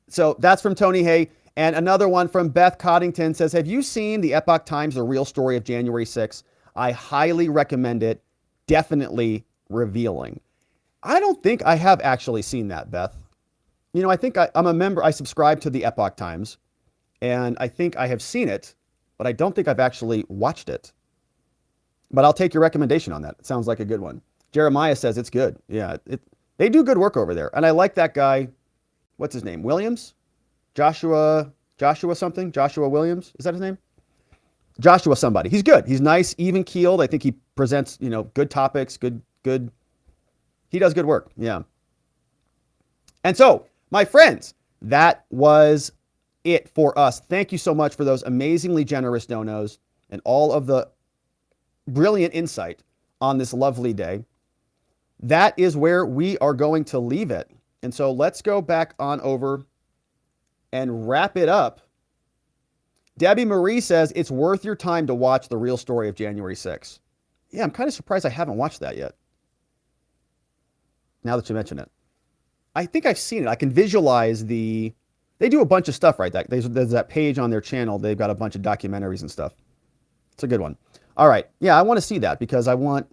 So that's from Tony Hay. And another one from Beth Coddington says, have you seen the Epoch Times, The Real Story of January 6th? I highly recommend it. Definitely revealing. I don't think I have actually seen that, Beth. I think I'm a member. I subscribe to the Epoch Times, and I think I have seen it, but I don't think I've actually watched it. But I'll take your recommendation on that. It sounds like a good one. Jeremiah says it's good. Yeah, they do good work over there. And I like that guy. What's his name? Williams? Joshua something? Joshua Williams? Is that his name? Joshua somebody. He's good. He's nice, even keeled. I think he presents, good topics, good. He does good work. Yeah. And so, my friends, that was it for us. Thank you so much for those amazingly generous donos and all of the brilliant insight on this lovely day. That is where we are going to leave it. And so let's go back on over and wrap it up. Debbie Marie says it's worth your time to watch The Real Story of January 6th. Yeah, I'm kind of surprised I haven't watched that yet. Now that you mention it. I think I've seen it. I can visualize they do a bunch of stuff, right? There's that page on their channel. They've got a bunch of documentaries and stuff. It's a good one. All right. Yeah, I want to see that because I want,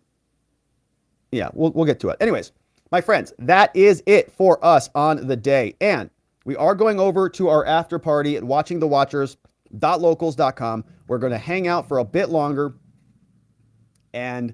yeah, we'll get to it. Anyways, my friends, that is it for us on the day. And we are going over to our after party at watchingthewatchers.locals.com. We're going to hang out for a bit longer and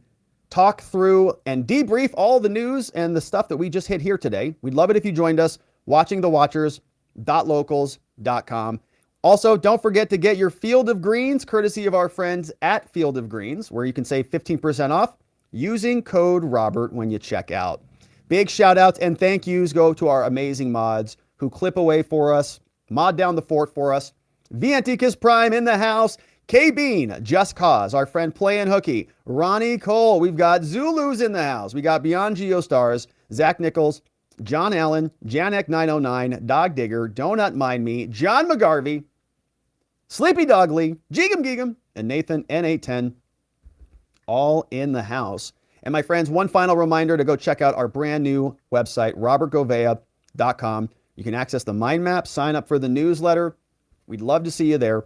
talk through and debrief all the news and the stuff that we just hit here today. We'd love it if you joined us, watchingthewatchers.locals.com. Also, don't forget to get your Field of Greens, courtesy of our friends at Field of Greens, where you can save 15% off using code Robert when you check out. Big shout outs and thank yous go to our amazing mods who clip away for us, mod down the fort for us. Vianticus Prime in the house. K-Bean, Just Cause, our friend Playin' Hooky, Ronnie Cole. We've got Zulus in the house. We got Beyond Geostars, Zach Nichols, John Allen, Janek 909, Dog Digger, Donut Mind Me, John McGarvey, Sleepy Dog Lee, Jigam Gigam, and Nathan N810, all in the house. And my friends, one final reminder to go check out our brand new website, robertgovea.com. You can access the mind map, sign up for the newsletter. We'd love to see you there.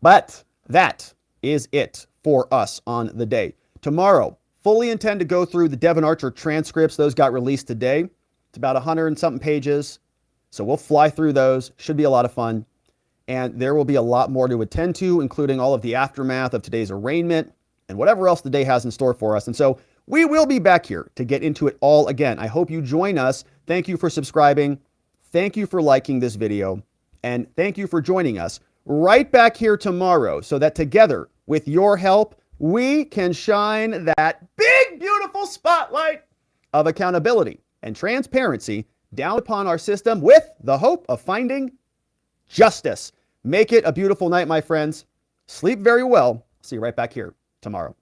But that is it for us on the day. Tomorrow, fully intend to go through the Devin Archer transcripts. Those got released today. It's about 100 and something pages. So we'll fly through those. Should be a lot of fun. And there will be a lot more to attend to, including all of the aftermath of today's arraignment and whatever else the day has in store for us. And so we will be back here to get into it all again. I hope you join us. Thank you for subscribing. Thank you for liking this video. And thank you for joining us right back here tomorrow so that together, with your help, we can shine that big, beautiful spotlight of accountability and transparency down upon our system with the hope of finding justice. Make it a beautiful night, my friends. Sleep very well. See you right back here tomorrow.